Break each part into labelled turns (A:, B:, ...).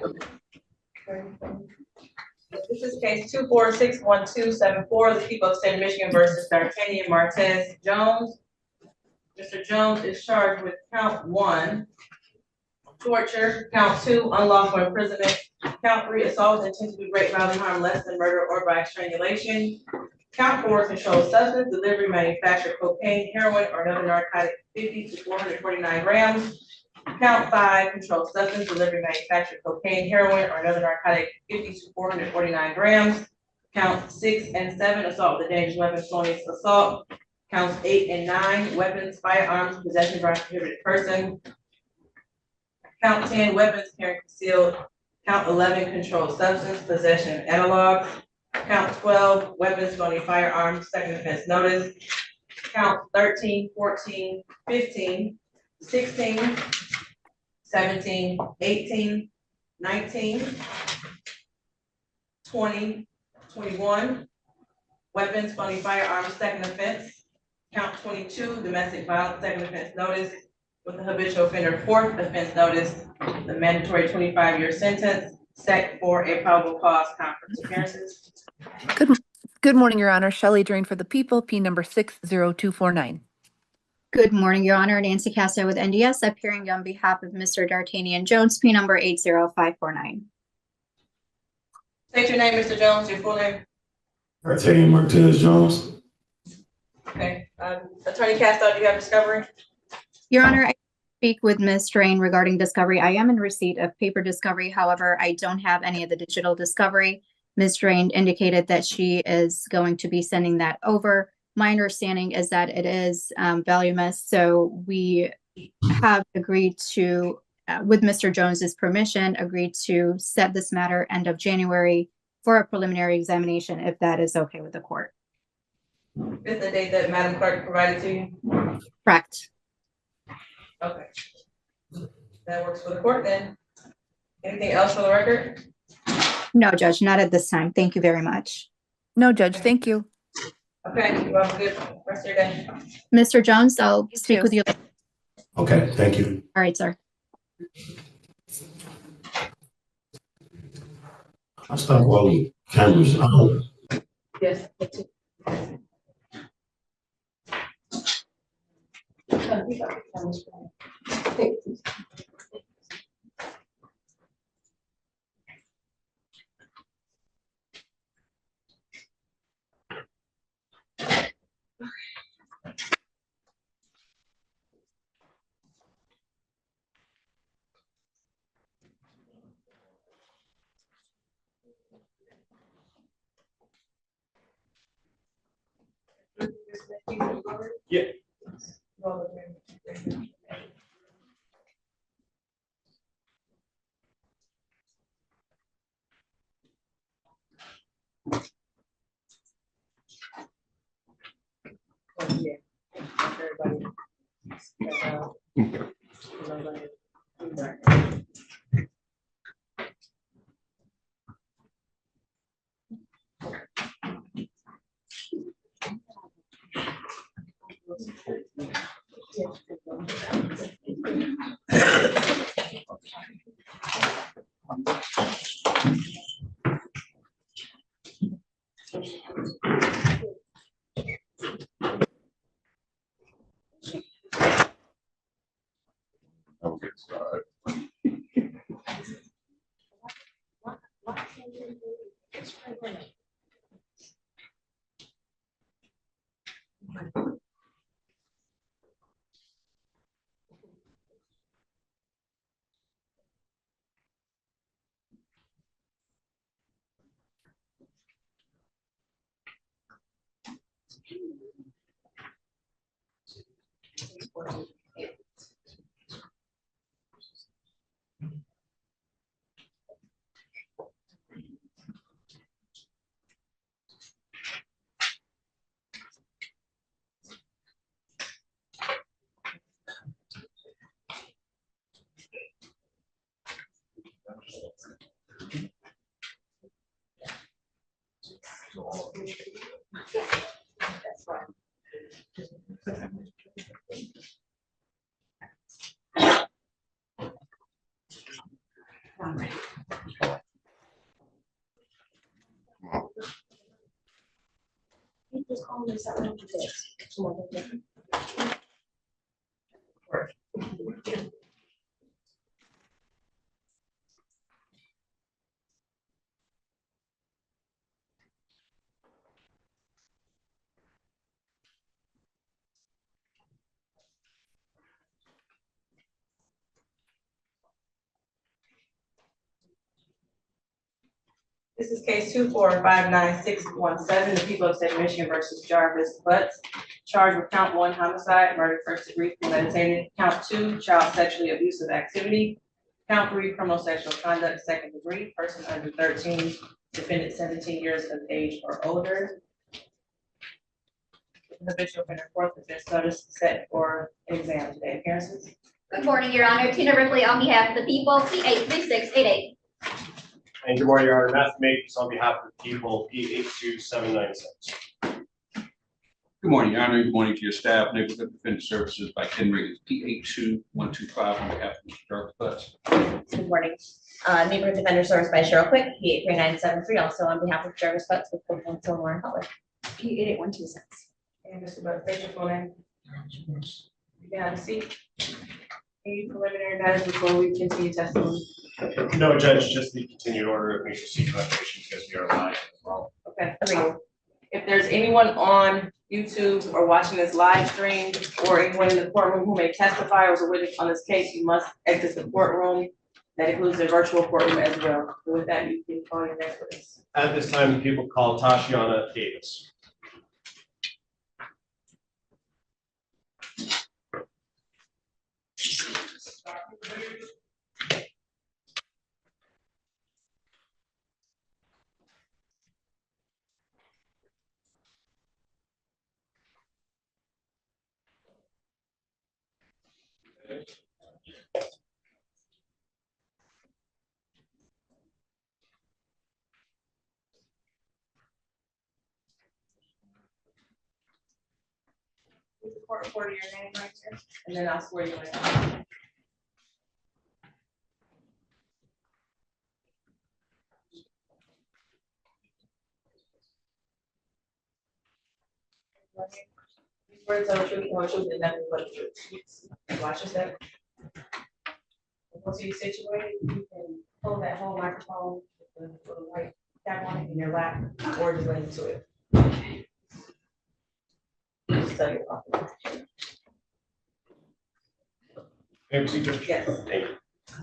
A: Okay. This is case 2461274, the people of the state of Michigan versus D'Artagnan Martez Jones. Mr. Jones is charged with count 1, torture, count 2, unlawful imprisonment, count 3, assault with intent to do great bodily harm less than murder or by strangulation, count 4, controlled substance, delivery, manufacture, cocaine, heroin, or another narcotic 50 to 449 grams. Count 5, controlled substance, delivery, manufacture, cocaine, heroin, or another narcotic 50 to 449 grams. Count 6 and 7, assault with a dangerous weapon, felonious assault. Counts 8 and 9, weapons, firearms, possession by a prohibited person. Count 10, weapons carrying concealed. Count 11, controlled substance, possession of analogs. Count 12, weapons, felony firearms, second offense notice. Count 13, 14, 15, 16, 17, 18, 19, 20, 21, weapons, felony firearms, second offense. Count 22, domestic violence, second offense notice, with the habitual offender fourth offense notice, the mandatory 25-year sentence, set for a probable cause conference appearances.
B: Good morning, Your Honor. Shelley Drain for the people, P number 60249.
C: Good morning, Your Honor. Nancy Castro with NDS, appearing on behalf of Mr. D'Artagnan Jones, P number 80549.
A: State your name, Mr. Jones, your full name.
D: D'Artagnan Martez Jones.
A: Okay. Attorney Castro, do you have discovery?
C: Your Honor, I speak with Ms. Drain regarding discovery. I am in receipt of paper discovery. However, I don't have any of the digital discovery. Ms. Drain indicated that she is going to be sending that over. My understanding is that it is voluminous, so we have agreed to, with Mr. Jones's permission, agreed to set this matter end of January for a preliminary examination, if that is okay with the court.
A: Is the date that Madam Clerk provided to you?
C: Correct.
A: Okay. That works for the court then. Anything else for the record?
C: No, Judge, not at this time. Thank you very much.
B: No, Judge, thank you.
A: Okay, you have a good rest of your day.
C: Mr. Jones, I'll
B: You
C: speak
B: too.
C: with you later.
D: Okay, thank you.
C: All right, sir.
D: I'll stop all the cameras on.
A: Yes.
D: Yeah. I'll get started.
A: This is case 2459617, the people of state of Michigan versus Jarvis Butts. Charged with count 1, homicide, murder, first degree, premeditated. Count 2, child sexually abusive activity. Count 3, criminal sexual conduct, second degree, person under 13, defendant 17 years of age or older. The habitual offender court with their status set for exam today. Appearances.
E: Good morning, Your Honor. Tina Ripley on behalf of the people, P83688.
F: And good morning, Your Honor. Matthew Makepeace on behalf of the people, P82796.
G: Good morning, Your Honor. Good morning to your staff. Neighborhood Defender Services by Ken Riggins, P82125 on behalf of Mr. Jarvis Butts.
E: Good morning. Neighborhood Defender Service by Cheryl Quick, P83973, also on behalf of Jarvis Butts with Courtroom, Warren Butler. P88126.
A: And Mr. Butts, state your full name. You can have a seat. Any preliminary matters before we continue testimony?
F: No, Judge, just the continued order of mutual seat collaboration because we are live as well.
A: Okay. If there's anyone on YouTube or watching this live stream or anyone in the courtroom who may testify or is a witness on this case, you must exit the courtroom. That includes the virtual courtroom as well. So with that, you can call your next witness.
F: At this time, the people call Tashiana Davis.
A: With the court reporter your name right here, and then I'll swear you in. These words are true, or truth, and nothing but the truth. Watch yourself. Once you're situated, you can hold that whole microphone with the little white cap on it in your lap, or just lay into it. Just tell your office.
F: May I proceed, Judge?
A: Yes.
F: Thank you.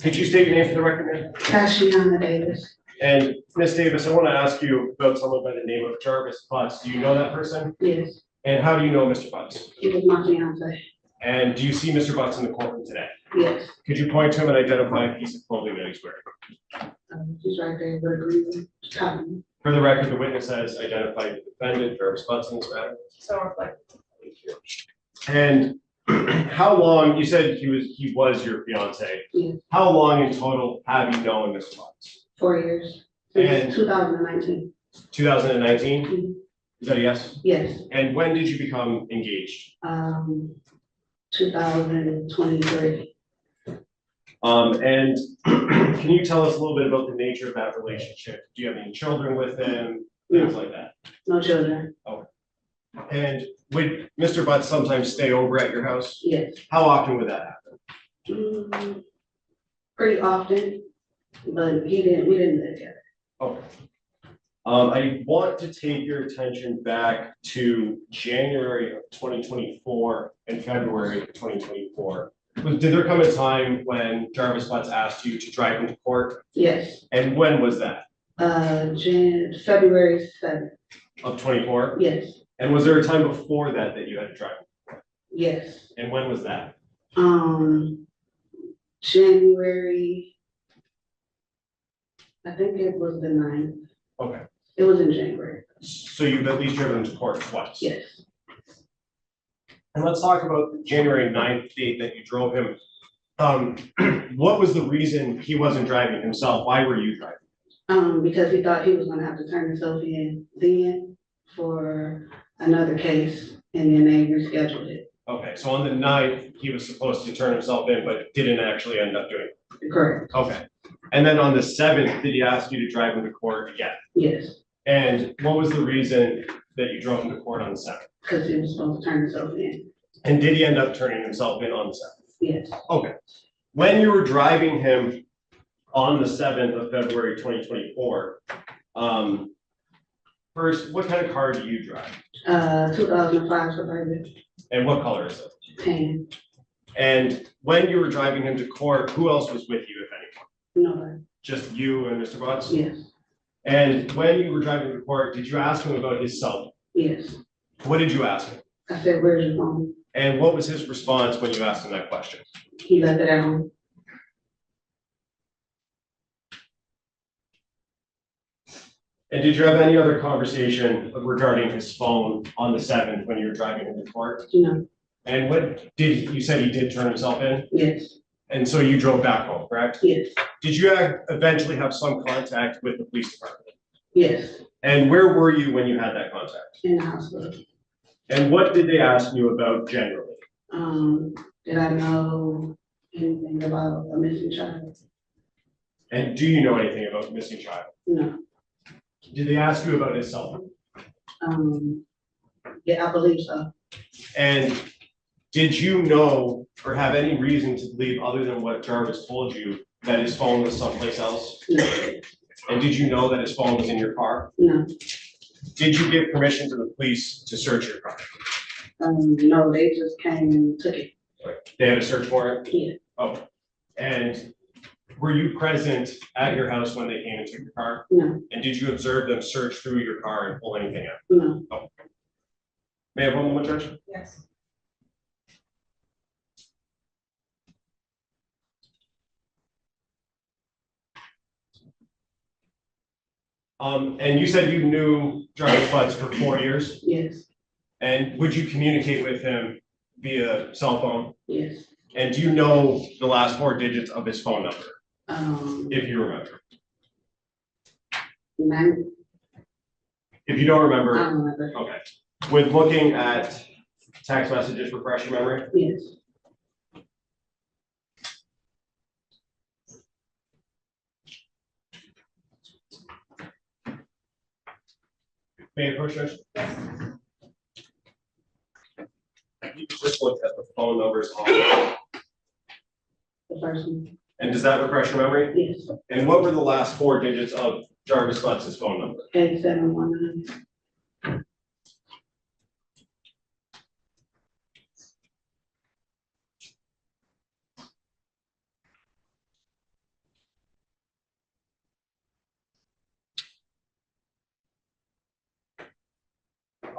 F: Could you state your name for the record, ma'am?
H: Tashiana Davis.
F: And Ms. Davis, I want to ask you about someone by the name of Jarvis Butts. Do you know that person?
H: Yes,
F: And how do you know Mr. Butts?
H: he was my fiance.
F: And do you see Mr. Butts in the courtroom today?
H: Yes,
F: Could you point to him and identify a piece of clothing that he's wearing?
H: he's right there with a green cotton.
F: For the record, the witness has identified the defendant, Jarvis Butts, in this matter.
A: So reflect.
F: Thank you. And how long, you said he was your fiance.
H: Yes.
F: How long in total have you known Mr. Butts?
H: 4 years,
F: And-
H: since 2019.
F: 2019?
H: Mhm.
F: Is that a yes?
H: Yes,
F: And when did you become engaged?
H: 2023.
F: And can you tell us a little bit about the nature of that relationship? Do you have any children with him? Things like that.
H: No children.
F: And would Mr. Butts sometimes stay over at your house?
H: Yes.
F: How often would that happen?
H: Pretty often, but we didn't live together.
F: Okay. I want to take your attention back to January of 2024 and February of 2024. Did there come a time when Jarvis Butts asked you to drive him to court?
H: Yes,
F: And when was that?
H: February 7th.
F: Of 24?
H: Yes,
F: And was there a time before that that you had to drive him?
H: yes.
F: And when was that?
H: January, I think it was the 9th.
F: Okay.
H: It was in January.
F: So you've at least driven him to court twice?
H: Yes.
F: And let's talk about the January 9th date that you drove him. What was the reason he wasn't driving himself? Why were you driving?
H: Because he thought he was gonna have to turn himself in then for another case, and then they rescheduled it.
F: Okay, so on the 9th, he was supposed to turn himself in, but didn't actually end up doing it.
H: Correct.
F: Okay. And then on the 7th, did he ask you to drive him to court again?
H: Yes.
F: And what was the reason that you drove him to court on the 7th?
H: because he was supposed to turn himself in.
F: And did he end up turning himself in on the 7th?
H: Yes,
F: Okay. When you were driving him on the 7th of February 2024, first, what kind of car do you drive?
H: 2005 Suburban,
F: And what color is it?
H: 10,
F: And when you were driving him to court, who else was with you, if anyone?
H: nobody,
F: Just you and Mr. Butts?
H: yes,
F: And when you were driving to court, did you ask him about his cell phone?
H: yes.
F: What did you ask him?
H: I said, where's your phone?
F: And what was his response when you asked him that question?
H: He left it at home.
F: And did you have any other conversation regarding his phone on the 7th when you were driving him to court?
H: No,
F: And what did, you said he did turn himself in?
H: yes,
F: And so you drove back home, correct?
H: yes,
F: Did you eventually have some contact with the police department?
H: yes,
F: And where were you when you had that contact?
H: in the hospital.
F: And what did they ask you about generally?
H: Did I know anything about a missing child?
F: And do you know anything about the missing child?
H: No.
F: Did they ask you about his cell phone?
H: Yeah, I believe so.
F: And did you know or have any reason to believe, other than what Jarvis told you, that his phone was someplace else?
H: No,
F: And did you know that his phone was in your car?
H: no,
F: Did you give permission to the police to search your car?
H: no, they just came and took it.
F: They had a search warrant?
H: Yeah,
F: Oh, and were you present at your house when they came and took your car?
H: no,
F: And did you observe them search through your car and pull anything out?
H: no,
F: May I have one moment, Judge?
A: Yes.
F: And you said you knew Jarvis Butts for 4 years,
H: yes,
F: and would you communicate with him via cell phone?
H: yes.
F: And do you know the last 4 digits of his phone number, if you remember?
H: Nine,
F: If you don't
H: I
F: remember,
H: don't remember.
F: okay. With looking at text messages, refresh your memory?
H: Yes,
F: May I approach, Judge? You just looked at the phone numbers on,
H: the first one,
F: and does that refresh your memory?
H: yes,
F: And what were the last 4 digits of Jarvis Butts' phone number?
H: 8719.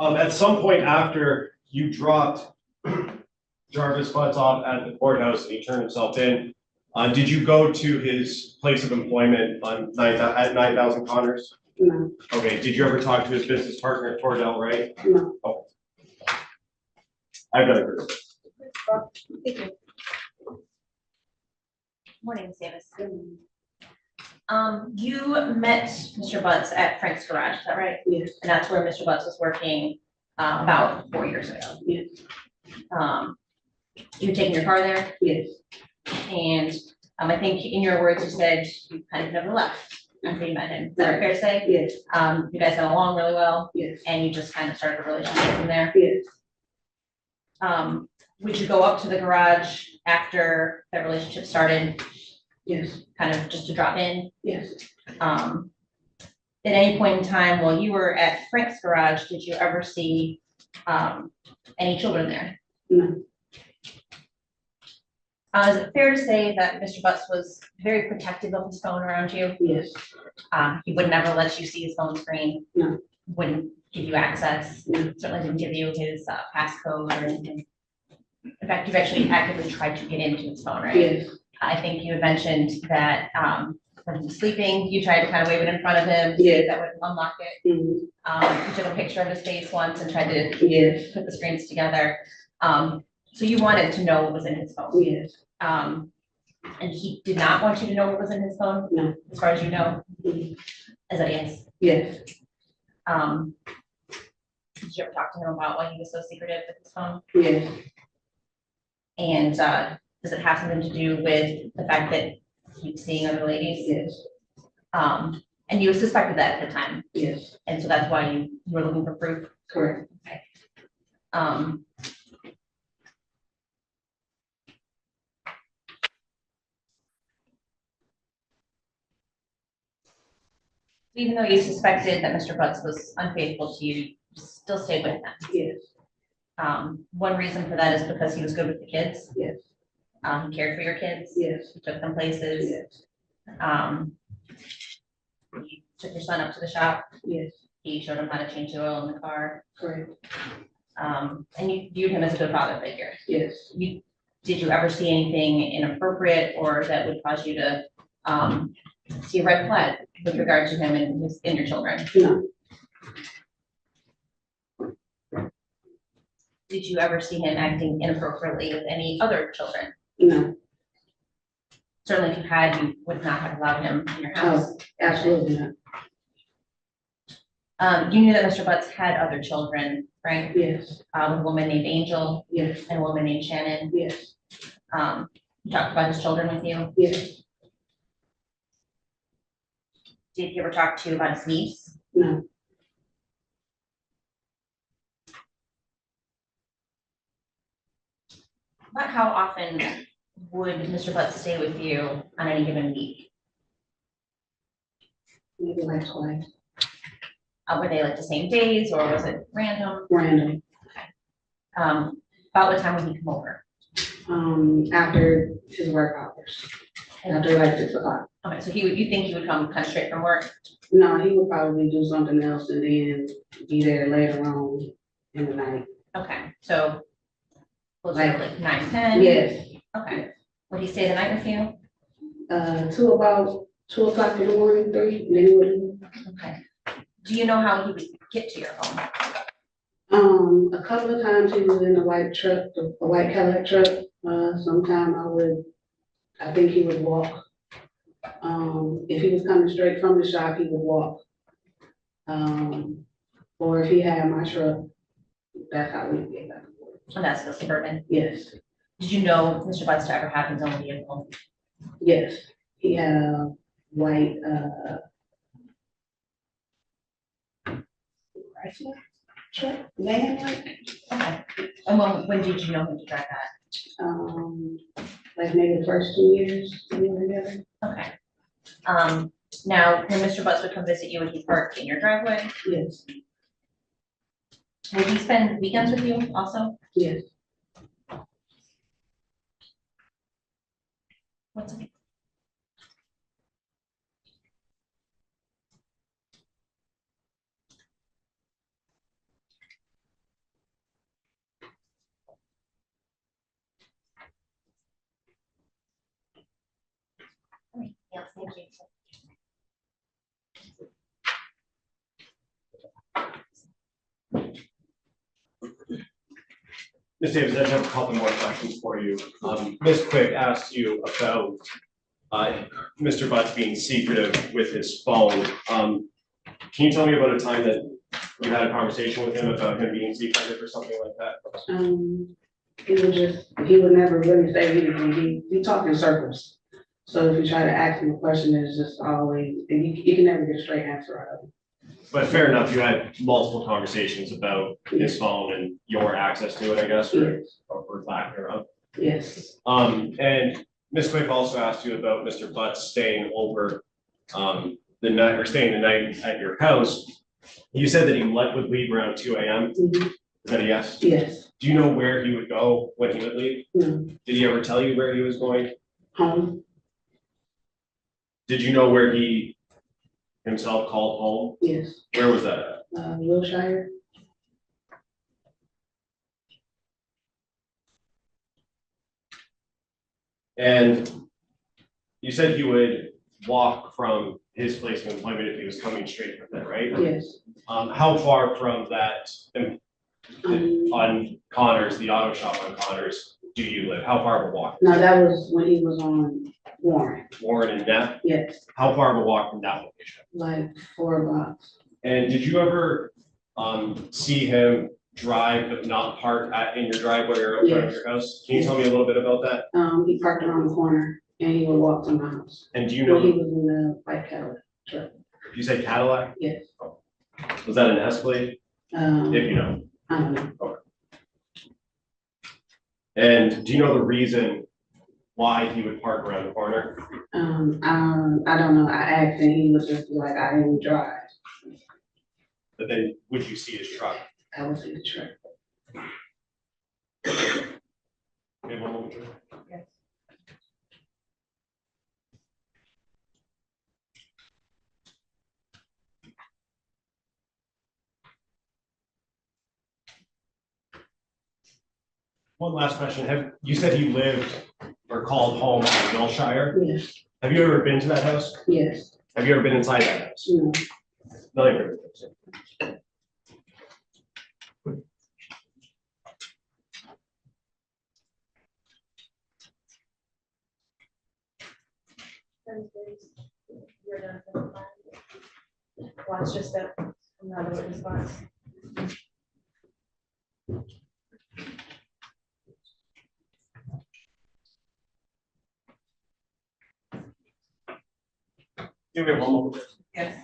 F: At some point after you dropped Jarvis Butts off at the courthouse and he turned himself in, did you go to his place of employment on at 9,000 Connors?
H: No,
F: Okay, did you ever talk to his business partner, Tordell, right?
H: no,
F: Oh. I've got it.
E: Thank you. Morning, Ms. Davis. You met Mr. Butts at Frank's Garage, is that right?
H: yes,
E: And that's where Mr. Butts was working, about 4 years ago.
H: yes,
E: You were taking your car there,
H: yes,
E: and, I think in your words, you said you kind of never left after you met him. Is that fair to say?
H: yes,
E: You guys got along really well,
H: yes,
E: and you just kind of started a relationship from there.
H: yes,
E: Would you go up to the garage after that relationship started,
H: yes,
E: kind of just to drop in?
H: yes.
E: At any point in time while you were at Frank's Garage, did you ever see, any children there?
H: No,
E: Is it fair to say that Mr. Butts was very protective of his phone around you?
H: yes,
E: He would never let you see his phone screen?
H: No.
E: Wouldn't give you access?
H: No.
E: Certainly didn't give you his, passcode or anything? In fact, you've actually actively tried to get into his phone, right?
H: yes,
E: I think you had mentioned that, when he was sleeping, you tried to kind of wave it in front of him, see
H: Yeah.
E: if that would unlock it.
H: mhm,
E: You took a picture of his face once and tried to
H: yes,
E: put the screens together. So you wanted to know what was in his phone.
H: yes,
E: And he did not want you to know what was in his phone?
H: No.
E: As far as you know,
H: mhm,
E: is that yes?
H: yes,
E: Did you ever talk to him about why he was so secretive with his phone?
H: yes,
E: And, does it have something to do with the fact that he's seeing other ladies?
H: yes,
E: And you suspected that at the time,
H: Yes,
E: and so that's why you were looking for proof?
H: correct.
E: Okay. Even though you suspected that Mr. Butts was unfaithful to you, you still stayed with him.
H: Yes,
E: One reason for that is because he was good with the kids.
H: yes,
E: He cared for your kids.
H: yes,
E: He took them places.
H: yes,
E: You took your son up to the shop.
H: yes,
E: He showed him how to change the oil in the car.
H: correct.
E: And you viewed him as a good father figure.
H: Yes,
E: Did you ever see anything inappropriate or that would cause you to, see a red flag with regard to him and your children?
H: no,
E: Did you ever see him acting inappropriately with any other children?
H: no,
E: Certainly if you had, you would not have allowed him in your house.
H: oh, absolutely not.
E: You knew that Mr. Butts had other children, right?
H: Yes,
E: With a woman named Angel
H: yes,
E: and a woman named Shannon.
H: yes,
E: He talked about his children with you.
H: yes,
E: Did he ever talk to you about his niece?
H: no,
E: About how often would Mr. Butts stay with you on any given week?
H: maybe like twice,
E: Were they like the same days or was it random?
H: random.
E: About what time would he come over?
H: After his work hours, after like 6 o'clock.
E: Okay, so you think he would come kind of straight from work?
H: No, he would probably do something else and then be there later on in the night.
E: Okay, so closer to like 9, 10?
H: Yes,
E: Okay. Would he stay the night with you?
H: to about 2 o'clock in the morning, 3, then he would leave.
E: Okay. Do you know how he would get to your home?
H: A couple of times he was in a white truck, a white Cadillac truck. Sometime I think he would walk. If he was coming straight from the shop, he would walk. Or if he had my truck, that's how we get back and forth.
E: And that's the Suburban.
H: Yes,
E: Did you know Mr. Butts to ever have his own vehicle?
H: yes, he had a white, Chrysler truck, van, like,
E: Okay. And when did you know him to drive that?
H: like maybe the first 2 years we were together.
E: Okay. Now, when Mr. Butts would come visit you, would he park in your driveway?
H: Yes,
E: Would he spend weekends with you also?
H: yes,
E: What's it? Yes, thank you.
F: Ms. Davis, I just have a couple more questions for you. Ms. Quick asked you about Mr. Butts being secretive with his phone. Can you tell me about a time that you had a conversation with him about him being secretive or something like that?
H: he would never really say anything. He talked in circles. So if you try to ask him a question, it's just always, and you can never get a straight answer out of him.
F: But fair enough, you had multiple conversations about his phone and your access to it, I guess, or
H: Yes,
F: or lack thereof.
H: yes,
F: And Ms. Quick also asked you about Mr. Butts staying over the night, or staying the night at your house. You said that he would leave around 2 a.m.
H: mhm,
F: Is that a yes?
H: yes,
F: Do you know where he would go when he would leave?
H: no,
F: Did he ever tell you where he was going?
H: home,
F: Did you know where he himself called home?
H: yes,
F: Where was that at?
H: Wilshire,
F: And you said he would walk from his place of employment if he was coming straight from there, right?
H: yes.
F: How far from that,
H: Um,
F: on Connors, the auto shop on Connors, do you live? How far of a walk?
H: No, that was when he was on Warren,
F: Warren and Neff,
H: yes,
F: how far of a walk from that location?
H: like 4 blocks.
F: And did you ever see him drive but not park in your driveway or in front of your house? Can you tell me a little bit about that?
H: He parked around the corner and he would walk to my house.
F: And do you
H: When he
F: know,
H: was in the white Cadillac truck.
F: You said Cadillac?
H: Yes.
F: Was that an Escalade? If you know.
H: I don't know.
F: And do you know the reason why he would park around the corner?
H: I don't know. I asked and he was just like, I didn't drive.
F: But then would you see his truck?
H: I was in the truck.
F: Maybe one more.
A: Yes.
F: One last question. You said you lived or called home at Wilshire?
H: Yes,
F: Have you ever been to that house?
H: yes.
F: Have you ever been inside that house?
H: No.
F: No, you've never been.
A: You're done for the file. Watch just that, another response.
F: Give me one more.
A: Yes.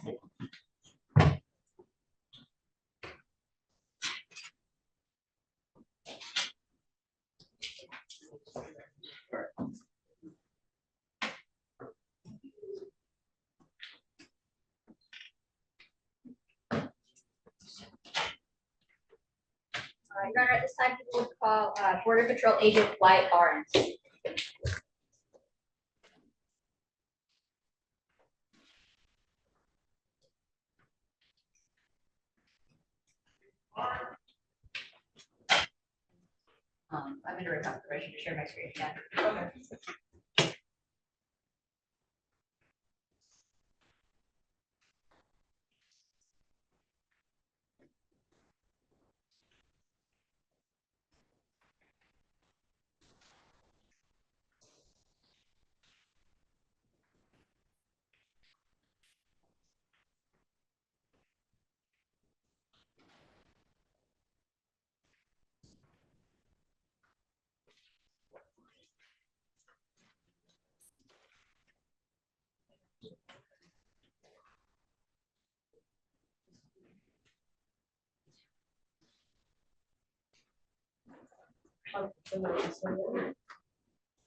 E: Your Honor, at this time, people would call Border Patrol Agent Wyatt Barnes. I'm under a permission to share my screen. Yeah.
A: Okay.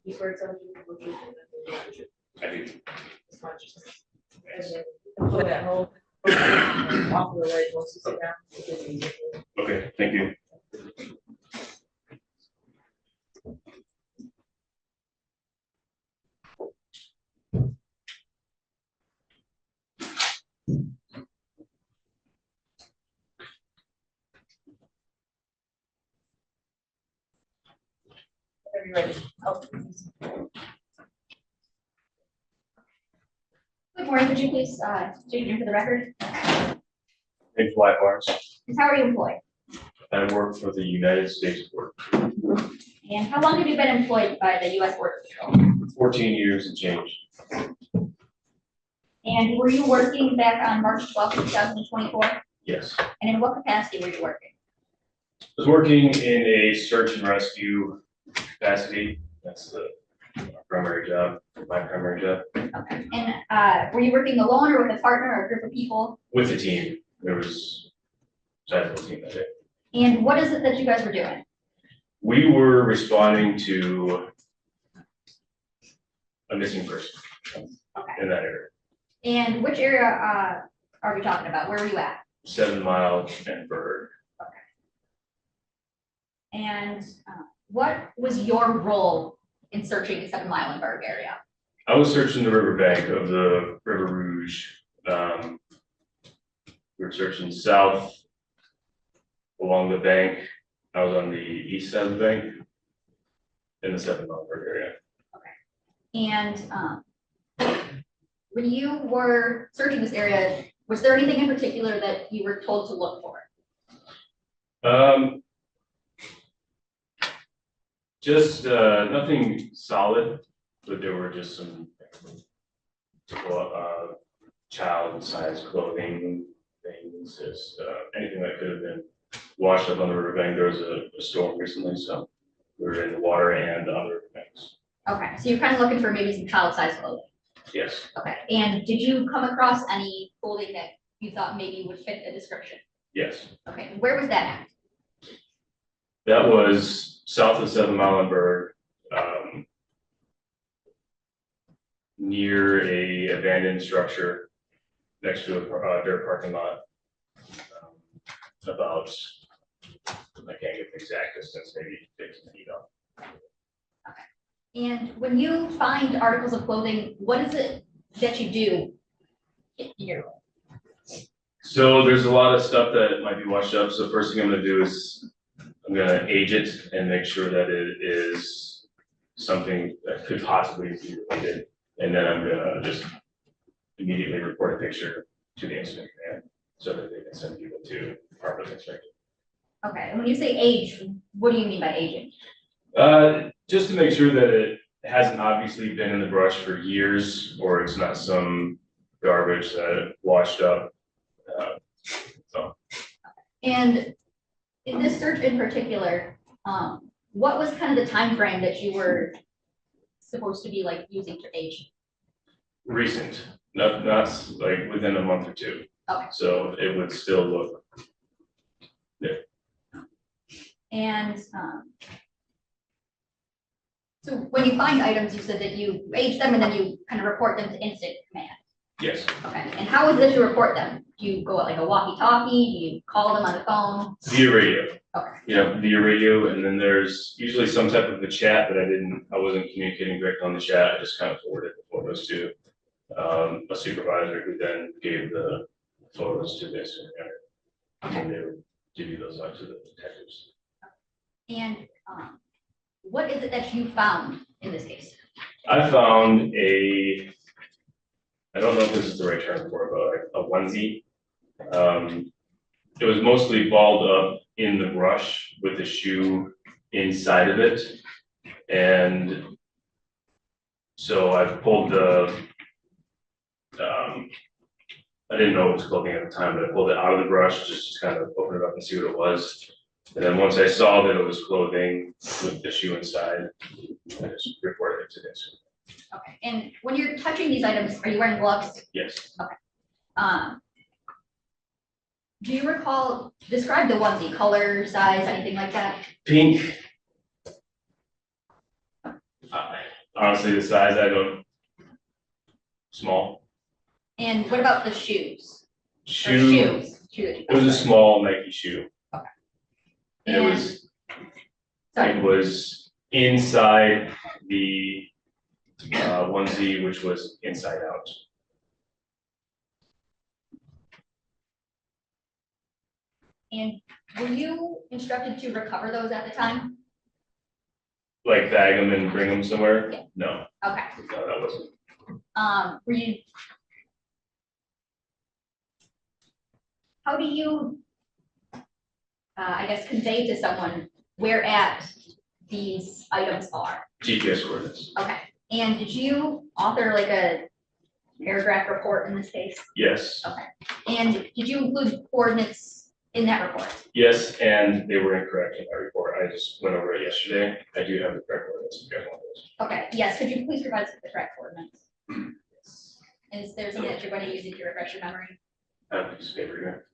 A: You heard something.
F: I do.
A: Pull that whole. Off of the leg once you sit down. It gets easier.
F: Okay, thank you.
A: Are you ready? Oh.
E: Good morning, could you please state your name for the record?
I: Name's Wyatt Barnes.
E: And how are you employed?
I: I work for the United States Court.
E: And how long have you been employed by the U.S. Border Patrol?
I: 14 years and change.
E: And were you working back on March 12th, 2024?
I: Yes.
E: And in what capacity were you working?
I: I was working in a search and rescue capacity. That's the primary job, my primary job.
E: Okay. And were you working alone or with a partner or a group of people?
I: With the team. There was a sizable team that day.
E: And what is it that you guys were doing?
I: We were responding to a missing person
E: Okay.
I: in that area.
E: And which area are we talking about? Where were you at?
I: 7 Mile and Bird.
E: And what was your role in searching the 7 Mile and Berg area?
I: I was searching the riverbank of the River Rouge. We were searching south along the bank. I was on the east side of the bank in the 7 Mile Berg area.
E: And when you were searching this area, was there anything in particular that you were told to look for?
I: Just nothing solid, but there were just some child-sized clothing things, just anything that could have been washed up on the riverbank. There was a storm recently, so we were in the water and on the riverbanks.
E: Okay, so you're kind of looking for maybe some child-sized clothing.
I: Yes,
J: Okay, and did you come across any clothing that you thought maybe would fit the description?
I: yes.
J: Okay, and where was that at?
I: That was south of 7 Mile and Berg, near a abandoned structure next to a dirt parking lot. About, I can't get the exact distance, maybe 15 feet up.
J: And when you find articles of clothing, what is it that you do here?
I: So there's a lot of stuff that might be washed up. So first thing I'm gonna do is I'm gonna age it and make sure that it is something that could possibly be related. And then I'm gonna just immediately report a picture to the incident command so that they can send people to properly inspect it.
J: Okay, and when you say age, what do you mean by aging?
I: Just to make sure that it hasn't obviously been in the brush for years, or it's not some garbage that washed up. So
J: And in this search in particular, what was kind of the time frame that you were supposed to be like using to age?
I: recent, not like within a month or two.
J: Okay.
I: So it would still look,
J: And so when you find items, you said that you age them and then you kind of report them to incident command.
I: yes,
J: Okay, and how is it you report them? Do you go like a walkie-talkie? Do you call them on the phone?
I: via radio.
J: Okay.
I: Yeah, via radio, and then there's usually some type of a chat that I wasn't communicating directly on the chat, I just kind of forwarded the photos to a supervisor who then gave the photos to the incident commander. And they would give you those out to the detectives.
J: And what is it that you found in this case?
I: I found I don't know if this is the right term for it, but a onesie. It was mostly balled up in the brush with the shoe inside of it. And so I pulled I didn't know it was clothing at the time, but I pulled it out of the brush, just to kind of open it up and see what it was. And then once I saw that it was clothing with the shoe inside, I just reported it to this.
J: Okay, and when you're touching these items, are you wearing gloves?
I: Yes.
J: Do you recall, describe the onesie, color, size, anything like that?
I: Pink. Honestly, the size, I don't, small.
J: And what about the shoes? Or
I: Shoe,
J: shoes? Shoe that you
I: it was a
J: found.
I: small Nike shoe.
J: Okay.
I: And
J: Sorry.
I: it was inside the onesie, which was inside out.
J: And were you instructed to recover those at the time?
I: Like bag them and bring them somewhere?
J: Yeah.
I: No,
J: Okay.
I: no, that wasn't.
J: Were you? How do you, I guess, convey to someone where at these items are?
I: GPS coordinates.
J: Okay, and did you author like a paragraph report in this case?
I: Yes,
J: Okay, and did you include coordinates in that report?
I: yes, and they were incorrect in my report. I just went over it yesterday. I do have the correct coordinates if you guys want those.
J: Okay, yes, could you please provide us with the correct coordinates? Is there something that you're going to use to refresh your memory?
I: I have a piece of paper here.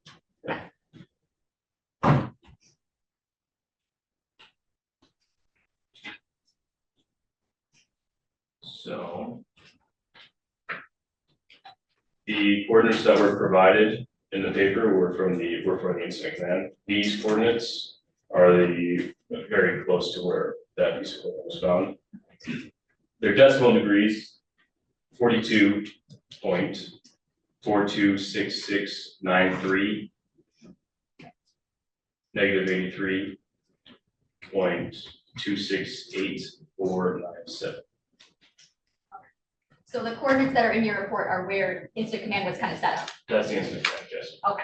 I: Yeah. So the coordinates that were provided in the paper were from the incident command. These coordinates are very close to where that piece of equipment was found. Their decimal degrees, 42.426693, negative 83.268497.
J: So the coordinates that are in your report are where incident command was kind of set up.
I: That's the incident command, yes.
J: Okay.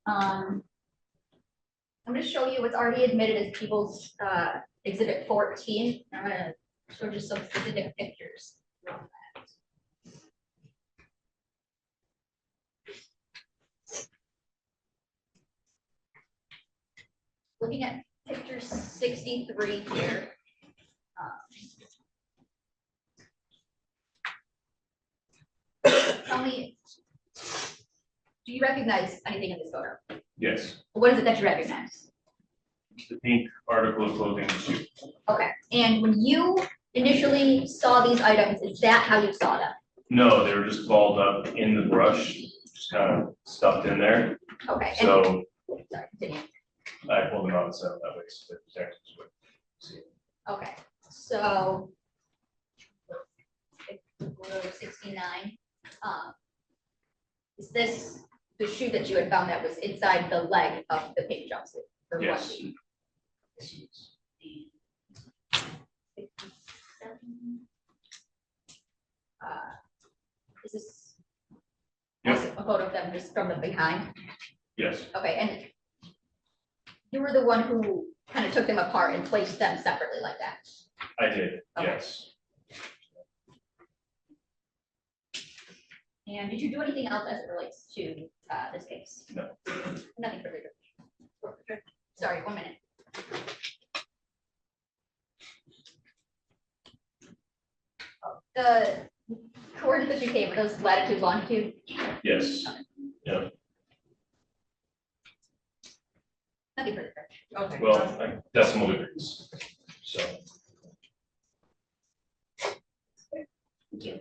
J: I'm going to show you what's already admitted as People's Exhibit 14. I'm going to show you some specific pictures. Looking at picture 63 here. tell me, do you recognize anything in this photo?
I: Yes,
J: What is it that you recognize?
I: the pink article of clothing and shoe.
J: Okay, and when you initially saw these items, is that how you saw them?
I: No, they were just balled up in the brush, just kind of stuffed in there.
J: Okay, and,
I: So
J: sorry, continue.
I: I pulled them out and set them that way so the detectives would see.
J: Okay, so. Photo 69, is this the shoe that you had found that was inside the leg of the pink jumpsuit? or
I: Yes.
J: onesie? 67. Is this
I: Yep.
J: a photo of them just from the behind?
I: Yes,
J: Okay, and you were the one who kind of took them apart and placed them separately like that?
I: I did,
J: Okay.
I: yes.
J: And did you do anything else as it relates to this case?
I: No.
J: Nothing further. Sorry, 1 minute. The coordinates that you gave, were those latitude, longitude?
I: Yes, yeah.
J: Nothing further.
A: Okay.
I: Well, decimal degrees, so.
J: Thank you.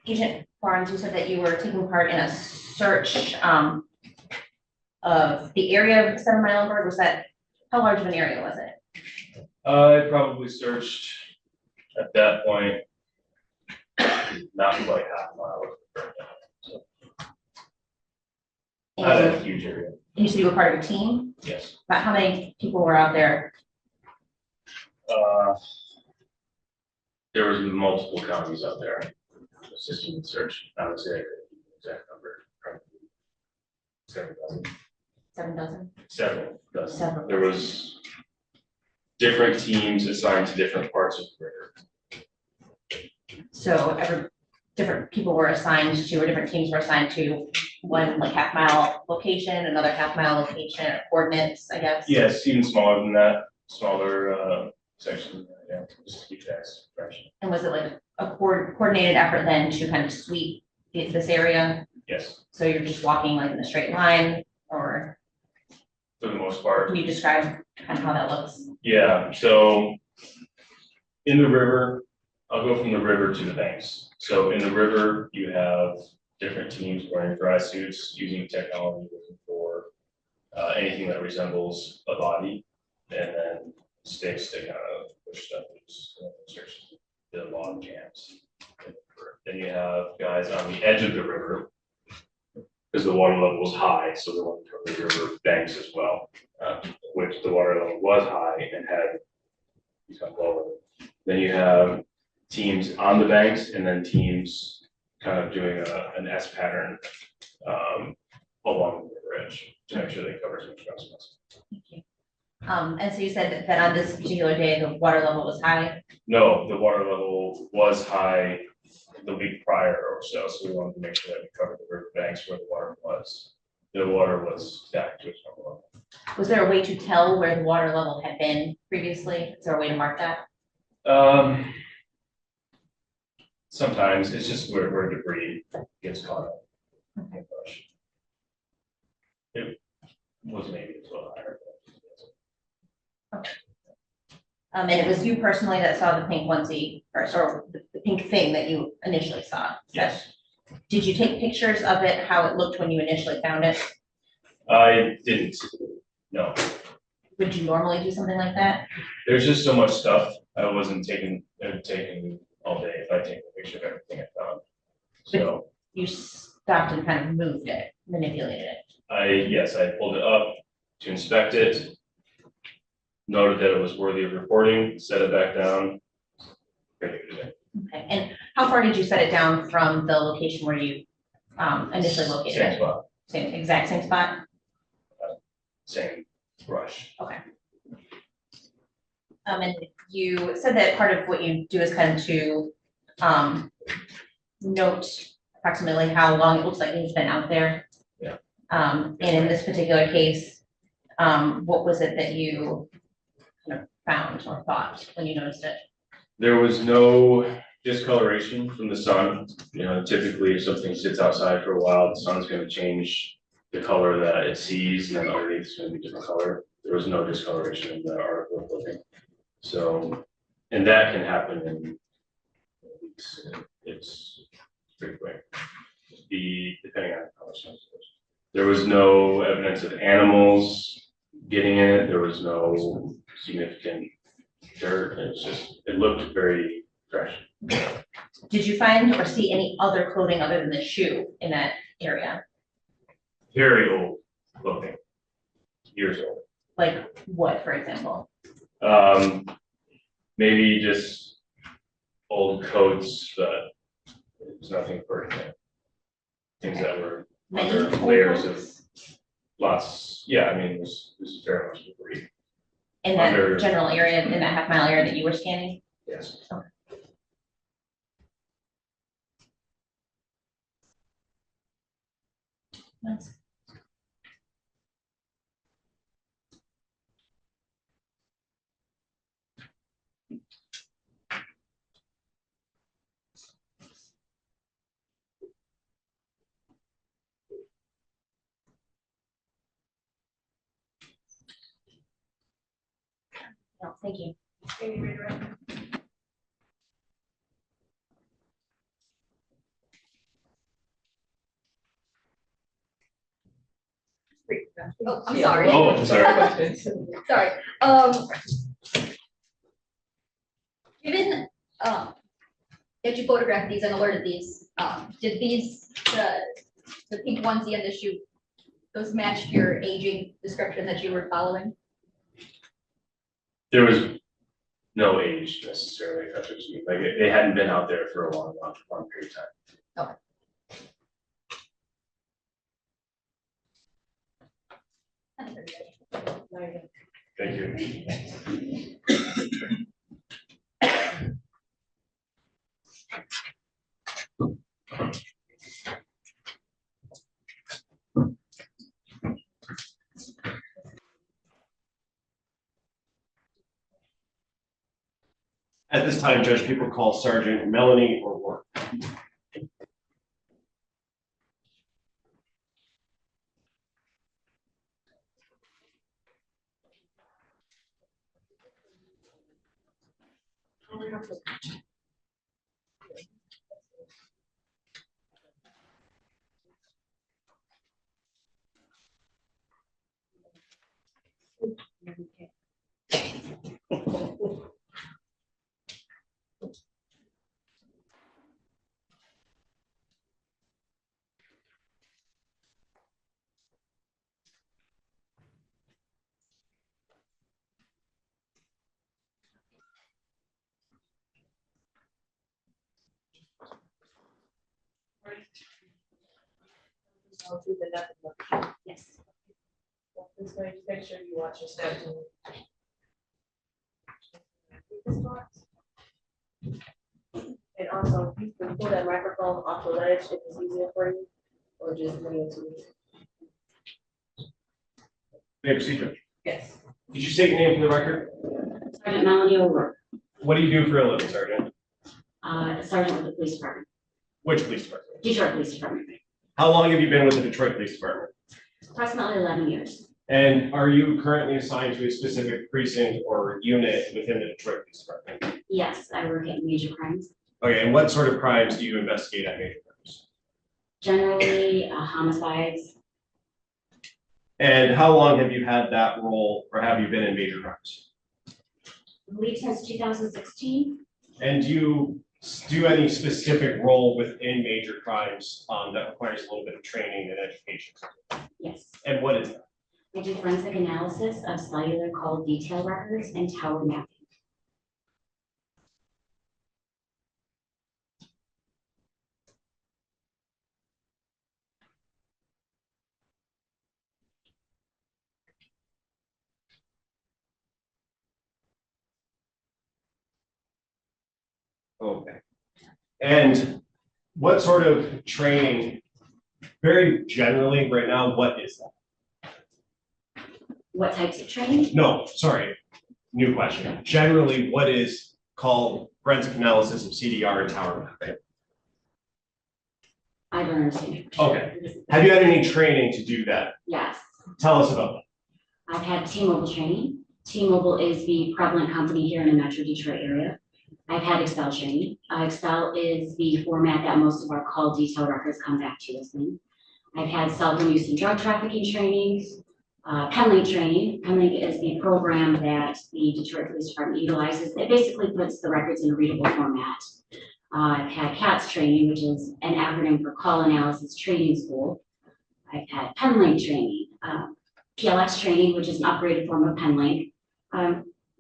E: Agent Barnes, you said that you were taking part in a search, of the area of 7 Mile and Bird. Was that, how large of an area was it?
I: I probably searched at that point, not quite half a mile. So, not a
E: And
I: huge area,
E: you said you were part of a team,
I: yes.
E: but how many people were out there?
I: There was multiple counties out there assisting in search. I would say the exact number, probably 7 dozen.
E: 7 dozen?
I: 7 dozen.
E: Several.
I: There was different teams assigned to different parts of the river.
E: So different people were assigned to, or different teams were assigned to one like half-mile location, another half-mile location, or coordinates, I guess?
I: Yes, even smaller than that, smaller section, yeah, just to keep that fresh.
E: And was it like a coordinated effort then to kind of sweep this area?
I: Yes,
E: So you're just walking like in a straight line, or
I: for the most part.
E: can you describe kind of how that looks?
I: Yeah, so in the river, I'll go from the river to the banks. So in the river, you have different teams wearing dry suits, using technology, looking for anything that resembles a body, and then sticks to kind of push stuff, search the log jams. Then you have guys on the edge of the river, because the water level is high, so they want to cover the river banks as well, which the water level was high and had become lower. Then you have teams on the banks and then teams kind of doing an S pattern along the river edge to make sure they cover as much ground as possible.
E: Thank you. And so you said that on this particular day, the water level was high?
I: No, the water level was high the week prior or so, so we wanted to make sure that we covered the river banks where the water was. The water was back to its normal level.
E: Was there a way to tell where the water level had been previously? Is there a way to mark that?
I: Sometimes it's just where debris gets caught up.
E: Okay.
I: It was maybe a little higher.
E: And it was you personally that saw the pink onesie, or the pink thing that you initially saw?
I: Yes,
E: Did you take pictures of it, how it looked when you initially found it?
I: I didn't, no.
E: Would you normally do something like that?
I: There's just so much stuff. I wasn't taking all day if I take a picture of everything I found. So
E: You stopped and kind of moved it, manipulated it?
I: yes, I pulled it up to inspect it. Noted that it was worthy of reporting, set it back down. Ready to go.
E: Okay, and how far did you set it down from the location where you initially located
I: Same
E: it?
I: spot,
E: Exact same spot?
I: same brush.
E: Okay. And you said that part of what you do is kind of to note approximately how long it looks like it's been out there.
I: Yeah.
E: And in this particular case, what was it that you kind of found or thought when you noticed it?
I: There was no discoloration from the sun. You know, typically if something sits outside for a while, the sun's gonna change the color that it sees, and then underneath it's gonna be different color. There was no discoloration in the article of clothing. So, and that can happen in weeks. It's pretty quick. Depending on how much sun it is. There was no evidence of animals getting in it. There was no significant dirt. It's just, it looked very fresh.
E: Did you find or see any other clothing other than the shoe in that area?
I: Very old clothing, years old.
E: Like what, for example?
I: Maybe just old coats, but it was nothing pertinent. Things that were
E: Many
I: under
E: old
I: layers
E: coats?
I: of lots. Yeah, I mean, it was very much debris.
E: In that
I: Under-
E: general area, in that half-mile area that you were scanning?
I: Yes.
E: Nice. No, thank you.
J: Oh, I'm sorry.
I: Oh, I'm sorry.
J: Sorry. Given, that you photographed these and alerted these, did these, the pink onesie and the shoe, those match your aging description that you were following?
I: There was no age necessarily affected me. Like they hadn't been out there for a long period of time. Thank you.
F: At this time, Judge, people call Sergeant Melanie or Ward.
E: Yes.
A: This way, just make sure you watch your steps. And also, you can pull that microphone off the ledge if it's easier for you, or just bring it to me.
F: May I proceed, Judge?
A: Yes.
F: Did you state your name for the record?
K: Sergeant Melanie O'Rourke,
F: What do you do for a living, Sergeant?
K: Sergeant with the police department,
F: Which police department?
K: Detroit Police Department,
F: How long have you been with the Detroit Police Department?
K: approximately 11 years.
F: And are you currently assigned to a specific precinct or unit within the Detroit Police Department?
K: Yes, I work at major crimes,
F: Okay, and what sort of crimes do you investigate at major crimes?
K: generally homicides,
F: And how long have you had that role, or have you been in major crimes?
K: I believe since 2016.
F: And do you do any specific role within major crimes that requires a little bit of training and education?
K: Yes,
F: And what is that?
K: I do forensic analysis of cellular call detail records and tower mapping.
F: Okay. And what sort of training, very generally right now, what is that?
K: What types of training?
F: No, sorry, new question. Generally, what is called forensic analysis of CDR and tower mapping?
K: I don't understand.
F: Okay. Have you had any training to do that?
K: Yes,
F: Tell us about that.
K: I've had T-Mobile training. T-Mobile is the prevalent company here in the Metro Detroit area. I've had Excel training. Excel is the format that most of our call detail records come back to us in. I've had cell phone use and drug trafficking trainings, Penlink training. Penlink is the program that the Detroit Police Department utilizes. It basically puts the records in a readable format. I've had CATS training, which is an acronym for Call Analysis Training School. I've had Penlink training, PLX training, which is an upgraded form of Penlink.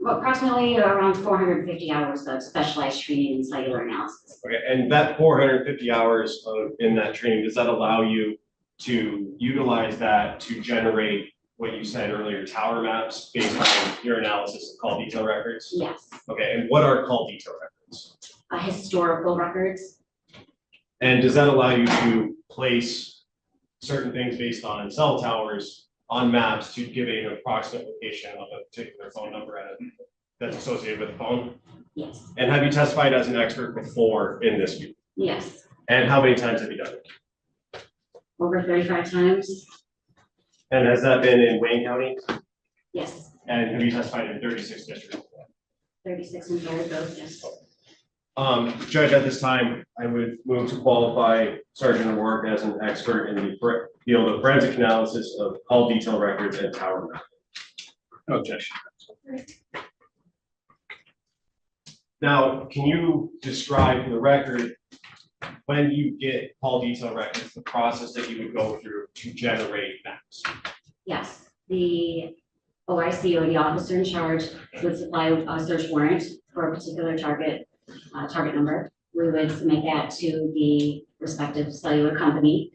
K: Approximately around 450 hours of specialized training in cellular analysis.
F: Okay, and that 450 hours in that training, does that allow you to utilize that to generate what you said earlier, tower maps based on your analysis of call detail records?
K: Yes,
F: Okay, and what are call detail records?
K: historical records.
F: And does that allow you to place certain things based on cell towers on maps to give an approximate location of a particular phone number that's associated with the phone?
K: Yes,
F: And have you testified as an expert before in this field?
K: yes,
F: And how many times have you done it?
K: over 35 times.
F: And has that been in Wayne County?
K: Yes,
F: And have you testified in 36 districts?
K: 36 and very those, yes.
F: Judge, at this time, I would move to qualify Sergeant O'Rourke as an expert in the field of forensic analysis of call detail records and tower mapping.
G: No objection.
F: Now, can you describe for the record, when you get call detail records, the process that you would go through to generate maps?
K: Yes, the OIC or the officer in charge would supply a search warrant for a particular target number. We would submit that to the respective cellular company,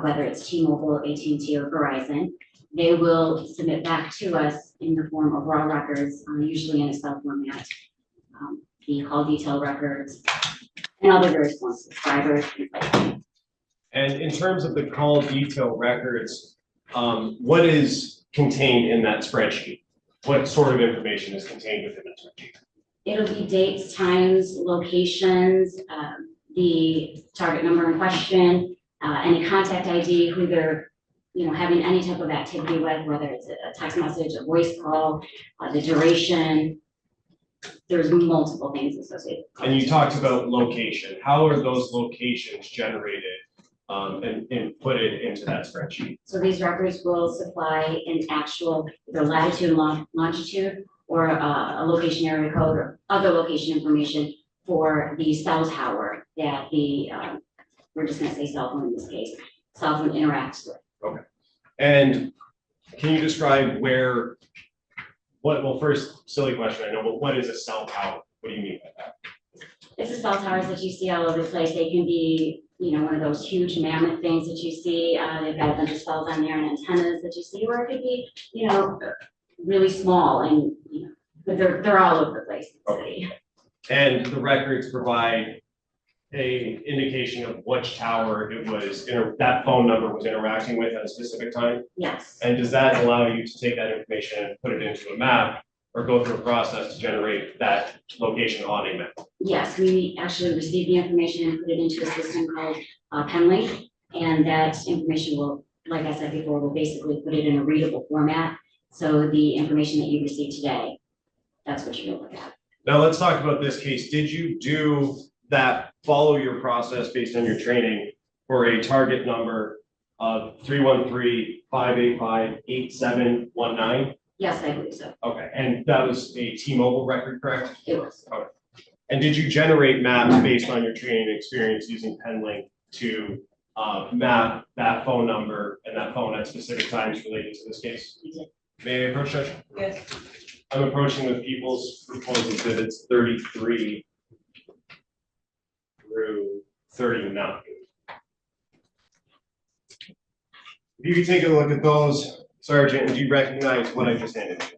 K: whether it's T-Mobile, AT&T, or Verizon. They will submit back to us in the form of raw records, usually in Excel format, the call detail records, and other various forms, subscribers, things like that.
F: And in terms of the call detail records, what is contained in that spreadsheet? What sort of information is contained within that spreadsheet?
K: It'll be dates, times, locations, the target number in question, any contact ID, who they're, having any type of activity with, whether it's a text message, a voice call, the duration. There's multiple things associated.
F: And you talked about location. How are those locations generated and inputted into that spreadsheet?
K: So these records will supply an actual either latitude, longitude, or a location area code or other location information for the cell tower that the, we're just gonna say cell phone in this case, cell phone interacts with.
F: Okay. And can you describe well, first, silly question, I know, but what is a cell tower? What do you mean by that?
K: It's the cell towers that you see all over the place. They can be, one of those huge mammoth things that you see. They've got a bunch of cells on there and antennas that you see, or it could be, really small and, but they're all over the place.
F: Okay. And the records provide a indication of which tower it was, that phone number was interacting with at a specific time?
K: Yes,
F: And does that allow you to take that information and put it into a map or go through a process to generate that location on a map?
K: yes, we actually receive the information and put it into a system called Penlink. And that information will, like I said before, will basically put it in a readable format. So the information that you receive today, that's what you're gonna look at.
F: Now let's talk about this case. Did you do that, follow your process based on your training for a target number of 313-585-8719?
K: Yes, I believe so.
F: Okay, and that was a T-Mobile record, correct?
K: It was.
F: Okay. And did you generate maps based on your training and experience using Penlink to map that phone number and that phone at specific times related to this case?
K: We did.
F: May I approach, Judge?
A: Yes.
F: I'm approaching the people's proposed exhibits 33 through 39. If you could take a look at those, Sergeant, and do you recognize what I just handed you?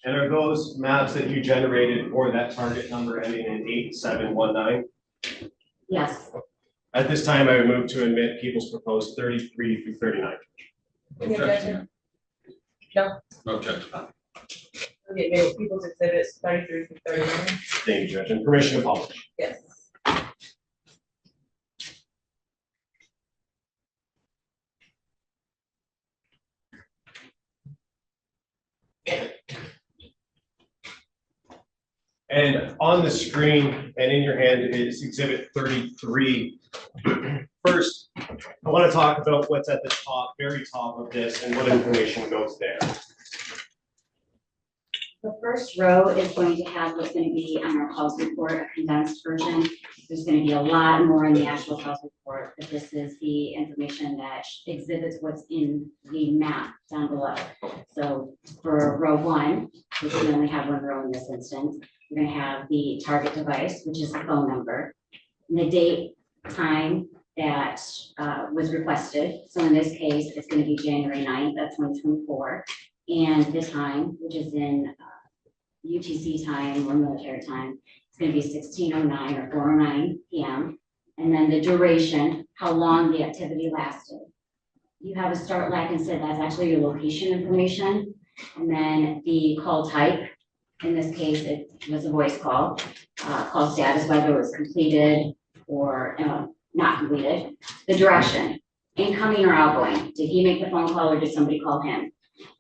F: And are those maps that you generated for that target number ending in 8719?
K: Yes.
F: At this time, I would move to admit people's proposed 33 through 39.
A: Any objection? No,
G: No objection.
A: we admit people's exhibits 33 through 39.
F: Thank you, Judge. And permission to publish.
A: Yes.
F: And on the screen and in your hand is exhibit 33. First, I want to talk about what's at the top, very top of this, and what information goes there.
K: The first row is going to have what's going to be on our calls report, a condensed version. There's going to be a lot more in the actual calls report, but this is the information that exhibits what's in the map down below. So for row 1, which we only have one row in this instance, we're going to have the target device, which is the phone number, and the date, time that was requested. So in this case, it's going to be January 9th of 2024. And the time, which is in UTC time or military time, it's going to be 16:09 or 4:09 p.m. And then the duration, how long the activity lasted. You have a start lag and said that's actually your location information. And then the call type, in this case, it was a voice call. Call status, whether it was completed or not completed. The direction, incoming or outgoing. Did he make the phone call or did somebody call him?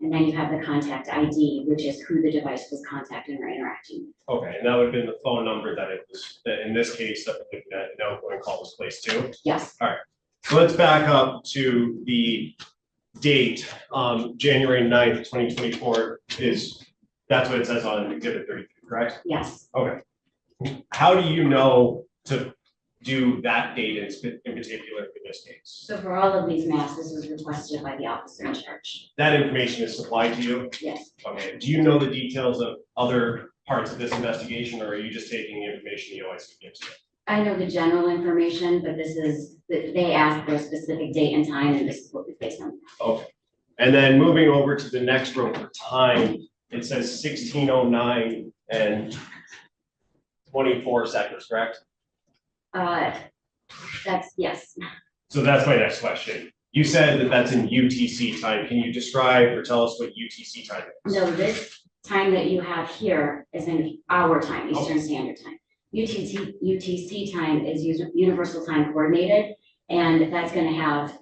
K: And then you have the contact ID, which is who the device was contacting or interacting with.
F: Okay, and that would have been the phone number that it was, that in this case, that an outgoing call was placed to.
K: Yes.
F: All right, so let's back up to the date, January 9th, 2024 that's what it says on exhibit 33, correct?
K: Yes.
F: Okay. How do you know to do that date in particular for this case?
K: So for all of these maps, this was requested by the officer in charge.
F: That information is supplied to you?
K: Yes.
F: Okay, do you know the details of other parts of this investigation, or are you just taking the information the OIC gives you?
K: I know the general information, but this is, they asked for a specific date and time, and this is what we based on.
F: Okay, and then moving over to the next row for time, it says 16:09 and 24 seconds, correct?
K: That's, yes.
F: So that's my next question. You said that that's in UTC time. Can you describe or tell us what UTC time is?
K: No, this time that you have here is in our time, Eastern Standard Time. UTC time is Universal Time Coordinated, and that's going to have,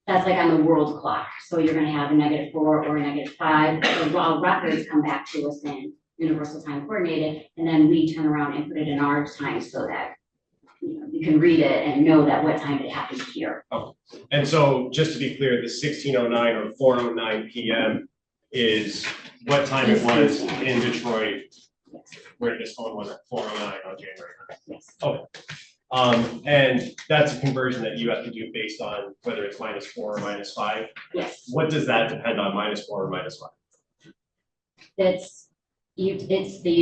K: that's like on the world clock. So you're going to have a -4 or a -5. So all records come back to us in Universal Time Coordinated, and then we turn around and put it in our time so that you can read it and know that what time it happened here.
F: Oh, and so just to be clear, the 16:09 or 4:09 p.m. is what time it was in Detroit, where this phone was at 4:09 on January 9th.
K: Yes.
F: Okay. And that's a conversion that you have to do based on whether it's -4 or -5.
K: Yes.
F: What does that depend on, -4 or -5?
K: It's the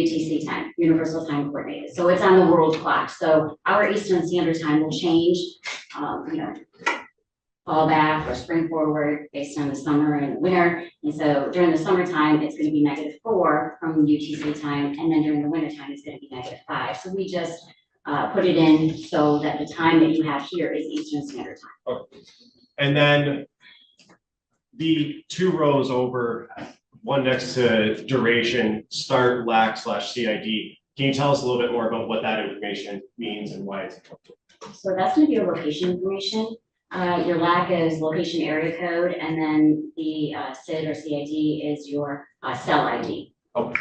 K: UTC time, Universal Time Coordinated. So it's on the world clock. So our Eastern Standard Time will change, fall back or spring forward based on the summer and the winter. And so during the summertime, it's going to be -4 from UTC time. And then during the winter time, it's going to be -5. So we just put it in so that the time that you have here is Eastern Standard Time.
F: Okay. And then the two rows over, one next to duration, start, lag/CID. Can you tell us a little bit more about what that information means and why it's important?
K: So that's going to be your location information. Your lag is location area code, and then the SID or CID is your cell ID.
F: Okay.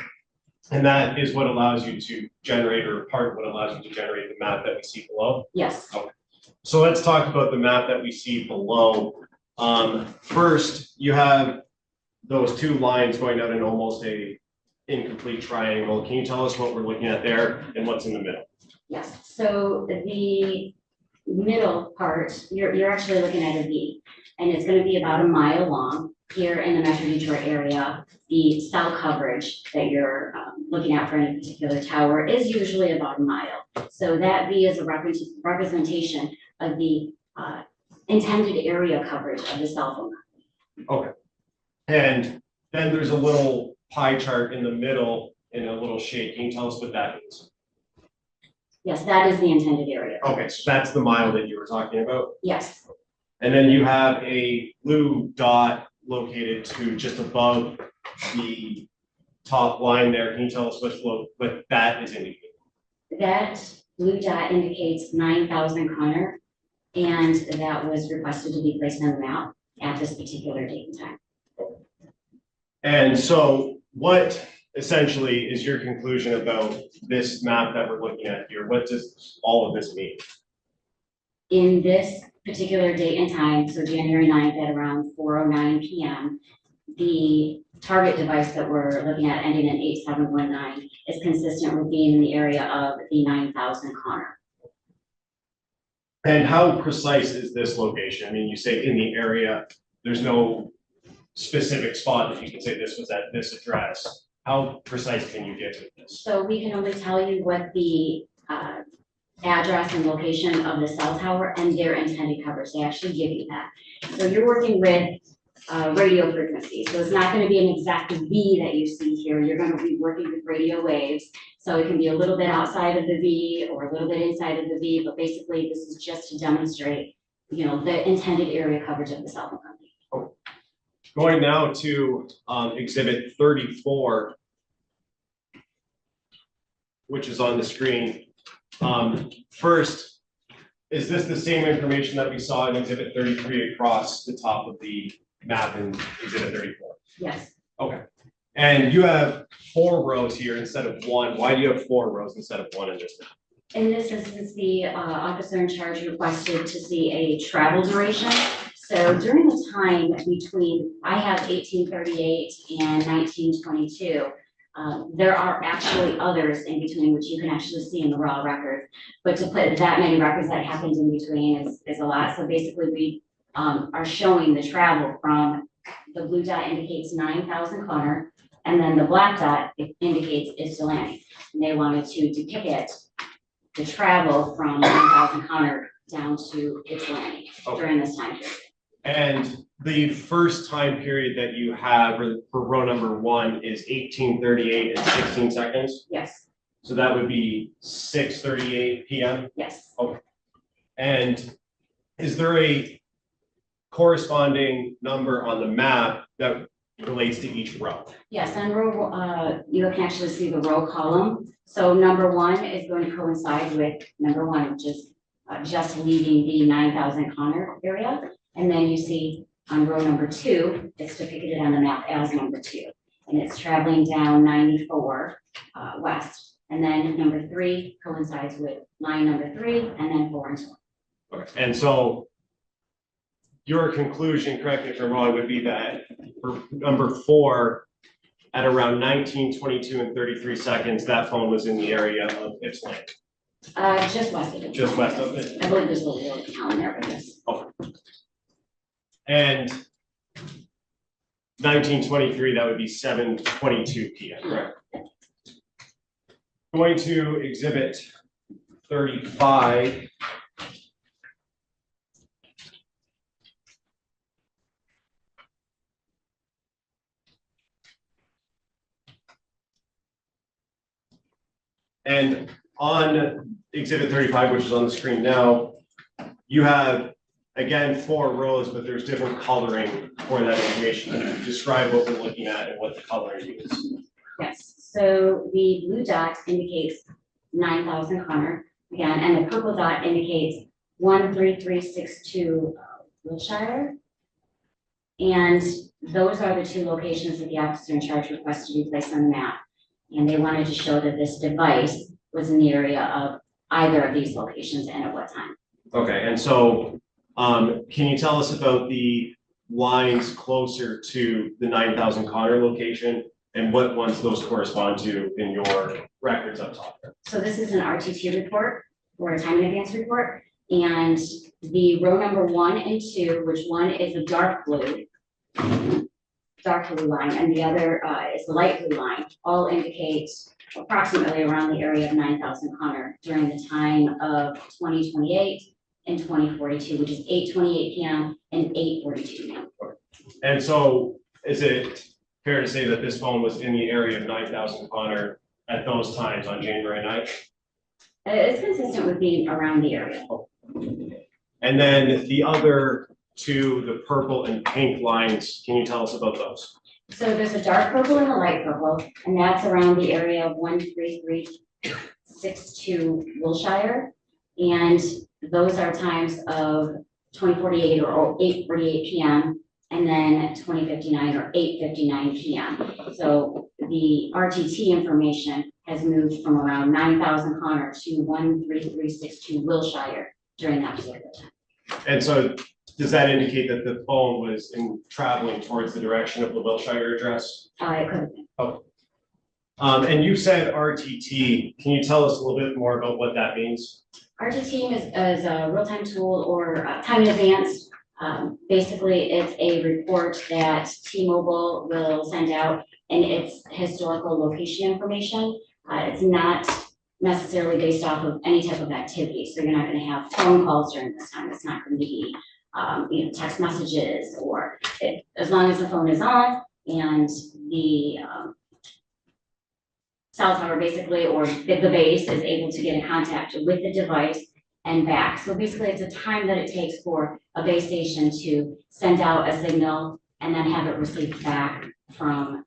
F: And that is what allows you to generate, or part of what allows you to generate the map that we see below?
K: Yes.
F: Okay. So let's talk about the map that we see below. First, you have those two lines going down in almost a incomplete triangle. Can you tell us what we're looking at there and what's in the middle?
K: Yes. So the middle part, you're actually looking at a V, and it's going to be about a mile long. Here in the Metro Detroit area, the cell coverage that you're looking at for any particular tower is usually about a mile. So that V is a representation of the intended area coverage of the cell phone.
F: Okay. And then there's a little pie chart in the middle in a little shade. Can you tell us what that is?
K: Yes, that is the intended area.
F: Okay, so that's the mile that you were talking about.
K: Yes,
F: And then you have a blue dot located to just above the top line there. Can you tell us what that is indicating?
K: that blue dot indicates 9,000 Connor, and that was requested to be placed on the map at this particular date and time.
F: And so what essentially is your conclusion about this map that we're looking at here? What does all of this mean?
K: In this particular date and time, so January 9th at around 4:09 PM, the target device that we're looking at ending in 8719 is consistent with being in the area of the 9,000 Connor.
F: And how precise is this location? I mean, you say in the area, there's no specific spot that you can say this was at this address. How precise can you get with this?
K: So we can only tell you what the address and location of the cell tower and their intended coverage. They actually give you that. So you're working with radio frequencies. So it's not going to be an exact V that you see here. You're going to be working with radio waves. So it can be a little bit outside of the V or a little bit inside of the V, but basically this is just to demonstrate, you know, the intended area coverage of the cell phone company.
F: Oh. Going now to exhibit 34, which is on the screen. First, is this the same information that we saw in exhibit 33 across the top of the map in exhibit 34?
K: Yes.
F: Okay. And you have 4 rows here instead of 1. Why do you have 4 rows instead of 1 in this map?
K: In this instance, the officer in charge requested to see a travel duration. So during the time between, I have 1838 and 1922, there are actually others in between, which you can actually see in the raw record. But to put that many records that happened in between is a lot. So basically we are showing the travel from the blue dot indicates 9,000 Connor, and then the black dot indicates Ypsilanti. And they wanted to depict the travel from 9,000 Connor down to Ypsilanti during this time period.
F: And the first time period that you have for row number 1 is 1838 and 16 seconds.
K: Yes,
F: So that would be 6:38 p.m.
K: yes.
F: Okay. And is there a corresponding number on the map that relates to each row?
K: Yes, on row, you can actually see the row column. So number 1 is going to coincide with number 1, which is just leaving the 9,000 Connor area. And then you see on row number 2, it's depicted on the map as number 2. And it's traveling down 94 west. And then number 3 coincides with line number 3, and then 4 and so on.
F: Okay. And so your conclusion, correct me if I'm wrong, would be that for number 4, at around 19:22 and 33 seconds, that phone was in the area of Ypsilanti.
K: Just west of it.
F: Just west of it.
K: I believe there's a little town there, but yes.
F: And 1923, that would be 7:22 p.m. Correct. Going to exhibit 35. And on exhibit 35, which is on the screen now, you have, again, 4 rows, but there's different coloring for that information. Can you describe what we're looking at and what the coloring is?
K: Yes, so the blue dot indicates 9,000 Connor, again, and the purple dot indicates 13362 Wilshire. And those are the 2 locations that the officer in charge requested to be placed on the map. And they wanted to show that this device was in the area of either of these locations and at what time.
F: Okay, and so can you tell us about the lines closer to the 9,000 Connor location and what ones those correspond to in your records up top there?
K: So this is an RTT report or a time in advance report. And the row number 1 and 2, which one is a dark blue line, and the other is the light blue line, all indicate approximately around the area of 9,000 Connor during the time of 2028 and 2042, which is 8:28 p.m. and 8:42 p.m.
F: And so is it fair to say that this phone was in the area of 9,000 Connor at those times on January 9th?
K: It's consistent with being around the area.
F: And then the other two, the purple and pink lines, can you tell us about those?
K: So there's a dark purple and a light purple, and that's around the area of 13362 Wilshire. And those are times of 2048 or 8:48 p.m. and then 2059 or 8:59 p.m. So the RTT information has moved from around 9,000 Connor to 13362 Wilshire during that particular time.
F: And so does that indicate that the phone was traveling towards the direction of the Wilshire address?
K: It could have been.
F: Oh. And you said RTT. Can you tell us a little bit more about what that means?
K: RTT is a real-time tool or time in advance. Basically, it's a report that T-Mobile will send out, and it's historical location information. It's not necessarily based off of any type of activity. So you're not going to have phone calls during this time. It's not going to be text messages or as long as the phone is on and the cell tower basically, or the base is able to get in contact with the device and back. So basically it's a time that it takes for a base station to send out a signal and then have it received back from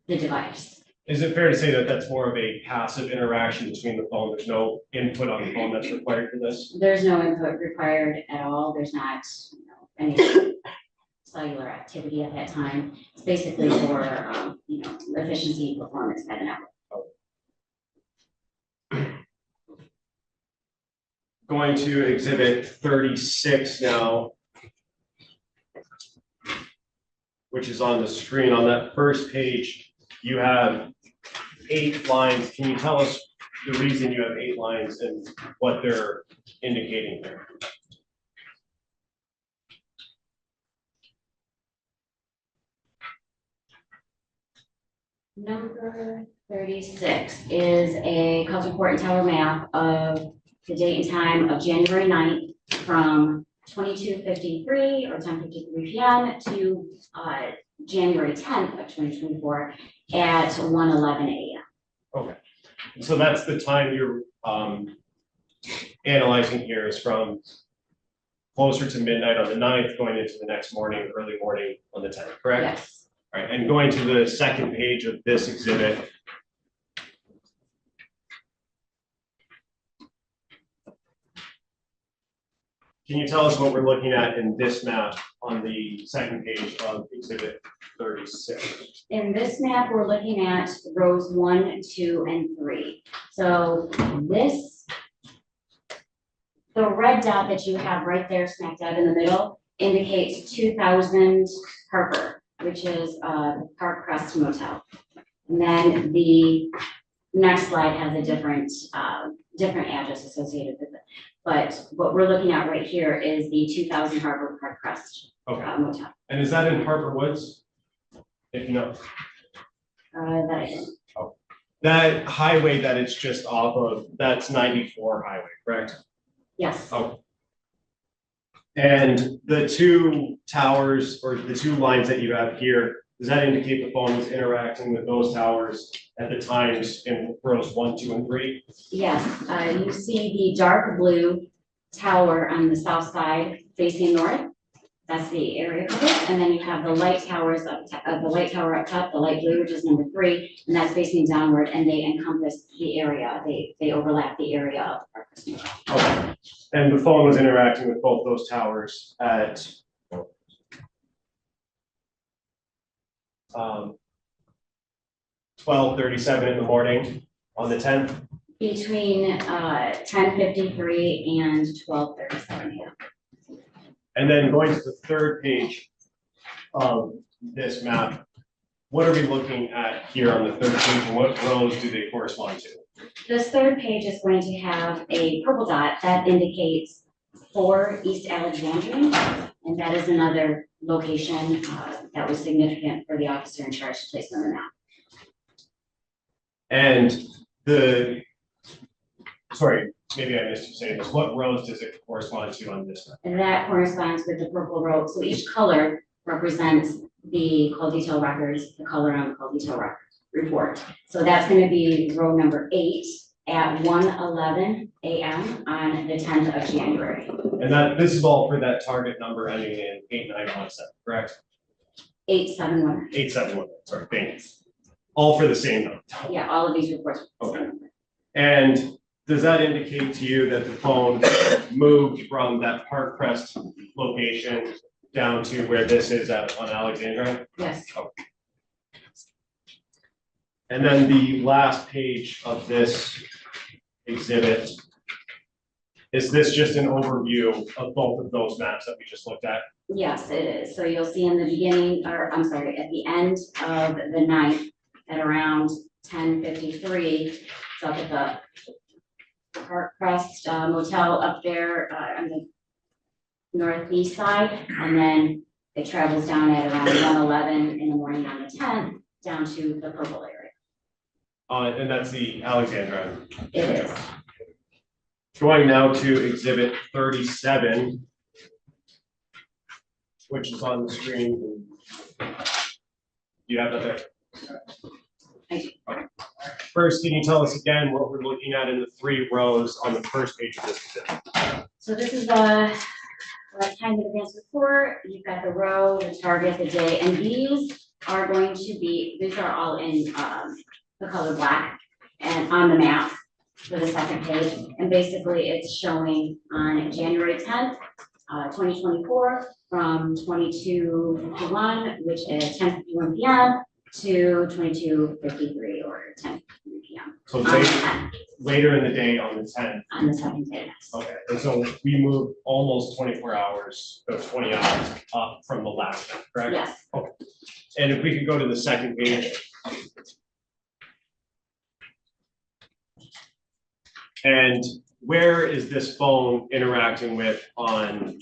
K: the device.
F: Is it fair to say that that's more of a passive interaction between the phone? There's no input on the phone that's required for this?
K: There's no input required at all. There's not any cellular activity at that time. It's basically for efficiency and performance by the network.
F: Going to exhibit 36 now, which is on the screen. On that first page, you have 8 lines. Can you tell us the reason you have 8 lines and what they're indicating there?
K: Number 36 is a Courtroom Court and Tower map of the date and time of January 9th from 22:53 or 10:53 p.m. to January 10th of 2024 at 1:11 a.m.
F: Okay, so that's the time you're analyzing here is from closer to midnight on the 9th, going into the next morning, early morning on the 10th, correct?
K: Yes.
F: All right, and going to the second page of this exhibit. Can you tell us what we're looking at in this map on the second page of exhibit 36?
K: In this map, we're looking at rows 1, 2, and 3. So the red dot that you have right there smack dab in the middle indicates 2000 Harper, which is Park Crest Motel. And then the next slide has a different address associated with it. But what we're looking at right here is the 2000 Harper Park Crest Motel.
F: And is that in Harper Woods? If you know.
K: That I don't.
F: Oh. That highway that it's just off of, that's 94 highway, correct?
K: Yes.
F: Oh. And the 2 towers or the 2 lines that you have here, does that indicate the phone was interacting with those towers at the times in rows 1, 2, and 3?
K: Yes, you see the dark blue tower on the south side facing north. That's the area of it. And then you have the light towers the light tower up top, the light blue, which is number 3, and that's facing downward, and they encompass the area. They overlap the area of Park Crest Motel.
F: Okay. And the phone was interacting with both those towers at 12:37 in the morning on the 10th?
K: Between 10:53 and 12:37 a.m.
F: And then going to the third page of this map, what are we looking at here on the third page and what rows do they correspond to?
K: This third page is going to have a purple dot that indicates 4 East Alexandrian, and that is another location that was significant for the officer in charge to place on the map.
F: And sorry, maybe I missed you saying this, what rows does it correspond to on this map?
K: And that corresponds with the purple row. So each color represents the call detail records, the color on the call detail record report. So that's gonna be row number 8 at 1:11 a.m. on the 10th of January.
F: And this is all for that target number ending in 8917, correct?
K: 871.
F: 871, sorry, thanks. All for the same number.
K: Yeah, all of these reports.
F: Okay. And does that indicate to you that the phone moved from that Park Crest location down to where this is on Alexandra?
K: Yes.
F: And then the last page of this exhibit, is this just an overview of both of those maps that we just looked at?
K: Yes, it is. So you'll see in the beginning, or I'm sorry, at the end of the night at around 10:53, it's up at the Park Crest Motel up there on the northeast side, and then it travels down at around 1:11 in the morning on the 10th down to the purple area.
F: And that's the Alexandra.
K: It is.
F: Going now to exhibit 37, which is on the screen. You have that there?
K: I do.
F: Okay. First, can you tell us again what we're looking at in the 3 rows on the first page of this exhibit?
K: So this is the time in advance report. You've got the row, the target, the day, and these are going to be, these are all in the color black and on the map for the second page. And basically it's showing on January 10th, 2024 from 22:51, which is 10:51 p.m. to 22:53 or 10:53 p.m.
F: So
K: on the 10th,
F: later in the day on the 10th.
K: on the second day.
F: Okay, and so we moved almost 24 hours, or 20 hours up from the last one, correct?
K: Yes.
F: Okay. And if we could go to the second page. And where is this phone interacting with on,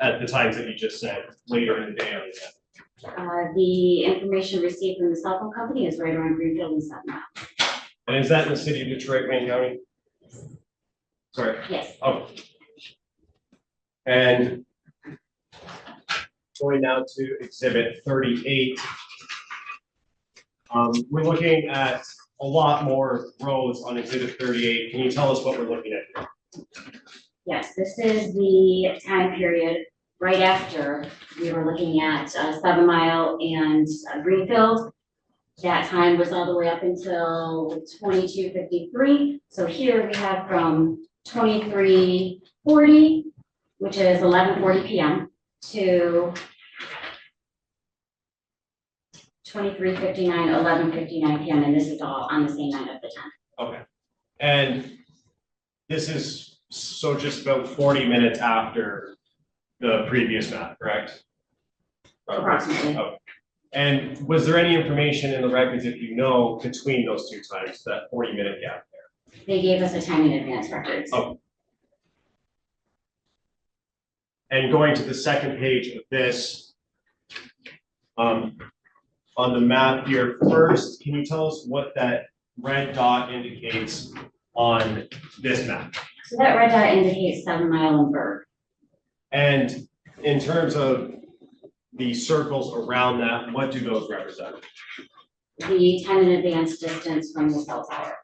F: at the times that you just said, later in the day on the 10th?
K: The information received from the cell phone company is right around Greenfield and 7 Mile.
F: And is that in the city of Detroit, Wayne County? Sorry.
K: Yes.
F: Oh. And going now to exhibit 38. We're looking at a lot more rows on exhibit 38. Can you tell us what we're looking at here?
K: Yes, this is the time period right after we were looking at 7 Mile and Greenfield. That time was all the way up until 22:53. So here we have from 23:40, which is 11:40 p.m. to 23:59, 11:59 p.m. And this is all on the same night of the 10th.
F: Okay. And this is so just about 40 minutes after the previous map, correct?
K: Approximately.
F: Okay. And was there any information in the records, if you know, between those two times, that 40-minute gap there?
K: They gave us a time in advance records.
F: Oh. And going to the second page of this, on the map here, first, can you tell us what that red dot indicates on this map?
K: So that red dot indicates 7 Mile and Berg.
F: And in terms of the circles around that, what do those represent?
K: The time in advance distance from the cell tower.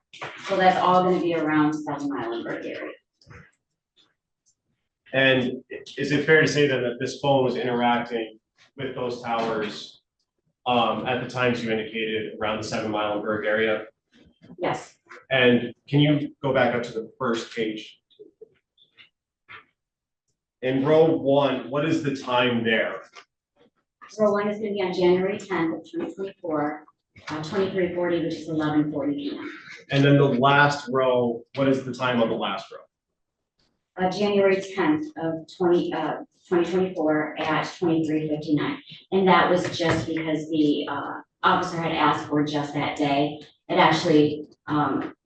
K: So that's all going to be around 7 Mile and Berg area.
F: And is it fair to say then that this phone was interacting with those towers at the times you indicated around the 7 Mile and Berg area?
K: Yes.
F: And can you go back up to the first page? In row 1, what is the time there?
K: Row 1 is going to be on January 10th of 2024, 23:40, which is 11:40 p.m.
F: And then the last row, what is the time on the last row?
K: January 10th of 2024 at 23:59. And that was just because the officer had asked for just that day. It actually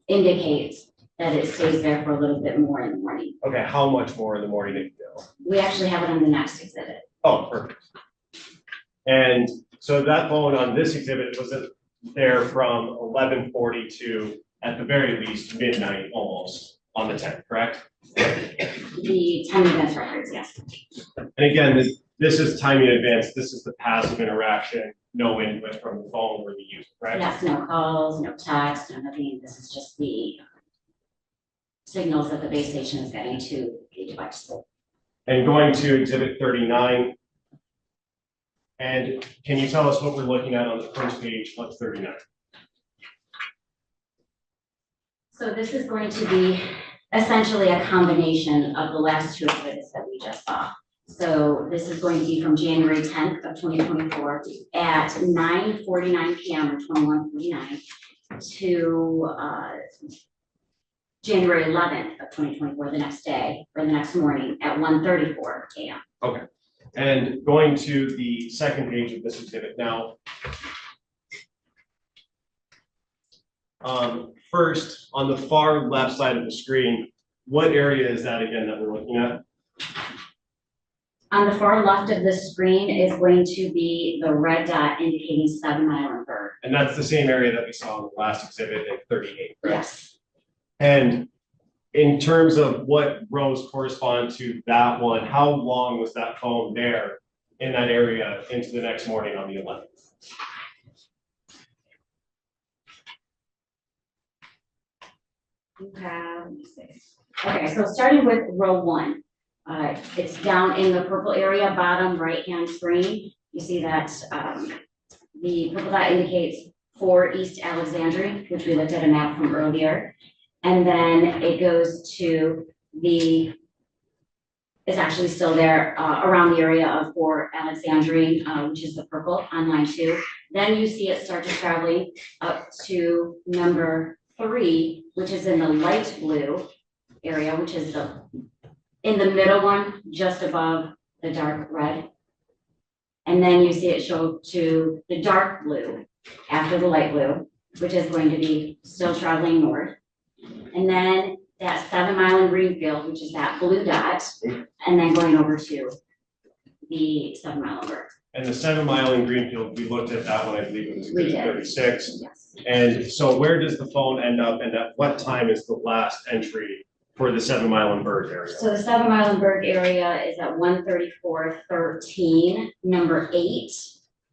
K: indicates that it stays there for a little bit more in the morning.
F: Okay, how much more in the morning did you go?
K: We actually have it on the next exhibit.
F: Oh, perfect. And so that phone on this exhibit was there from 11:40 to, at the very least, midnight almost on the 10th, correct?
K: The time advance records, yes.
F: And again, this is time in advance, this is the passive interaction, no input from the phone or the user, right?
K: Yes, no calls, no text, no nothing. This is just the signals that the base station is getting to the device.
F: And going to exhibit 39. And can you tell us what we're looking at on the first page of 39?
K: So this is going to be essentially a combination of the last two exhibits that we just saw. So this is going to be from January 10th of 2024 at 9:49 p.m. or 21:49 to January 11th of 2024, the next day or the next morning at 1:34 a.m.
F: Okay. And going to the second page of this exhibit now. First, on the far left side of the screen, what area is that again that we're looking at?
K: On the far left of the screen is going to be the red dot indicating 7 Mile and Bird.
F: And that's the same area that we saw in the last exhibit at 38, right?
K: Yes.
F: And in terms of what rows correspond to that one, how long was that phone there in that area into the next morning on the 11th?
K: You have, let me see. Okay, so starting with row 1, it's down in the purple area, bottom right-hand screen. You see that the purple dot indicates 4 East Alexandria, which we looked at a map from earlier. And then it goes to the, it's actually still there around the area of 4 Alexandria, which is the purple on line 2. Then you see it start to traveling up to number 3, which is in the light blue area, which is in the middle one, just above the dark red. And then you see it show to the dark blue after the light blue, which is going to be still traveling north. And then that 7 Mile in Greenfield, which is that blue dot, and then going over to the 7 Mile over.
F: And the 7 Mile in Greenfield, we looked at that one, I believe it was
K: We did.
F: 36.
K: Yes.
F: And so where does the phone end up and at what time is the last entry for the 7 Mile and Bird area?
K: So the 7 Mile and Bird area is at 134.13, number 8.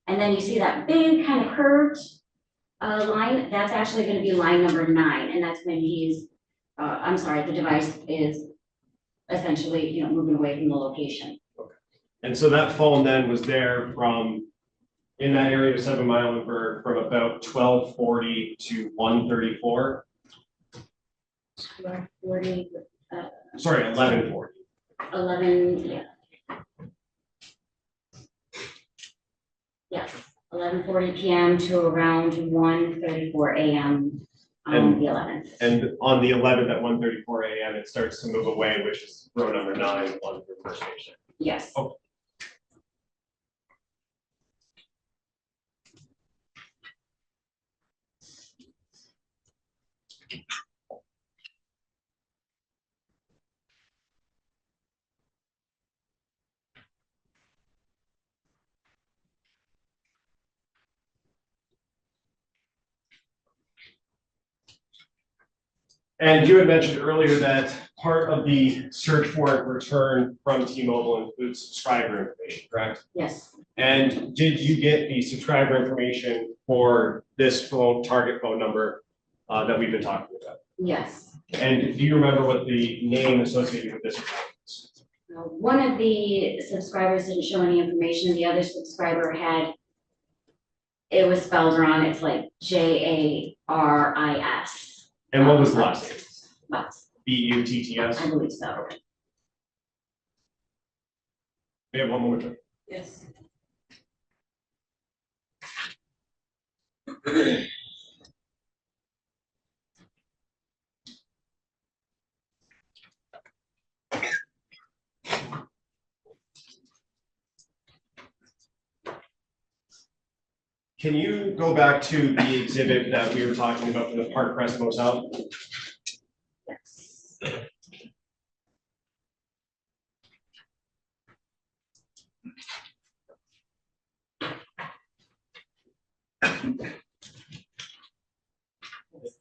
K: And then you see that big kind of curved line, that's actually going to be line number 9. And that's when he's, I'm sorry, the device is essentially, moving away from the location.
F: And so that phone then was there from, in that area of 7 Mile and Bird from about 12:40 to 1:34.
K: 12:40.
F: Sorry, 11:40.
K: 11, yeah. Yes, 11:40 p.m. to around 1:34 a.m. on the 11th.
F: And on the 11th at 1:34 a.m. it starts to move away, which is row number 9 on the first station.
K: Yes.
F: Oh. And you had mentioned earlier that part of the search warrant return from T-Mobile includes subscriber information, correct?
K: Yes.
F: And did you get the subscriber information for this phone, target phone number that we've been talking about?
K: Yes.
F: And do you remember what the name associated with this is?
K: One of the subscribers didn't show any information. The other subscriber had, it was spelled wrong. It's like Jaris.
F: And what was the last name?
K: Butts.
F: Butts?
K: I believe so.
F: We have one moment.
A: Yes.
F: Can you go back to the exhibit that we were talking about for the Park Crest Motel?
K: Yes.
F: I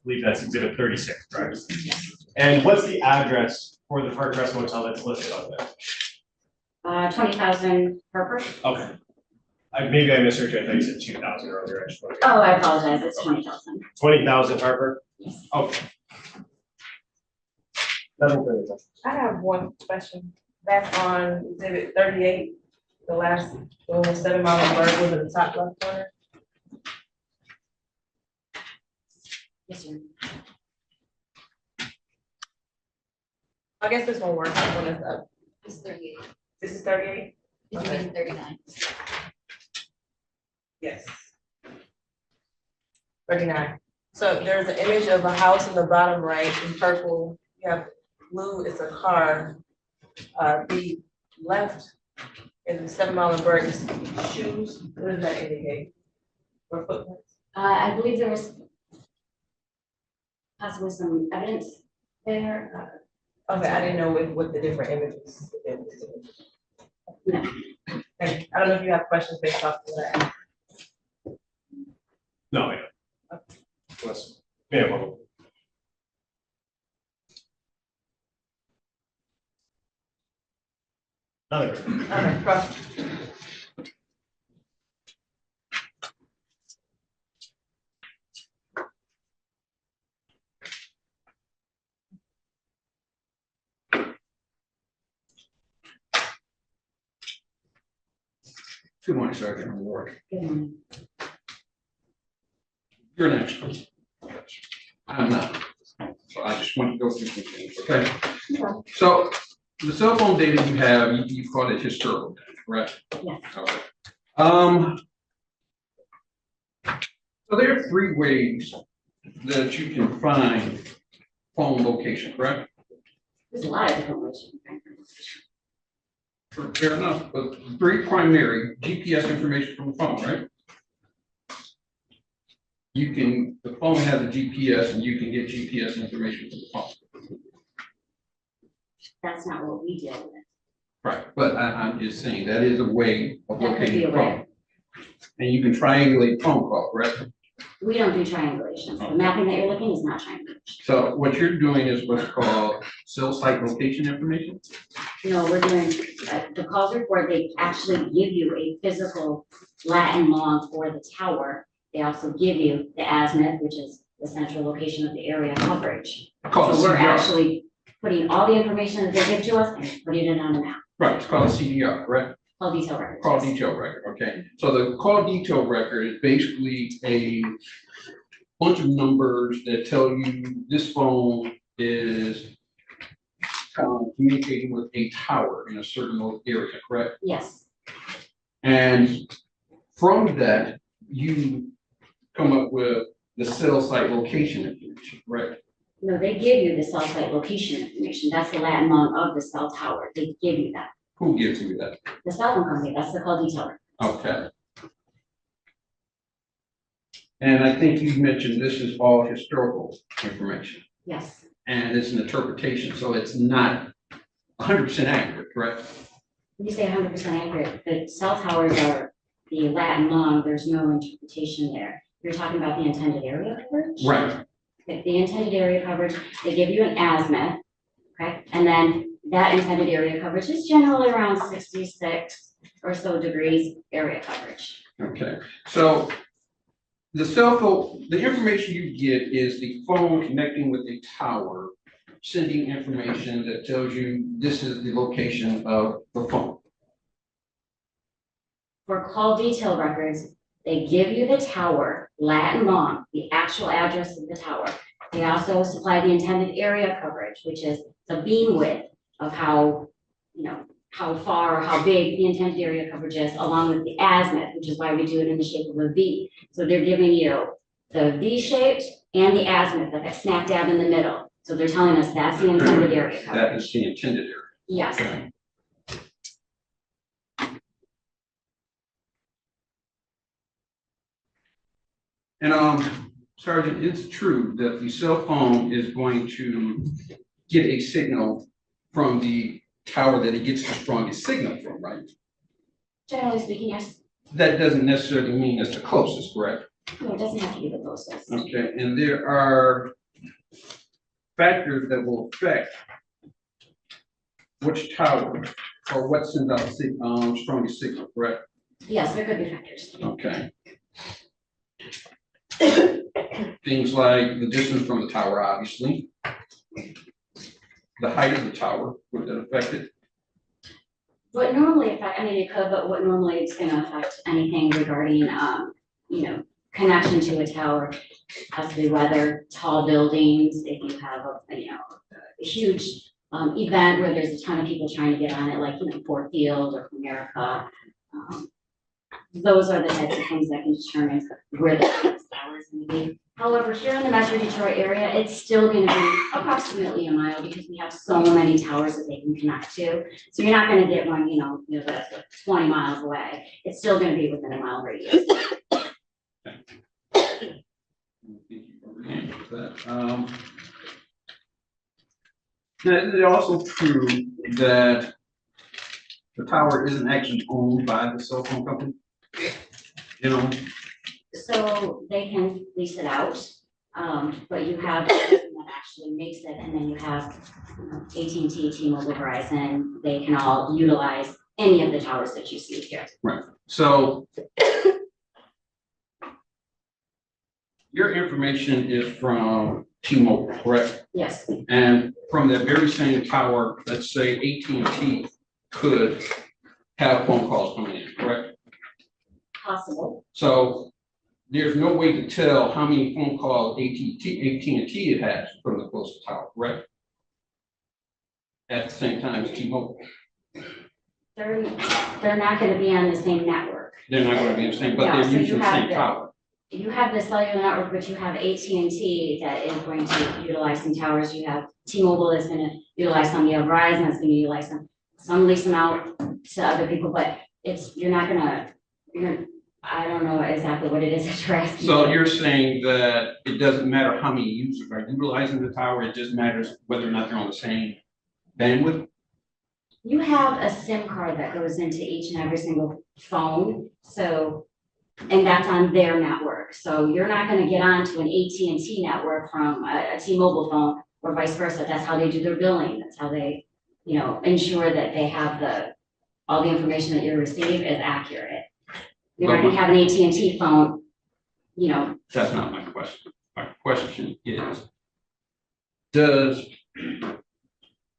F: believe that's exhibit 36, correct? And what's the address for the Park Crest Motel that's listed on there?
K: 20,000 per person.
F: Okay. Maybe I misheard you, I thought you said 2,000 earlier, I just wanted to-
K: Oh, I apologize, it's 20,000.
F: 20,000 Harper?
K: Yes.
F: Okay. Nothing further.
A: I have one question. That's on exhibit 38, the last, one with 7 Mile Bird was in the top left corner.
K: Yes, sir.
A: I guess this one works, this one is up.
J: It's 38.
A: This is 38?
J: It's even 39.
A: Yes. 39. So there's an image of a house in the bottom right in purple. You have blue, it's a car. The left is 7 Mile Bird is shoes. What does that indicate? Or footprints?
K: I believe there was possibly some evidence there.
A: Okay, I didn't know what the different images.
K: No.
A: Thank you. I don't know if you have questions based off of that.
F: No, I don't. Let's, yeah, well. Another.
A: Okay, cross.
G: Good morning, Sergeant Ward.
K: Good morning.
G: You're an expert. I'm not. So I just want to go through some things, okay? So the cell phone data you have, you call it historical data, correct?
K: Yes.
G: Okay. So there are 3 ways that you can find phone location, correct?
K: There's a lot of different ways you can find information.
G: Fair enough, but 3 primary GPS information from the phone, right? The phone has a GPS and you can get GPS information from the phone.
K: That's not what we deal with.
G: Right, but I'm just saying that is a way of
K: That could be
G: locating
K: a
G: a
K: way.
G: phone. And you can triangulate phone call, correct?
K: We don't do triangulations. The mapping that you're looking is not triangulation.
G: So what you're doing is what's called cell site location information.
K: No, we're doing, the calls report, they actually give you a physical Latin long for the tower. They also give you the azimuth, which is the central location of the area coverage.
G: Called
K: So we're
G: CDR.
K: actually putting all the information that they give to us and putting it on a map,
G: Right, it's called a CDR, correct?
K: call detail records.
G: Call detail record, okay. So the call detail record is basically a bunch of numbers that tell you this phone is communicating with a tower in a certain area, correct?
K: Yes,
G: And from that, you come up with the cell site location information, correct?
K: no, they give you the cell site location information. That's the Latin long of the cell tower. They give you that.
G: Who gives you that?
K: The cell phone company, that's the call detail record.
G: Okay. And I think you mentioned this is all historical information
K: Yes,
G: and it's an interpretation, so it's not 100% accurate, correct?
K: when you say 100% accurate, the cell towers are the Latin long, there's no interpretation there. You're talking about the intended area coverage?
G: Right.
K: The intended area coverage, they give you an azimuth, okay? And then that intended area coverage is generally around 66 or so degrees area coverage.
G: Okay, so the cell phone, the information you get is the phone connecting with a tower, sending information that tells you this is the location of the phone.
K: For call detail records, they give you the tower, Latin long, the actual address of the tower. They also supply the intended area coverage, which is the beam width of how, how far or how big the intended area coverage is, along with the azimuth, which is why we do it in the shape of a V. So they're giving you the V shaped and the azimuth, like smack dab in the middle. So they're telling us that's the intended area
G: That
K: coverage.
G: is the intended area.
K: Yes.
G: Okay. And Sergeant, it's true that the cell phone is going to get a signal from the tower that it gets the strongest signal from, right?
K: Generally speaking, yes.
G: That doesn't necessarily mean it's the closest, correct?
K: No, it doesn't have to be the closest.
G: Okay, and there are factors that will affect which tower or what sends out the strongest signal, correct?
K: Yes, there could be factors.
G: Okay. Things like the distance from the tower, obviously. The height of the tower, would that affect it?
K: What normally affect, I mean, it could, but what normally it's gonna affect anything regarding, you know, connection to a tower, possibly weather, tall buildings, if you have a huge event where there's a ton of people trying to get on it, like, Fort Field or America. Those are the types of things that can determine where the tower is gonna be. However, here in the Metro Detroit area, it's still gonna be approximately a mile because we have so many towers that they can connect to. So you're not gonna get one, that's 20 miles away. It's still gonna be within a mile radius.
G: Now, is it also true that the tower isn't actually owned by the cell phone company?
K: So they can lease it out, but you have the person that actually makes it, and then you have AT&T, T-Mobile, Verizon. They can all utilize any of the towers that you see here.
G: Right, so your information is from T-Mobile, correct?
K: Yes,
G: And from that very same tower, let's say AT&T could have phone calls coming in, correct?
K: possible.
G: So there's no way to tell how many phone calls AT&T it has from the closest tower, correct? At the same time as T-Mobile.
K: They're not gonna be on the same network.
G: They're not gonna be the same, but
K: Yeah,
G: they're
K: so you
G: using the
K: have
G: same
K: the-
G: tower.
K: You have the cellular network, but you have AT&T that is going to utilize some towers. You have T-Mobile that's gonna utilize some, you have Verizon that's gonna utilize some lease them out to other people, but I don't know exactly what it is that you're asking.
G: So you're saying that it doesn't matter how many users are utilizing the tower, it just matters whether or not they're on the same bandwidth?
K: You have a SIM card that goes into each and every single phone, and that's on their network. So you're not gonna get onto an AT&T network from a T-Mobile phone or vice versa. That's how they do their billing. That's how they, ensure that they have all the information that you receive is accurate. You're not gonna have an AT&T phone,
G: That's not my question. My question is,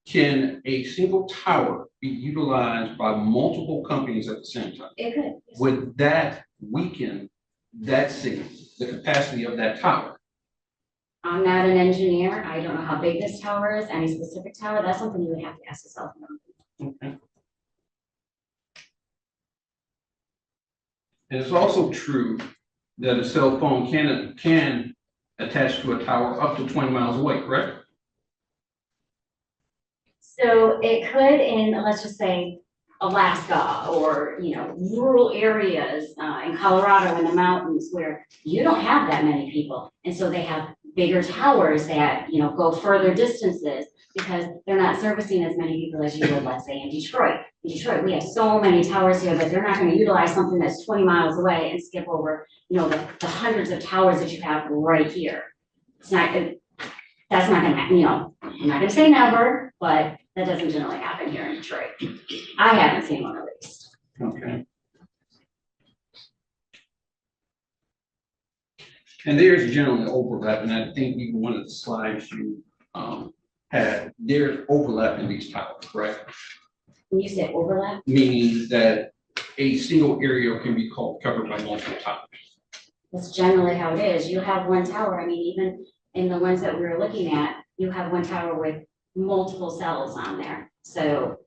G: can a single tower be utilized by multiple companies at the same time?
K: it could.
G: Would that weaken that signal, the capacity of that tower?
K: I'm not an engineer. I don't know how big this tower is, any specific tower. That's something you would have to ask the cell phone.
G: Okay. And it's also true that a cell phone can attach to a tower up to 20 miles away, correct?
K: So it could in, let's just say, Alaska or, rural areas in Colorado in the mountains where you don't have that many people. And so they have bigger towers that, go further distances because they're not servicing as many people as you would, let's say, in Detroit. In Detroit, we have so many towers here that they're not going to utilize something that's 20 miles away and skip over, the hundreds of towers that you have right here. That's not going to happen, I'm not going to say never, but that doesn't generally happen here in Detroit. I haven't seen one at least.
G: Okay. And there's generally overlap, and I think even one of the slides you had, there's overlap in these towers, correct?
K: When you say overlap,
G: Meaning that a single area can be covered by multiple towers.
K: that's generally how it is. You have one tower. I mean, even in the ones that we were looking at, you have one tower with multiple cells on there. So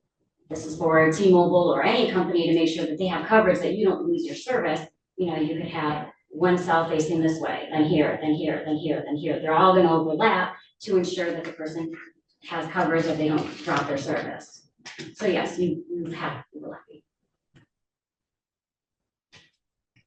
K: this is for T-Mobile or any company to make sure that they have coverage, that you don't lose your service. You could have one cell facing this way, then here, then here, then here, then here. They're all going to overlap to ensure that the person has coverage, that they don't drop their service. So yes, you have overlapping.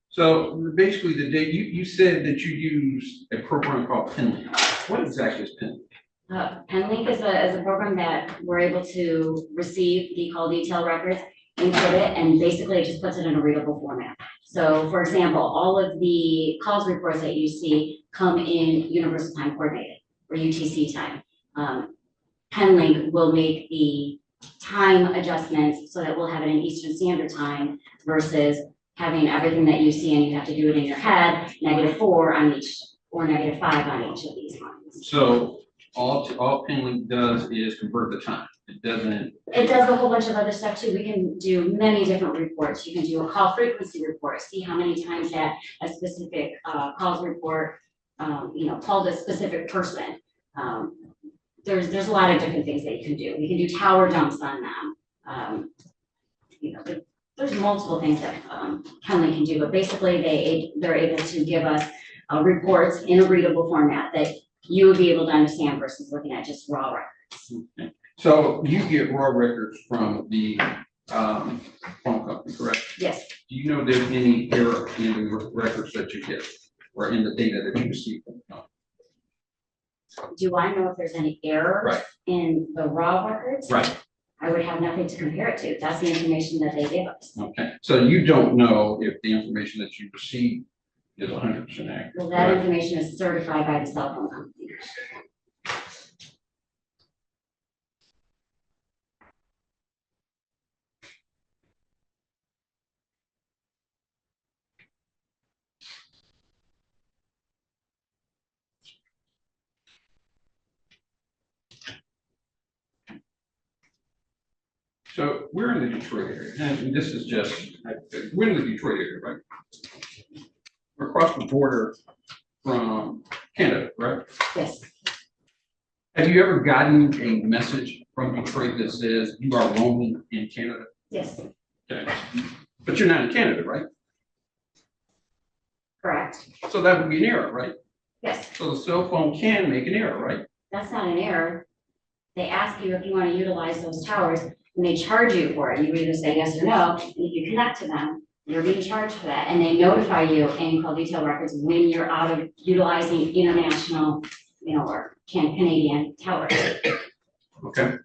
G: So basically, you said that you use a program called Penlink. What exactly is Penlink?
K: Penlink is a program that we're able to receive the call detail records, input it, and basically it just puts it in a readable format. So for example, all of the calls reports that you see come in Universal Time Coordinated or UTC time. Penlink will make the time adjustments so that we'll have it in Eastern Standard Time versus having everything that you see and you have to do it in your head, -4 on each or -5 on each of these lines.
G: So all Penlink does is convert the time. It doesn't.
K: It does a whole bunch of other stuff too. We can do many different reports. You can do a call frequency report, see how many times that a specific calls report, called a specific person. There's a lot of different things that you can do. We can do tower dumps on them. There's multiple things that Penlink can do, but basically they're able to give us reports in a readable format that you would be able to understand versus looking at just raw records.
G: So you get raw records from the phone company, correct?
K: Yes,
G: Do you know if there's any error in the records that you get or in the data that you receive from the company?
K: do I know if there's any errors
G: Right.
K: in the raw records?
G: Right.
K: I would have nothing to compare it to. That's the information that they give us.
G: Okay, so you don't know if the information that you receive is 100% accurate.
K: Well, that
G: correct?
K: information is certified by the cell phone company.
G: So we're in the Detroit area, and this is just, we're in the Detroit area, right? We're across the border from Canada, right?
K: Yes,
G: Have you ever gotten a message from Detroit that says you are roaming in Canada?
K: yes,
G: Okay, but you're not in Canada, right?
K: correct.
G: So that would be an error, right?
K: Yes,
G: So the cell phone can make an error, right?
K: that's not an error. They ask you if you want to utilize those towers and they charge you for it. You either say yes or no. And if you connect to them, you're being charged for that. And they notify you in call detail records when you're out of utilizing international, or Canadian towers.
G: Okay.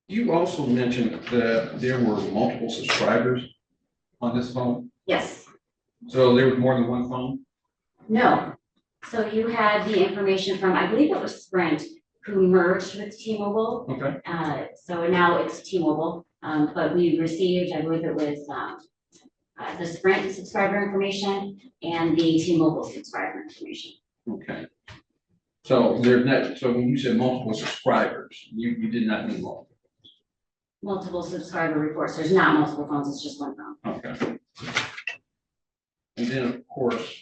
G: You also mentioned that there were multiple subscribers on this phone,
K: Yes,
G: so there was more than one phone?
K: no. So you had the information from, I believe it was Sprint, who merged with T-Mobile.
G: Okay,
K: So now it's T-Mobile, but we received, I believe it was, the Sprint subscriber information and the T-Mobile subscriber information.
G: okay. So there's not, so when you said multiple subscribers, you did not mean multiple.
K: Multiple subscriber reports. There's not multiple phones, it's just one phone.
G: Okay. And then, of course,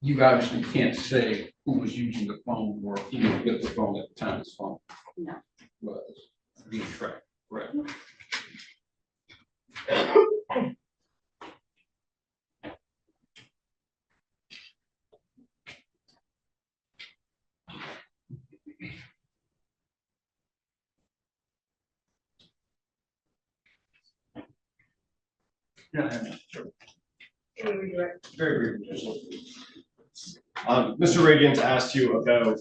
G: you obviously can't say who was using the phone or who was with the phone at the time this phone
K: No.
G: was being tracked, correct? Yeah, I know.
F: Very briefly. Mr. Reagan's asked you about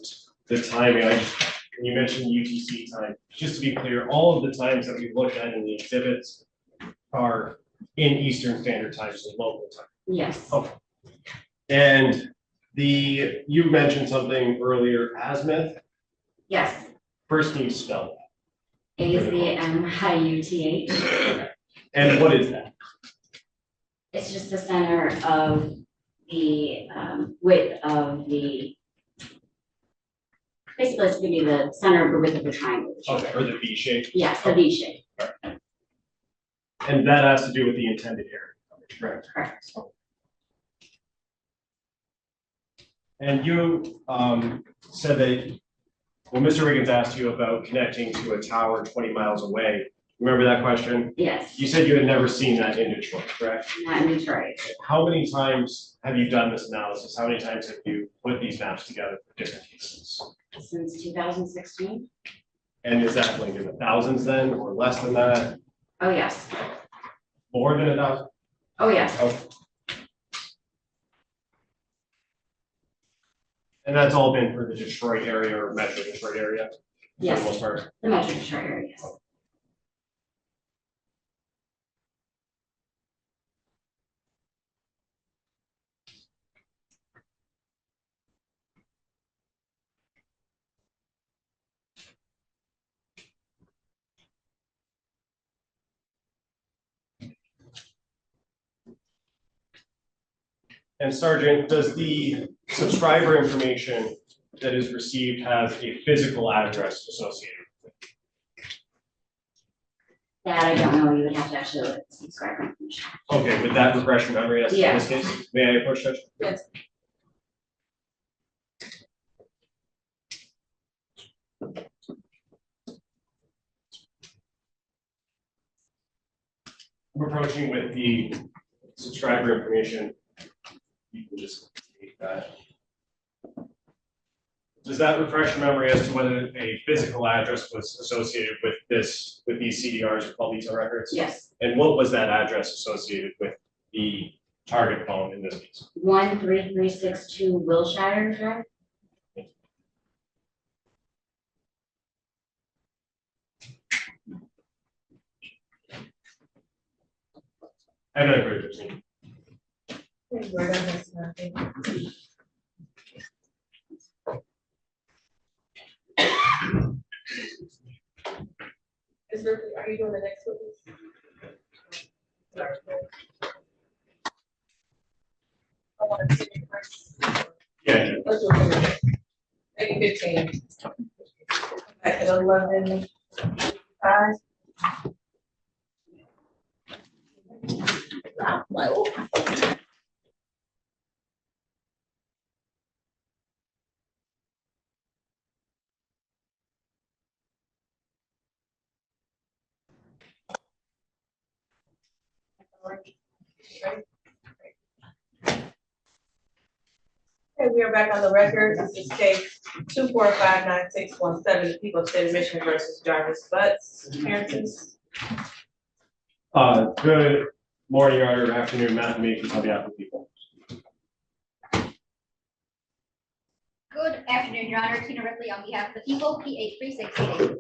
F: the timing. And you mentioned UTC time. Just to be clear, all of the times that we looked at in the exhibits are in Eastern Standard Time, so local time.
K: Yes.
F: Okay. And you mentioned something earlier, azimuth.
K: Yes.
F: First, can you spell
K: AZMIUTH.
F: that? And what is that?
K: It's just the center of the width of the, basically it's gonna be the center of the width of the triangle.
F: Okay, or the V shape.
K: Yes, the V shape.
F: And that has to do with the intended area, correct?
K: Correct.
F: And you said that, well, Mr. Riggins asked you about connecting to a tower 20 miles away. Remember that question?
K: Yes,
F: You said you had never seen that in Detroit, correct?
K: not in Detroit.
F: How many times have you done this analysis? How many times have you put these maps together for different cases?
K: since 2016.
F: And is that like in the thousands then, or less than that,
K: Oh, yes.
F: more than 1,000?
K: Oh, yes.
F: Oh. And that's all been for the Detroit area or Metro Detroit area? For the
K: Yes.
F: most part?
K: The Metro Detroit area, yes.
F: And Sergeant, does the subscriber information that is received have a physical address associated?
K: That I don't know, you would have to actually look at the subscriber information.
F: Okay, with that refresh your memory, as in
K: Yeah.
F: this case, may I approach Judge?
A: Yes.
F: I'm approaching with the subscriber information. You can just take that. Does that refresh your memory as to whether a physical address was associated with these CDRs or call detail records?
K: Yes.
F: And what was that address associated with the target phone in this case?
K: 13362 Wilshire Drive.
F: I have another question.
A: Are you doing the next one? I want to see it first.
F: Yeah.
A: Let's do it. Maybe 15. Back at 11. 5. Okay, we are back on the record. This is case 2459617, the people of state of Michigan versus Jarvis Butts. Appearances.
F: Good morning, Your Honor. Good afternoon, Matt Mason on behalf of the people.
J: Good afternoon, Your Honor. Tina Ripley on behalf of the people, P83688.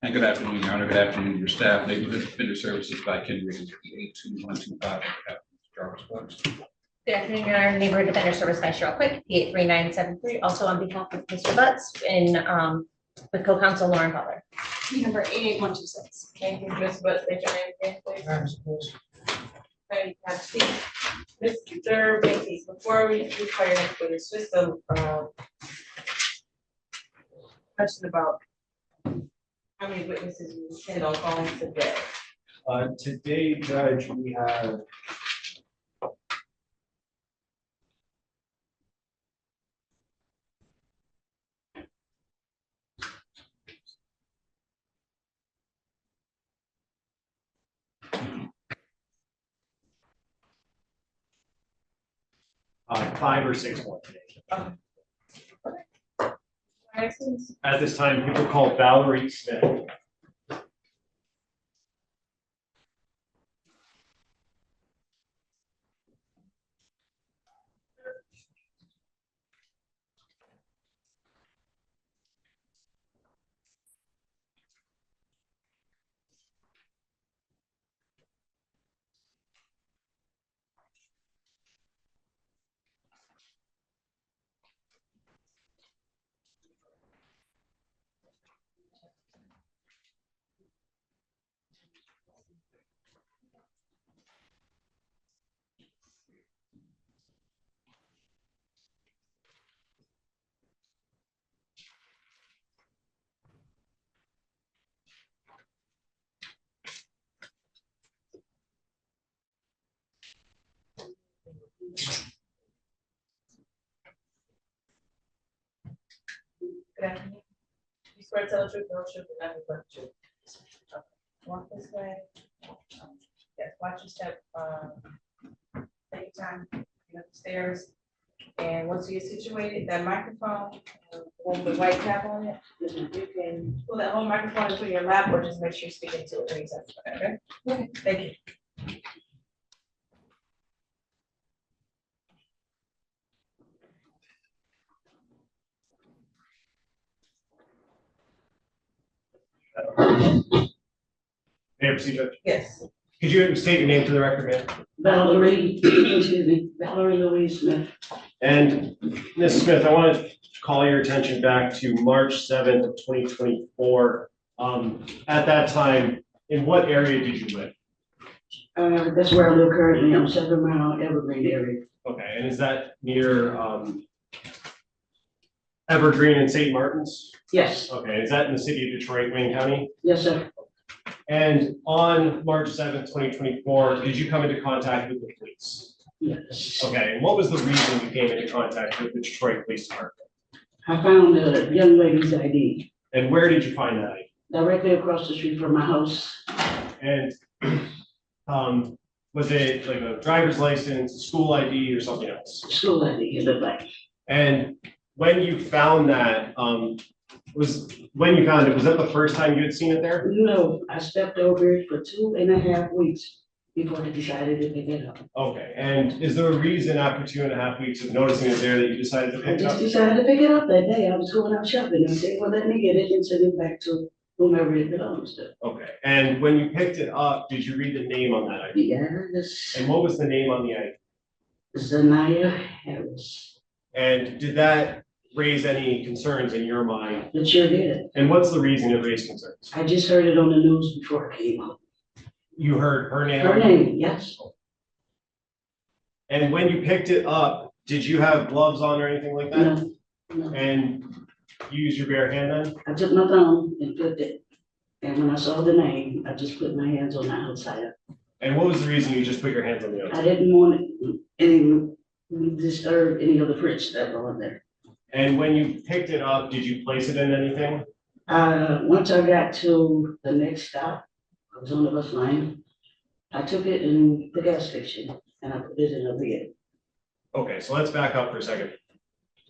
G: And good afternoon, Your Honor. Good afternoon to your staff. Neighborhood Defender Services by Ken Riggins, 82125 on behalf of Jarvis Butts.
E: Good afternoon, Your Honor. Neighborhood Defender Service by Cheryl Quick, P83973, also on behalf of Mr. Butts and with co-counsel Lauren Butler.
J: P number 88126.
A: Thank you, Ms. Butts. State your name again, please. Okay, have a seat. Mr. Bates, before we require next witness, just a question about how many witnesses we intend on calling today.
F: Today, Judge, we have five or six more today. At this time, people call Valerie Smith.
A: Good afternoon. You swear to tell the truth, no truth, and nothing but the truth. Okay. Walk this way. Yes, watch your step. Take your time. Get up the stairs. And once you get situated, that microphone, one with white cap on it. You can pull that whole microphone into your lap or just make sure you speak into it when you testify, okay? Okay. Thank you.
F: May I proceed, Judge?
A: Yes.
F: Could you state your name for the record, ma'am?
H: Valerie, excuse me, Valerie Louise Smith.
F: And Ms. Smith, I want to call your attention back to March 7th of 2024. At that time, in what area did you live?
H: That's where I live currently, I'm 7 Mile Evergreen area.
F: Okay, and is that near Evergreen and St. Martin's?
H: Yes,
F: Okay, is that in the city of Detroit, Wayne County?
H: yes, sir.
F: And on March 7th, 2024, did you come into contact with the police?
H: Yes.
F: Okay, and what was the reason you came into contact with the Detroit Police Department?
H: I found a young lady's ID
F: And where did you find that?
H: directly across the street from my house.
F: And was it like a driver's license, school ID, or something else?
H: School ID, it looked like.
F: And when you found that, was that the first time you had seen it there?
H: No, I stepped over it for 2.5 weeks before I decided to pick it up.
F: Okay, and is there a reason after 2.5 weeks of noticing it there that you decided to
H: I
F: pick it
H: just
F: up?
H: decided to pick it up that day. I was going out shopping and they would let me get it and send it back to whomever it belongs to.
F: Okay, and when you picked it up, did you read the name on that ID?
H: Yes,
F: And what was the name on the ID?
H: Zanaya Harris.
F: And did that raise any concerns in your mind?
H: It sure did.
F: And what's the reason it raised concerns?
H: I just heard it on the news before I came home.
F: You heard her name?
H: Her name, yes.
F: And when you picked it up, did you have gloves on or anything like that?
H: No, no.
F: And you used your bare hand then?
H: I took my thumb and flipped it. And when I saw the name, I just put my hands on the outside.
F: And what was the reason you just put your hands on the
H: I
F: outside?
H: didn't want it any disturb any of the prints that were on there.
F: And when you picked it up, did you place it in anything?
H: Once I got to the next stop, I was on the bus line. I took it in the gas station and I put it in a lid.
F: Okay, so let's back up for a second.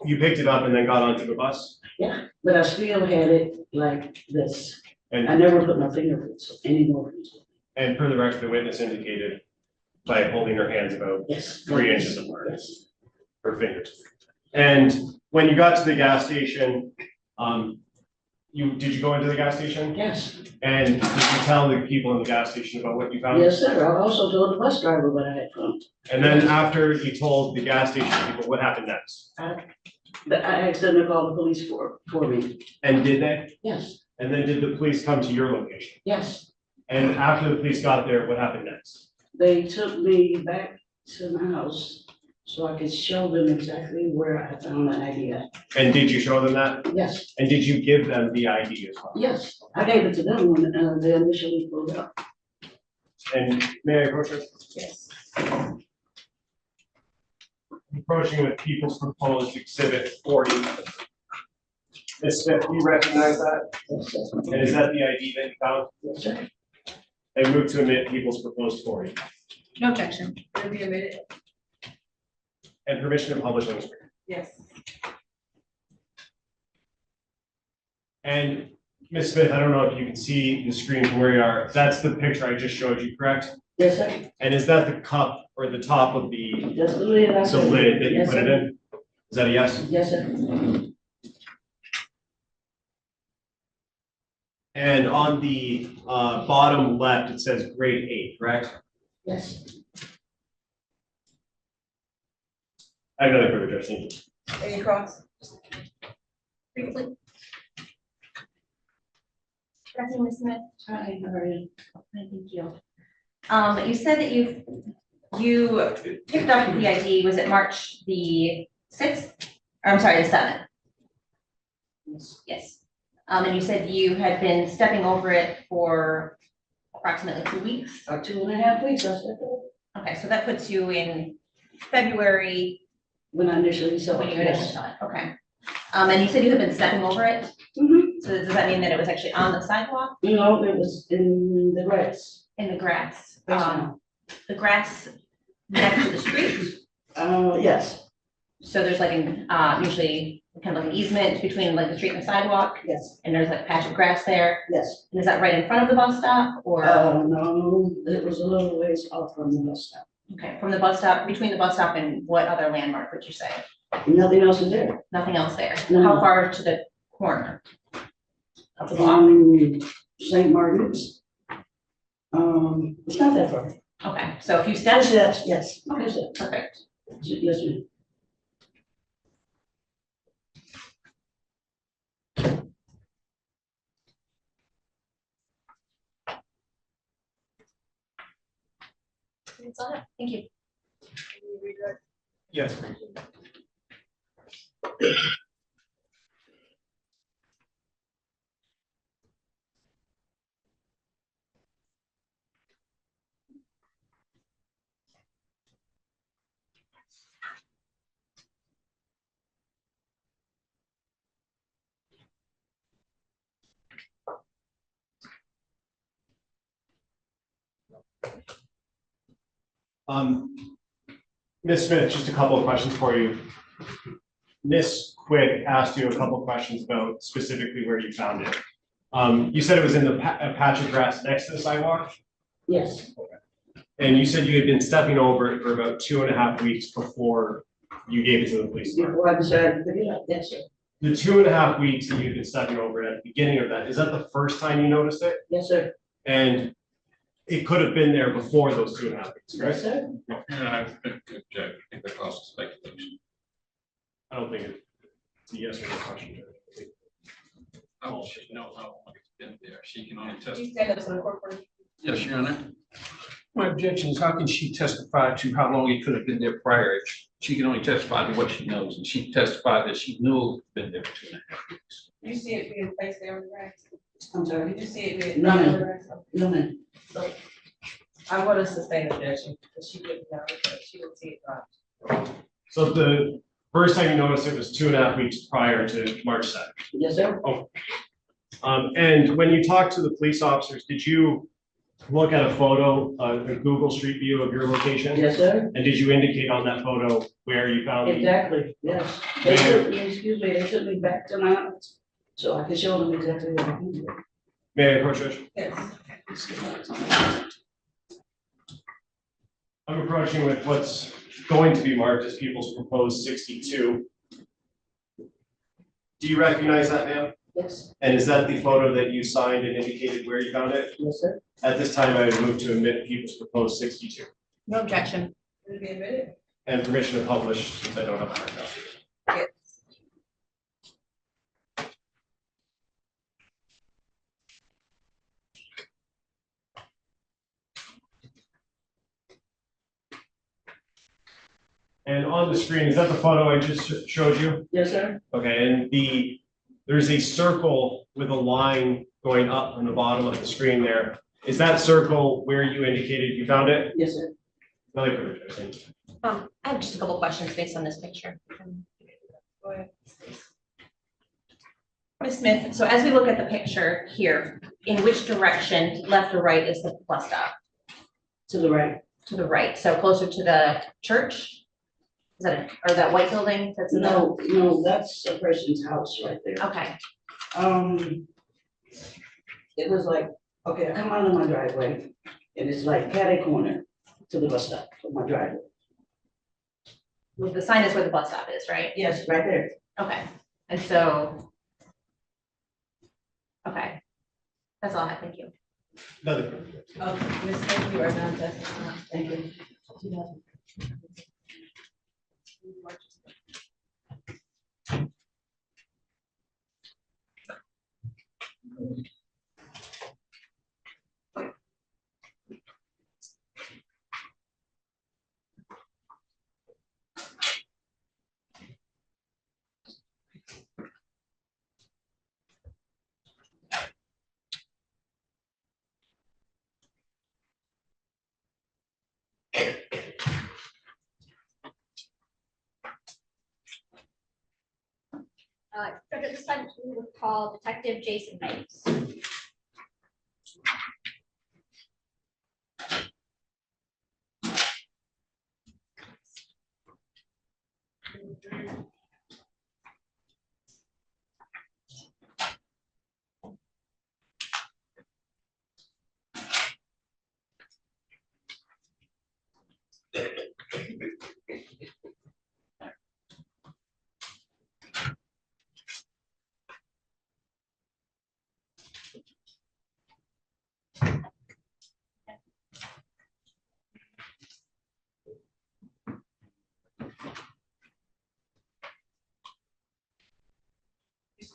F: You picked it up and then got onto the bus?
H: Yeah, but I still had it like this. I
F: And,
H: never put my fingerprints anymore.
F: and per the record, the witness indicated by holding her hands about
H: Yes.
F: 3 inches apart,
H: Yes.
F: her fingers. And when you got to the gas station, did you go into the gas station?
H: Yes,
F: And did you tell the people in the gas station about what you found?
H: yes, sir. I also told the bus driver what I had found.
F: And then after you told the gas station people, what happened next?
H: But I asked them to call the police for me.
F: And did they?
H: Yes,
F: And then did the police come to your location?
H: yes.
F: And after the police got there, what happened next?
H: They took me back to my house so I could show them exactly where I found the ID at.
F: And did you show them that?
H: Yes,
F: And did you give them the ID as well?
H: yes. I gave it to them when they initially pulled up.
F: And may I approach it?
A: Yes.
F: Approaching with People's Proposed Exhibit 40. Ms. Smith, do you recognize that?
H: Yes, sir.
F: And is that the ID that you found?
H: Yes, sir.
F: I move to admit People's Proposed 40.
A: No objection. It'll be admitted.
F: And permission to publish on the screen.
A: Yes.
F: And Ms. Smith, I don't know if you can see the screen from where you are. That's the picture I just showed you, correct?
H: Yes, sir.
F: And is that the cup or the top of the
H: Just the lid. I
F: the
H: said.
F: lid that you
H: Yes,
F: put it
H: sir.
F: in? Is that a yes?
H: Yes, sir.
F: And on the bottom left, it says grade 8, correct?
H: Yes.
F: I have another quick question.
A: Any cross?
E: Briefly. Trustee Ms. Smith.
H: Hi, how are you?
E: Thank you. You said that you picked up the ID, was it March the 6th? Or I'm sorry, the 7th?
H: Yes.
E: Yes. And you said you had been stepping over it for approximately 2 weeks?
H: 2.5 weeks, I said that.
E: Okay, so that puts you in February,
H: When I initially saw
E: when
H: it,
E: you initially
H: yes.
E: saw it, okay. And you said you had been stepping over it?
H: Mhm.
E: So does that mean that it was actually on the sidewalk,
H: No, it was in the grass.
E: in the grass?
H: Yes, ma'am.
E: The grass next to the street?
H: Yes.
E: So there's like an, usually kind of like an easement between like the street and the sidewalk,
H: Yes,
E: and there's like a patch of grass there.
H: yes.
E: And is that right in front of the bus stop or,
H: No, it was a little ways off from the bus stop.
E: okay, from the bus stop, between the bus stop and what other landmark would you say?
H: Nothing else is there.
E: Nothing else there?
H: No.
E: How far to the corner? Of the block?
H: St. Margaret's. It's not that far.
E: Okay, so if you step,
H: Yes, yes.
E: okay,
H: Yes, sir.
E: perfect.
H: Yes, ma'am.
E: That's all I have. Thank you.
F: Yes. Ms. Smith, just a couple of questions for you. Ms. Quick asked you a couple of questions about specifically where you found it. You said it was in the a patch of grass next to the sidewalk,
H: Yes,
F: and you said you had been stepping over it for about 2.5 weeks before you gave it to the police department.
H: before I decided to pick it up, yes, sir.
F: The 2.5 weeks that you've been stepping over it at the beginning of that, is that the first time you noticed it?
H: Yes, sir.
F: And it could have been there before those 2.5 weeks,
H: Yes,
F: correct?
H: sir.
G: I think that causes speculation.
F: I don't think it's a yes or no question.
G: I don't know how long it's been there. She can only
A: Could
G: testify.
A: you stand up to the court, please?
G: Yes, Your Honor. My objection is how can she testify to how long it could have been there prior? She can only testify to what she knows, and she testified that she knew it's been there for 2.5 weeks.
A: Did you see it being placed there on the grass?
H: I'm sorry.
A: Did you see it being?
H: No,
A: placed on
H: ma'am.
A: the grass?
H: No, ma'am.
A: So I want to sustain objection, because she wouldn't know, but she would see it dropped.
F: So the first time you noticed it was 2.5 weeks prior to March 2nd.
H: Yes, sir.
F: And when you talked to the police officers, did you look at a photo, a Google Street View of your location?
H: Yes, sir.
F: And did you indicate on that photo where you found the?
H: Exactly, yes. They took me, excuse me, they took me back to my house, so I could show them exactly what I did.
F: May I approach Judge?
A: Yes.
F: I'm approaching with what's going to be marked as people's proposed 62. Do you recognize that, ma'am?
H: Yes,
F: And is that the photo that you signed and indicated where you found it?
H: yes, sir.
F: At this time, I would move to admit people's proposed 62
E: No objection.
A: Would it be admitted?
F: and permission to publish since I don't have a hard copy.
A: Yes.
F: And on the screen, is that the photo I just showed you?
H: Yes, sir.
F: Okay, and there's a circle with a line going up on the bottom of the screen there. Is that circle where you indicated you found it?
H: Yes, sir.
F: Really good, I think.
E: I have just a couple questions based on this picture.
A: Go ahead.
E: Ms. Smith, so as we look at the picture here, in which direction, left or right, is the bus stop?
H: To the right.
E: To the right, so closer to the church? Is that, or that white building that's in the?
H: No, that's a person's house right there.
E: Okay,
H: It was like, okay, I come out of my driveway, and it's like catty corner to the bus stop of my driveway.
E: well, the sign is where the bus stop is, right?
H: Yes, right there.
E: Okay, and so. Okay, that's all I have, thank you.
F: Another.
A: Ms. Smith, you are not testifying.
H: Thank you.
J: Judge, at this time, we would call Detective Jason Knights.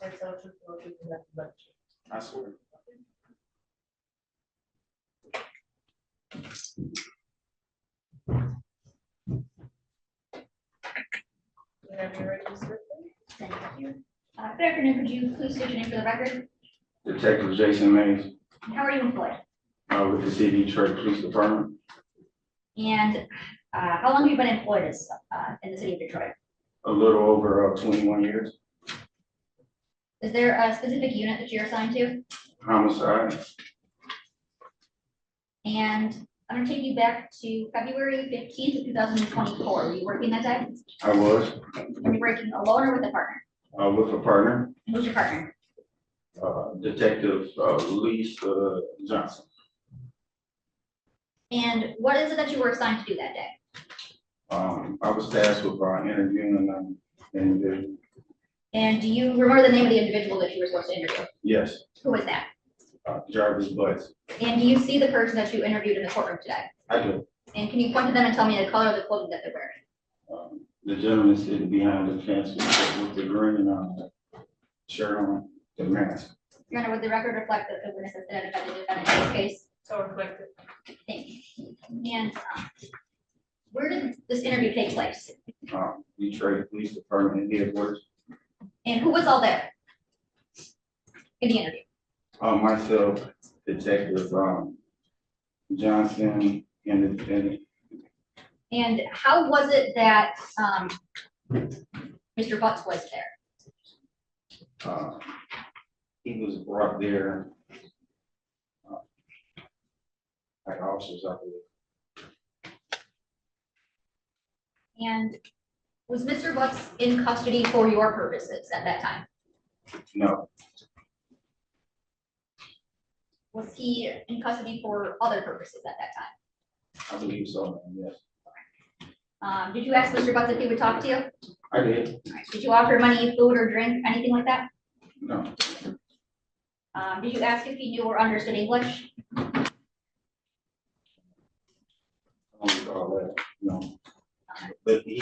A: Swear to tell the truth, the whole truth, and nothing but the truth.
I: I swear.
A: Whenever you're ready, Mr. Ripley.
J: Thank you. Good afternoon, could you please state your name for the record?
I: Detective Jason Mays,
J: How are you employed?
I: with the City Detroit Police Department,
J: And how long have you been employed as, in the city of Detroit?
I: a little over 21 years.
J: Is there a specific unit that you're assigned to?
I: Homicide,
J: And I'm gonna take you back to February 15th of 2024. Were you working that day?
I: I was
J: Were you working alone or with a partner?
I: with a partner,
J: Who's your partner?
I: Detective Lisa Johnson.
J: And what is it that you were assigned to do that day?
I: I was tasked with interviewing an individual.
J: And do you remember the name of the individual that you were supposed to interview?
I: Yes,
J: Who was that?
I: Jarvis Butts.
J: And do you see the person that you interviewed in the courtroom today?
I: I do.
J: And can you point to them and tell me the color of the clothing that they're wearing?
I: The gentleman sitting behind the fence with the green shirt on, the mask.
J: Your Honor, would the record reflect that the witness has identified the defendant in this case?
A: So reflective.
J: Thank you. And where did this interview take place?
I: Detroit Police Department headquarters.
J: And who was all there in the interview?
I: Myself, Detective Johnson, and the defendant.
J: And how was it that Mr. Butts was there?
I: He was brought there by officers, I believe.
J: And was Mr. Butts in custody for your purposes at that time?
I: No,
J: Was he in custody for other purposes at that time?
I: I believe so, yes.
J: Did you ask Mr. Butts if he would talk to you?
I: I did.
J: All right. Did you offer money, food, or drink, anything like that?
I: No,
J: Did you ask if he knew or understood English?
I: I don't recall that, no. But he,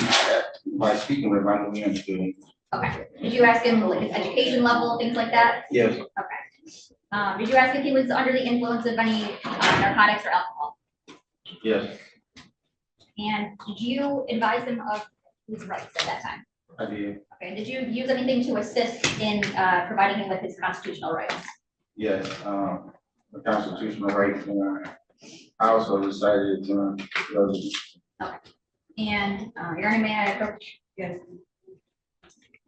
I: by speaking with him, I knew he understood English.
J: Okay. Did you ask him like his education level, things like that?
I: Yes,
J: Okay. Did you ask if he was under the influence of any narcotics or alcohol?
I: yes,
J: And did you advise him of his rights at that time?
I: I did.
J: Okay. Did you use anything to assist in providing him with his constitutional rights?
I: Yes, the constitutional rights, and I also recited
J: And Your Honor, may I approach?
A: Yes.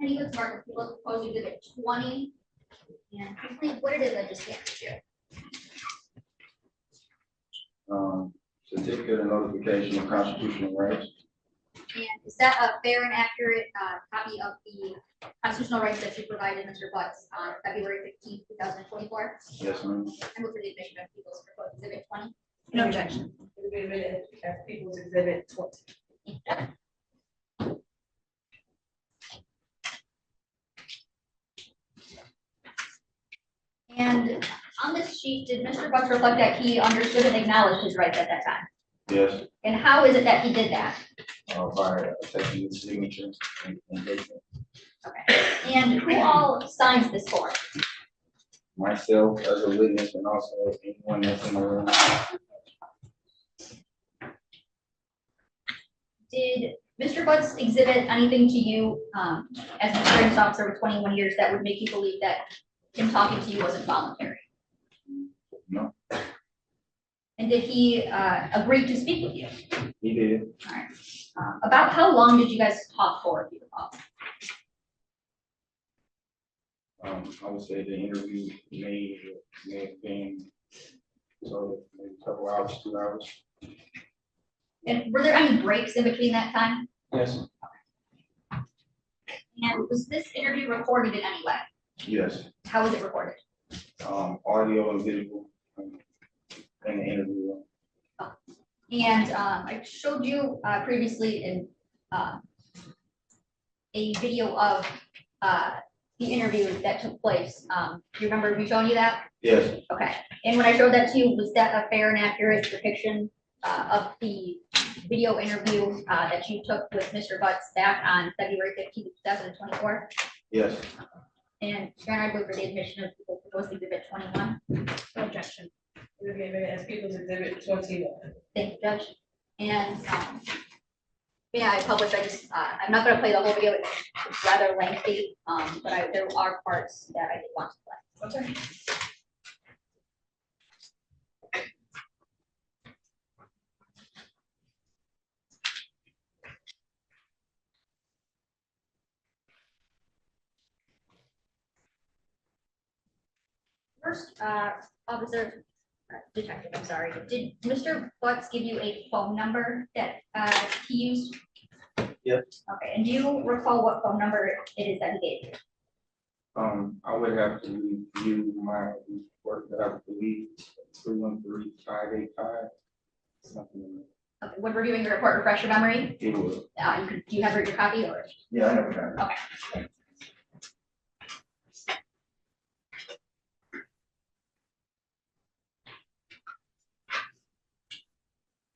J: And you look smart, you look proposed exhibit 20. And please, what it is, I just can't you.
I: certificate of notification of constitutional rights.
J: And is that a fair and accurate copy of the constitutional rights that you provided Mr. Butts on February 15th, 2024?
I: Yes, ma'am.
J: I move for the admission of people's proposed exhibit 20.
A: No objection. It will be admitted as People's Exhibit 20.
J: And on this sheet, did Mr. Butts reflect that he understood and acknowledged his rights at that time?
I: Yes,
J: And how is it that he did that?
I: by taking the signatures and dating.
J: Okay. And who all signs this form?
I: Myself as a witness and also anyone that's in the room.
J: Did Mr. Butts exhibit anything to you as an experienced officer with 21 years that would make you believe that him talking to you wasn't voluntary?
I: No,
J: And did he agree to speak with you?
I: he did.
J: All right. About how long did you guys talk for, if you recall?
I: I would say the interview may have been so maybe a couple hours, 2 hours.
J: And were there any breaks in between that time?
I: Yes.
J: And was this interview recorded in any way?
I: Yes.
J: How was it recorded?
I: Audio and video in the interview.
J: And I showed you previously in a video of the interview that took place. Do you remember me showing you that?
I: Yes,
J: Okay. And when I showed that to you, was that a fair and accurate depiction of the video interview that you took with Mr. Butts back on February 15th, 2024?
I: yes,
J: And Your Honor, I move for the admission of people proposed exhibit 21.
A: No objection. We're giving it as People's Exhibit 21.
J: Thank you, Judge. And, yeah, I published, I'm not gonna play the whole video, it's rather lengthy, but there are parts that I did want to play.
A: Okay.
J: First, detective, I'm sorry, did Mr. Butts give you a phone number that he used?
L: Yep.
J: Okay, and do you recall what phone number it is that he gave you?
L: I would have to review my report, but I believe 313-585, something like
J: Okay, when reviewing your report, refresh your memory,
L: that. It will.
J: do you have your copy or?
L: Yeah, I have a copy.
J: Okay.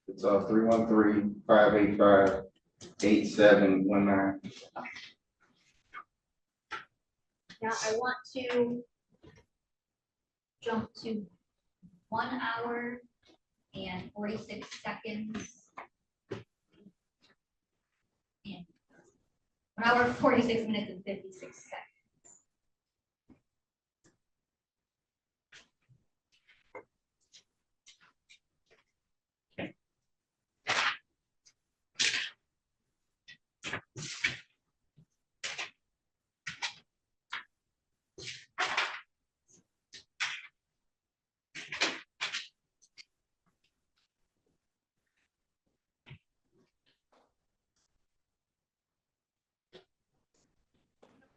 L: It's 313-585-8719.
J: Now, I want to jump to 1 hour and 46 seconds. And 1 hour, 46 minutes and 56 seconds.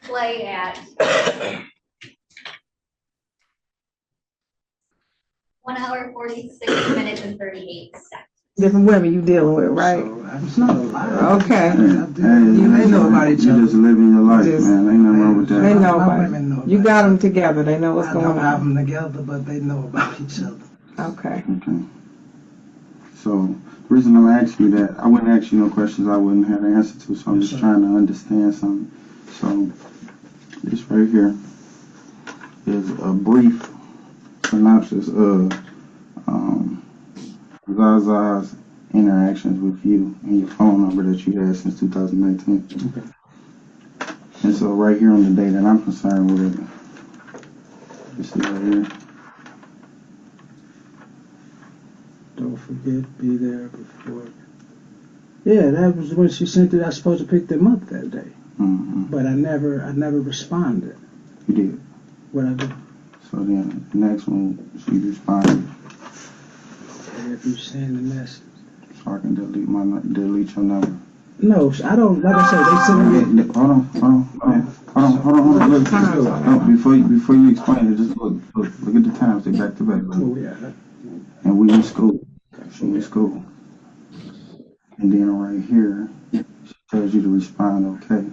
J: Play at 1 hour, 46 minutes and 38 seconds.
M: Different women you dealing with, right?
N: It's not a lie.
M: Okay.
N: They know about each other.
L: You just living your life,
M: Just-
L: man. Ain't nothing wrong with that.
M: They know
N: My
M: about
N: women know
M: it. You
N: about
M: got
N: it.
M: them together. They know what's
N: I
M: going
N: don't have
M: on.
N: them together, but they know about each other.
M: Okay.
L: Okay. So, the reason I'm asking you that, I wouldn't ask you no questions I wouldn't have the answer to, so I'm just trying to understand something. So, this right here is a brief synopsis of Zaza's interactions with you and your phone number that you had since 2019.
N: Okay.
L: And so right here on the day that I'm concerned with, you see right here,
N: Don't forget, be there before. Yeah, that was when she sent it. I was supposed to pick them up that day, but I never responded.
L: you did.
N: What I do?
L: So then the next one, she responded,
N: And if you send the message.
L: so I can delete your number.
N: No, I don't. Like I said, they sent me.
L: Hold on. Look, before you explain it, just look at the times. They back to back.
N: Oh yeah.
L: And we in school. And then right here, she tells you to respond, okay.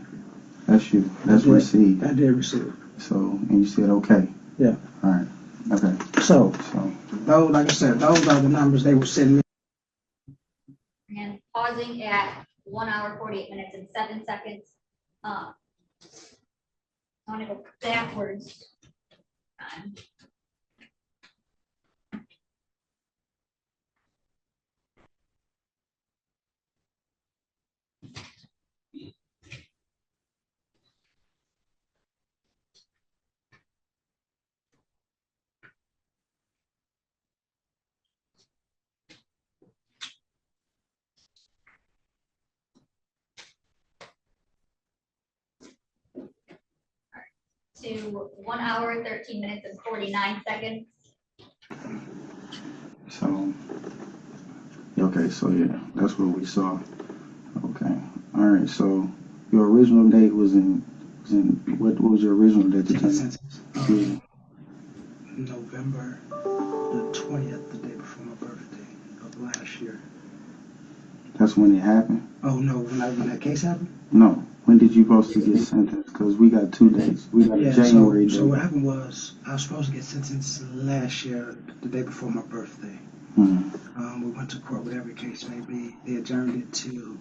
L: That's you. That's received.
N: I did receive.
L: So, and you said okay.
N: Yeah.
L: All right. Okay.
N: So those, like I said, those are the numbers they were sending me.
J: And pausing at 1 hour, 48 minutes and 7 seconds. I want to go backwards. To 1 hour, 13 minutes and 49 seconds.
L: So, okay, so yeah, that's what we saw. Okay. All right, so your original date was in what was your original date?
N: November the 20th, the day before my birthday of last year.
L: That's when it happened?
N: Oh no, when that case happened?
L: No. When did you supposed to get sentenced? Because we got 2 dates. We got a January date.
N: So what happened was I was supposed to get sentenced last year, the day before my birthday. We went to court, whatever the case may be. They adjourned it to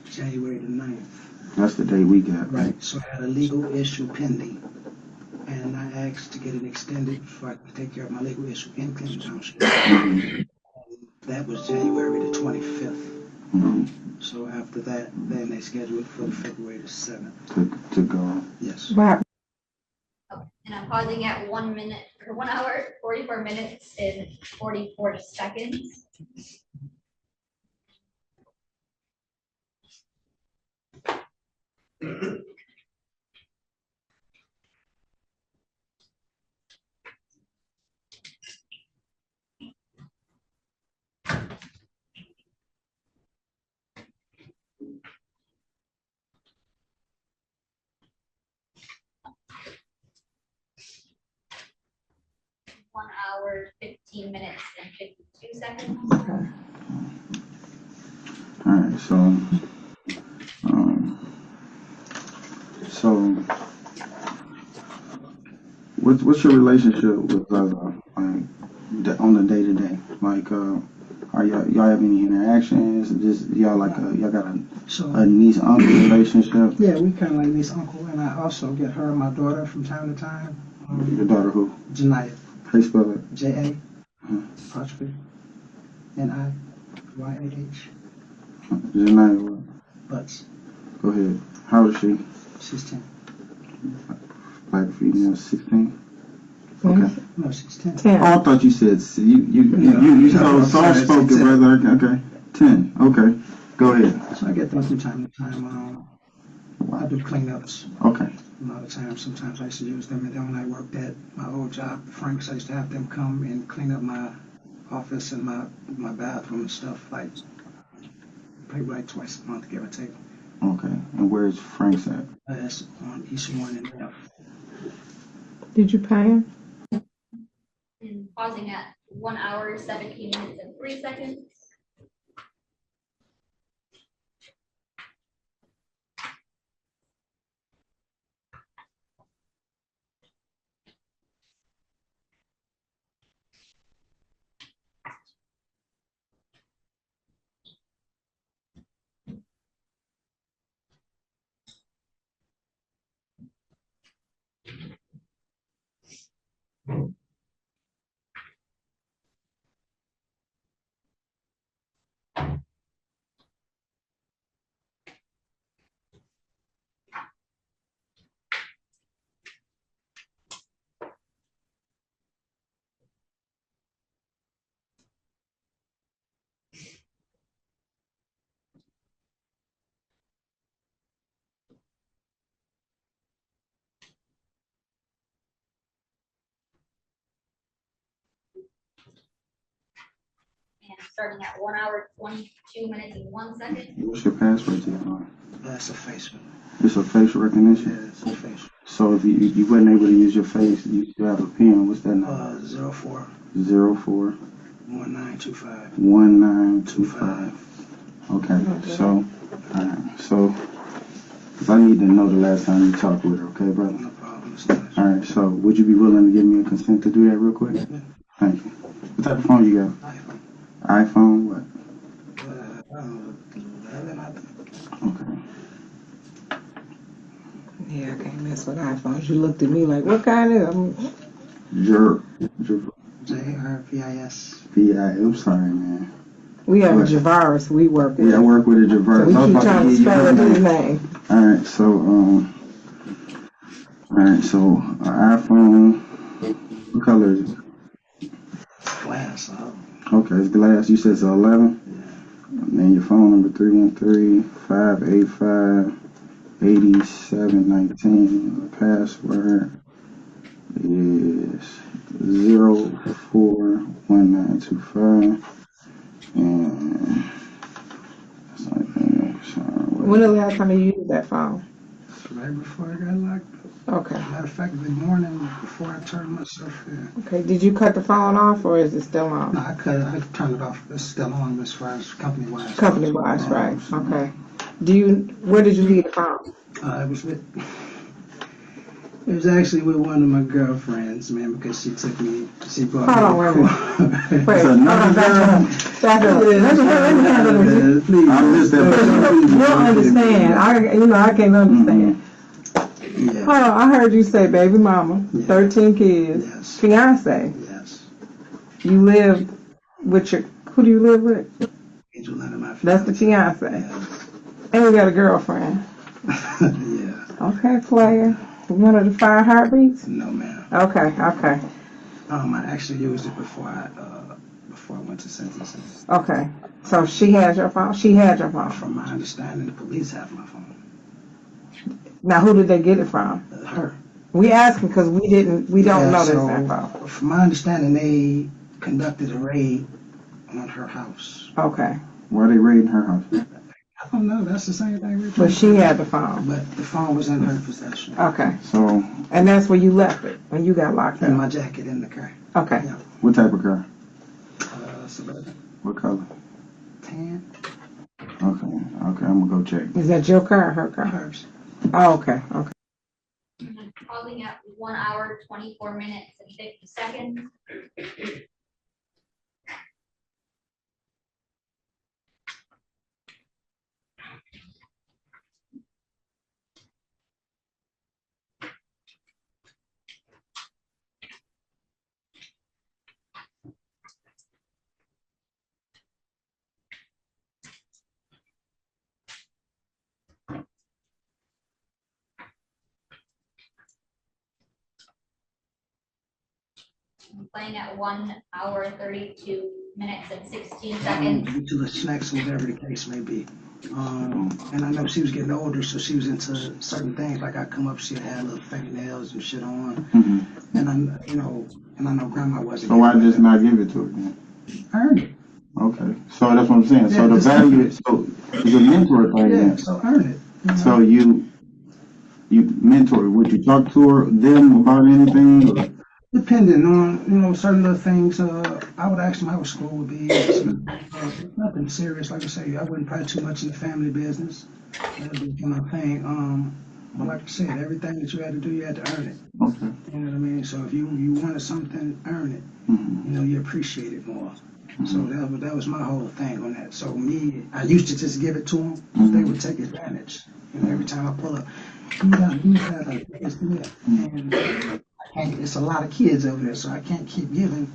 N: January the 9th.
L: That's the day we got.
N: Right. So I had a legal issue pending and I asked to get it extended so I can take care of my legal issue in Clinton Township. That was January the 25th. So after that, then they scheduled for February the 7th.
L: To go.
N: Yes.
M: Wow.
J: And I'm pausing at 1 minute, or 1 hour, 44 minutes and 44 seconds. One hour, 15 minutes and 52 seconds.
L: All right, so what's your relationship with Zaza, like on the day to day? Like, are y'all have any interactions? Just y'all y'all got a niece uncle relationship?
N: Yeah, we kind of like niece uncle, and I also get her and my daughter from time to time.
L: Your daughter who?
N: Janiyah.
L: How you spell it?
N: J-A, apostrophe, N-I-Y-A-H.
L: Janiyah what?
N: Butts.
L: Go ahead. How old is she?
N: She's 10.
L: Black female, 16? Okay.
N: No, she's 10.
L: Oh, I thought you said you so soft spoken, brother. Okay. 10. Okay. Go ahead.
N: So I get them from time to time. I do cleanups.
L: Okay.
N: A lot of times, sometimes I used to use them, and then when I worked at my old job, Frank's, I used to have them come and clean up my office and my bathroom and stuff, like probably like twice a month, give or take.
L: Okay. And where's Frank's at?
N: That's on East 1 and F.
M: Did you pay him?
J: And pausing at 1 hour, 17 minutes and 3 seconds. And starting at 1 hour, 22 minutes and 1 second.
L: What's your password to your phone?
N: That's a facial.
L: It's a facial recognition?
N: Yeah, it's a facial.
L: So if you wasn't able to use your face, you still have a pen. What's that number?
N: 04
L: 04
N: 1925
L: 1925. Okay, so, alright, so, cause I need to know the last time you talked with her, okay, brother?
N: No problem. It's nice.
L: Alright, so would you be willing to give me a consent to do that real quick?
N: Yeah.
L: Thank you. What type of phone you got?
N: iPhone.
L: iPhone, what?
N: I don't know, 11, I think.
L: Okay.
M: Yeah, I can't mess with iPhones. You looked at me like, what kind of?
N: J-R-V-I-S.
L: I'm sorry, man.
M: We have
L: What?
M: a Javaris we work with.
L: Yeah, I work with a
M: So
L: Javar.
M: we
L: I was
M: keep
L: about
M: trying to
L: give you
M: spell
L: his
M: his
L: name.
M: name.
L: Alright, so iPhone, what color is it?
N: Glass.
L: Okay, it's glass. You said it's 11?
N: Yeah.
L: And then your phone number 313-585-8719. The password is 041925. And that's not
M: When the last time you used that phone?
N: Right before I got locked up.
M: Okay.
N: Matter of fact, the morning before I turned myself in.
M: Okay, did you cut the phone off or is it still on?
N: No, I cut it. I turned it off. It's still on as far as company-wise.
M: Company-wise, right, okay. Where did you leave the phone?
N: It was actually with one of my girlfriends, man, because she brought
M: Hold on,
N: me.
M: Wait, hold on, back up. Let me handle this.
N: Please.
L: I missed that.
M: You don't understand. I can't understand.
H: Yeah,
M: Hold on, I heard you say baby mama, 13 kids,
H: yes,
M: fiance.
H: yes.
M: You live with your, who do you live with?
H: Angel, none of my
M: That's the fiance.
H: Yes.
M: And you got a girlfriend.
H: Yeah,
M: Okay, player. One of the 5 heartbeats?
H: no, ma'am.
M: Okay, okay,
H: I actually used it before I went to sentencing.
M: okay. So she has your phone? She had your phone.
H: From my understanding, the police have my phone.
M: Now, who did they get it from?
H: Her.
M: We asking because we don't know this info.
H: From my understanding, they conducted a raid on her house.
M: Okay.
L: Why are they raiding her house?
H: I don't know, that's the same thing we're
M: But she had the phone.
H: But the phone was in her possession.
M: Okay.
L: So,
M: And that's where you left it, when you got locked
H: In
M: up?
H: my jacket in the car.
M: Okay.
H: Yeah.
L: what type of car?
H: Suburban.
L: What color?
H: Tan.
L: Okay, I'm gonna go check.
M: Is that your car or her car?
H: Hers.
M: Oh, okay, okay.
J: Pausing at 1 hour, 24 minutes and 50 seconds. Playing at 1 hour, 32 minutes and 16 seconds.
H: Due to the snacks, whatever the case may be. And I know she was getting older, so she was into certain things. Like I come up, she had little fingernails and shit on. And I know grandma wasn't.
L: So why just not give it to her then?
H: Earn it.
L: Okay, so that's what I'm saying. So
H: Yeah,
L: the
H: just
L: value is, so it's a mentor thing
H: Yeah,
L: then.
H: so earn it.
L: So you mentor, would you talk to them about anything? Or?
H: Depending on, certain little things, I would ask them how school would be. Nothing serious, like I say, I wouldn't pry too much in the family business. That would be my thing. But like I said, everything that you had to do, you had to earn it.
L: Okay.
H: You know what I mean? So if you wanted something, earn it. You appreciate it more. So that was my whole thing on that. So me, I used to just give it to them. They would take advantage. Every time I pull up, do that, like this, do that. And it's a lot of kids over there, so I can't keep giving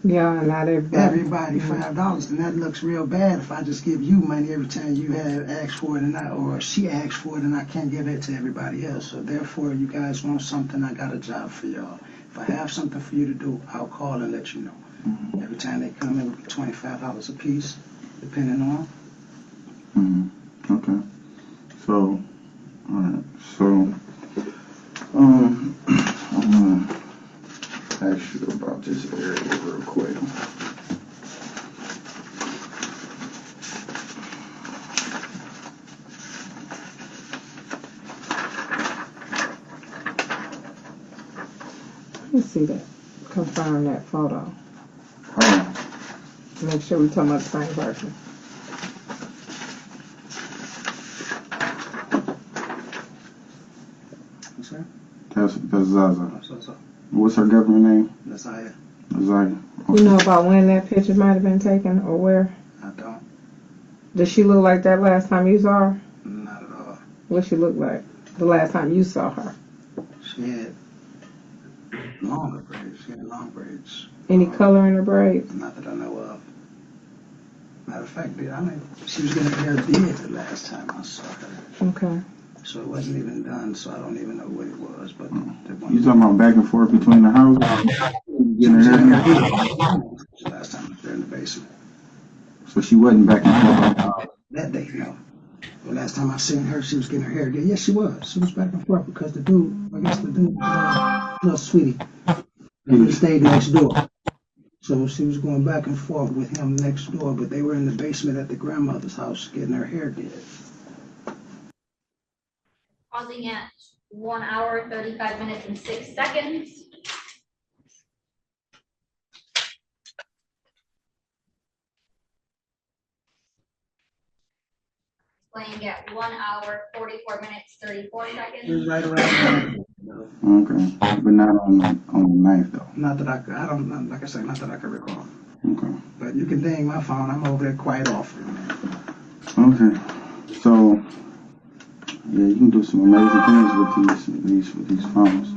M: Yeah, not
H: everybody $5, and that looks real bad if I just give you money every time you have asked for it, or she asks for it, and I can't give it to everybody else. So therefore, you guys want something, I got a job for y'all. If I have something for you to do, I'll call and let you know. Every time they come in, with $25 a piece, depending on.
L: Okay. So, all right. So, I'm gonna ask you about this area real quick.
M: Let me see that. Confirm that photo. Make sure we're talking about the same person.
H: What's that?
L: That's Zaza.
H: So.
L: What's her government name?
H: NaZiyah.
L: NaZiyah. Okay.
M: You know about when that picture might have been taken or where?
H: I don't.
M: Does she look like that last time you saw her?
H: Not at all.
M: What she look like the last time you saw her?
H: She had longer braids. She had long braids.
M: Any color in her braids?
H: Not that I know of. Matter of fact, she was getting her hair did the last time I saw her.
M: Okay.
H: So it wasn't even done, so I don't even know what it was. But
L: You talking about back and forth between the houses? Getting her hair did?
H: Last time I was there in the basement.
L: So she wasn't back and forth.
H: That day, no. The last time I seen her, she was getting her hair did. Yes, she was. She was back and forth because the dude, little sweetie, he stayed next door. So she was going back and forth with him next door, but they were in the basement at the grandmother's house getting her hair did.
J: Pausing at 1 hour, 35 minutes and 6 seconds. Playing at 1 hour, 44 minutes, 34 seconds.
H: It was right around there.
L: Okay, but not on the ninth though.
H: Not that I don't, like I say, not that I can recall.
L: Okay.
H: But you can ding my phone. I'm over there quite often.
L: Okay. So, Yeah, you can do some amazing things with these phones.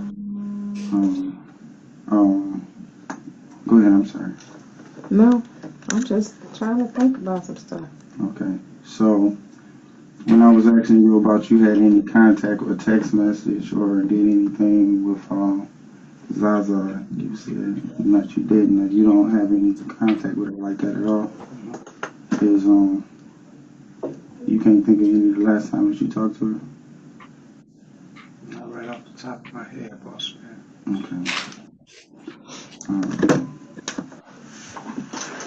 L: Go ahead, I'm sorry.
M: No, I'm just trying to think about some stuff.
L: Okay, so when I was asking you about you had any contact or text message or did anything with Zaza, you said that you didn't, that you don't have any contact with her like that at all. Is you can't think of any of the last time that you talked to her?
N: Not right off the top of my head, boss man.
L: Okay.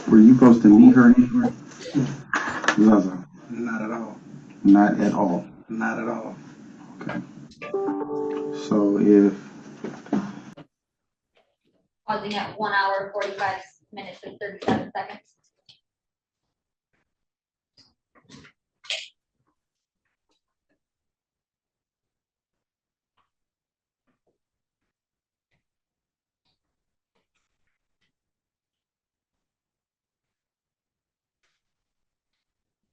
L: Were you supposed to meet her anywhere? Zaza?
N: Not at all.
L: Not at all.
N: Not at all.
L: Okay. So if
J: Pausing at 1 hour, 45 minutes and 37 seconds.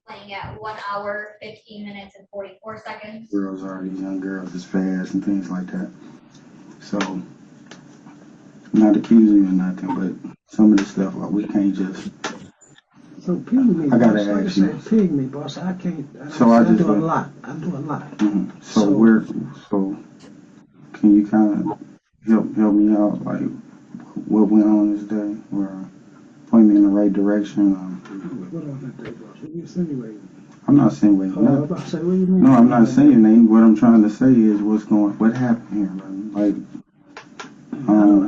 J: Playing at 1 hour, 15 minutes and 44 seconds.
L: girls are these young girls is fast and things like that. So I'm not accusing you of nothing, but some of the stuff like we can't just.
N: So ping me,
L: I gotta
N: boss. Like I
L: ask you.
N: said, ping me, boss. I can't.
L: So I just
N: do a
L: like-
N: lot. I do a lot.
L: Mm-hmm. So
N: So-
L: can you kind of help me out, like what went on this day, or point me in the right direction?
N: What on that day, boss? What you insinuating?
L: I'm not saying wait.
N: Oh, I'm about to say, what do you mean?
L: No, I'm not saying anything. What I'm trying to say is what happened here, man. Like,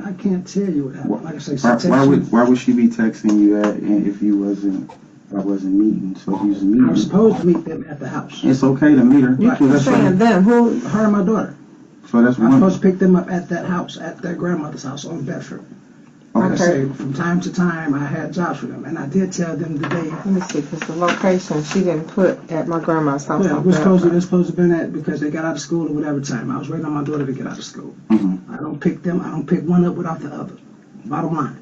N: I can't tell you what happened. Like I say, she
L: why
N: texted me.
L: would she be texting you at and if you wasn't? I wasn't meeting, so if you was
N: I was
L: meeting,
N: supposed to meet them at the house.
L: it's okay to meet her.
N: Right.
L: So that's
M: Saying them, who?
N: Her and my daughter.
L: So that's
N: I'm
L: one.
N: supposed to pick them up at that house, at their grandmother's house on Bedford. Like I
L: Okay.
N: say, from time to time, I had jobs for them, and I did tell them the day.
M: Let me see, because the location she didn't put at my grandma's house.
N: Yeah,
M: on
N: they're supposed to
M: Bedford.
N: have been at because they got out of school or whatever time. I was waiting on my daughter to get out of school.
L: Mm-hmm.
N: I don't pick them. I don't pick one up without the other. Bottom line,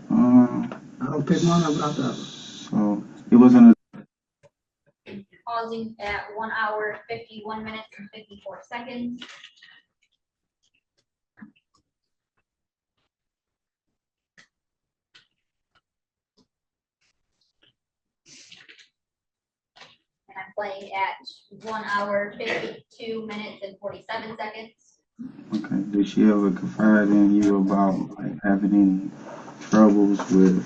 N: I don't pick one up without the other.
L: So it wasn't a.
J: Pausing at 1 hour, 51 minutes and 54 seconds. And I'm playing at 1 hour, 52 minutes and 47 seconds.
L: Okay. Did she ever confide in you about like having any troubles with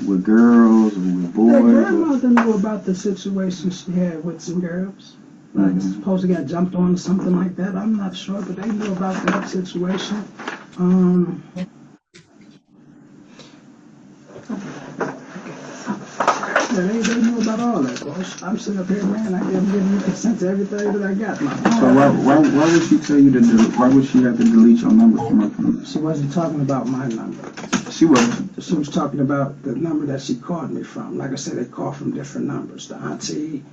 L: with girls or with
N: The
L: boys?
N: grandmother knew about the situation she had with some girls. Like, supposed to got jumped on or something like that. I'm not sure, but they knew about that situation. Yeah, they knew about all that, boss. I'm sitting up here, man. I'm giving you consent to everything that I got. My phone.
L: So why would she tell you to why would she have to delete your number from her phone?
N: She wasn't talking about my number.
L: She wasn't.
N: She was talking about the number that she called me from. Like I said, they call from different numbers. The auntie,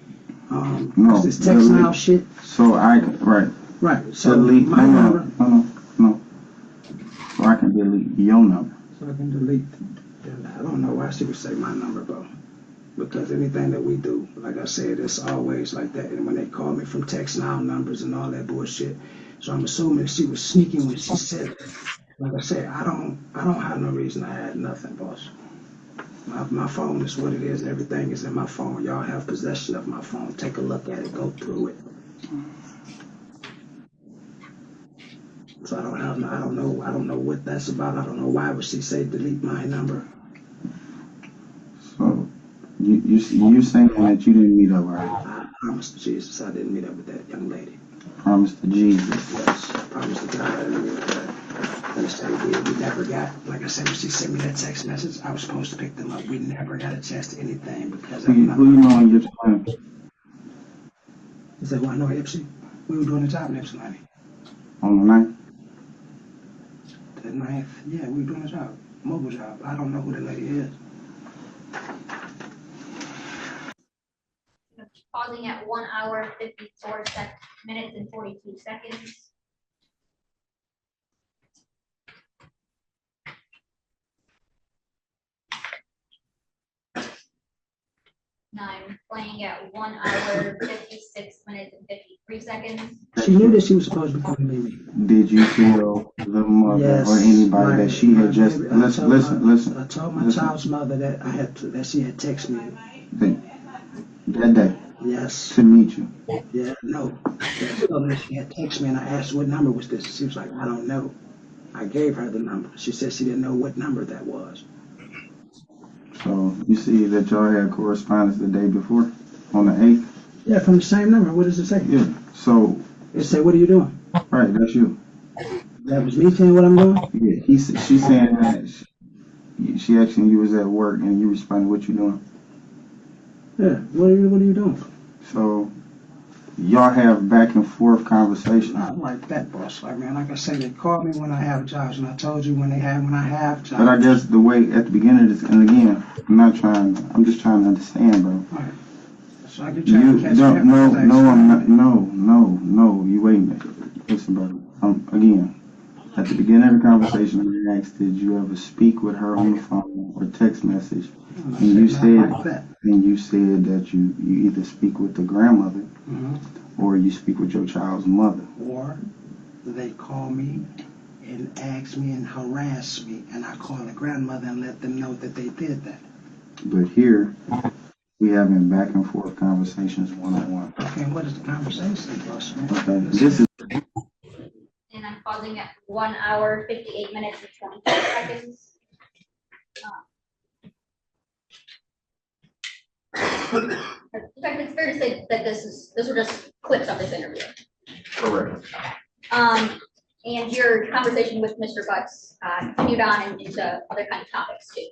L: No,
N: this text now shit.
L: So right.
N: So
L: delete
N: my number.
L: No. So I can delete your number.
N: So I can delete. And I don't know why she would say my number, bro. Because anything that we do, like I said, it's always like that. And when they call me from text now numbers and all that bullshit, so I'm assuming she was sneaking when she said it. Like I said, I don't have no reason to hide nothing, boss. My phone is what it is. Everything is in my phone. Y'all have possession of my phone. Take a look at it. Go through it. So I don't know what that's about. I don't know why would she say delete my number.
L: So you saying that you didn't meet up, right?
N: I promise to Jesus I didn't meet up with that young lady.
L: Promise to Jesus.
N: Yes, I promise to God I didn't meet up with her. Like I said, we never got, like I said, when she sent me that text message, I was supposed to pick them up. We never got a chance to anything because
L: Who you know in Ypsilanti?
N: Is that who I know Ipsy? We were doing a job in Ypsilanti.
L: On the 9th?
N: The 9th, yeah, we were doing a job. Mobile job. I don't know who the lady is.
J: Pausing at 1 hour, 54 minutes and 42 seconds. I'm playing at 1 hour, 56 minutes and 53 seconds.
N: She knew that she was supposed to be coming to me.
L: Did you tell the mother
N: Yes,
L: or anybody that she had just,
N: baby, I told
L: listen,
N: I told my child's mother that that she had texted me.
L: that day
N: Yes.
L: to meet you?
N: Yeah, no. I told her she had texted me and I asked what number was this. She was like, I don't know. I gave her the number. She said she didn't know what number that was.
L: So you see that y'all had correspondence the day before on the 8th?
N: Yeah, from the same number. What does it say?
L: Yeah. So.
N: It said, what are you doing?
L: Right, that's you.
N: That was me saying what I'm doing?
L: Yeah, she's saying that she asking you was at work and you responded, what you doing?
N: Yeah, what are you doing?
L: So y'all have back and forth conversations.
N: Not like that, boss. Like, man, like I say, they call me when I have jobs, and I told you when I have jobs.
L: But I guess the way at the beginning of this, and again, I'm just trying to understand, bro.
N: All right. So I can try to catch
L: no,
N: me up
L: no,
N: because I
L: no, I'm not,
N: explained
L: no, you wait a minute. Listen, brother. Again, at the beginning of the conversation, I asked, did you ever speak with her on the phone or text message?
N: it.
L: And you said,
N: Like that.
L: and you said that you either speak with the grandmother
N: Mm-hmm.
L: or you speak with your child's mother.
N: Or they call me and ask me and harass me, and I call the grandmother and let them know that they did that.
L: But here, we having back and forth conversations one-on-one.
N: Okay, what is the conversation, boss man?
L: Okay, this is.
J: And I'm pausing at 1 hour, 58 minutes and 24 seconds. In fact, it's fair to say that these were just clips of this interview.
F: Correct.
J: And your conversation with Mr. Butts continued on into other kind of topics too.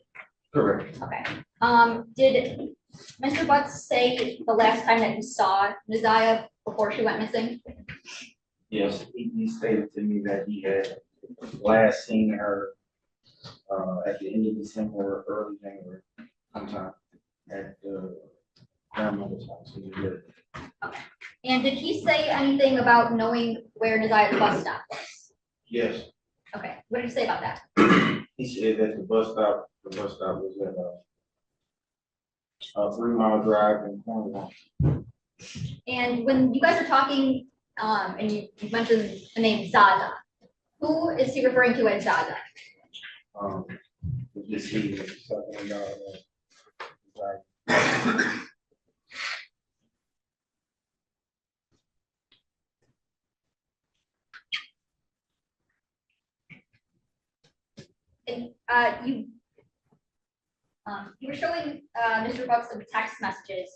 F: Correct.
J: Okay. Did Mr. Butts say the last time that he saw NaZiyah before she went missing?
O: Yes, he stated to me that he had last seen her at the end of December, early January, sometime at the grandmother's house.
J: Okay. And did he say anything about knowing where NaZiyah's bus stop was?
O: Yes,
J: Okay. What did he say about that?
O: he said that the bus stop was at a 3-mile drive in Cornwall.
J: And when you guys are talking, and you mentioned the name Zaza, who is he referring to as Zaza?
O: Just he was talking about
J: And you were showing Mr. Bucks some text messages.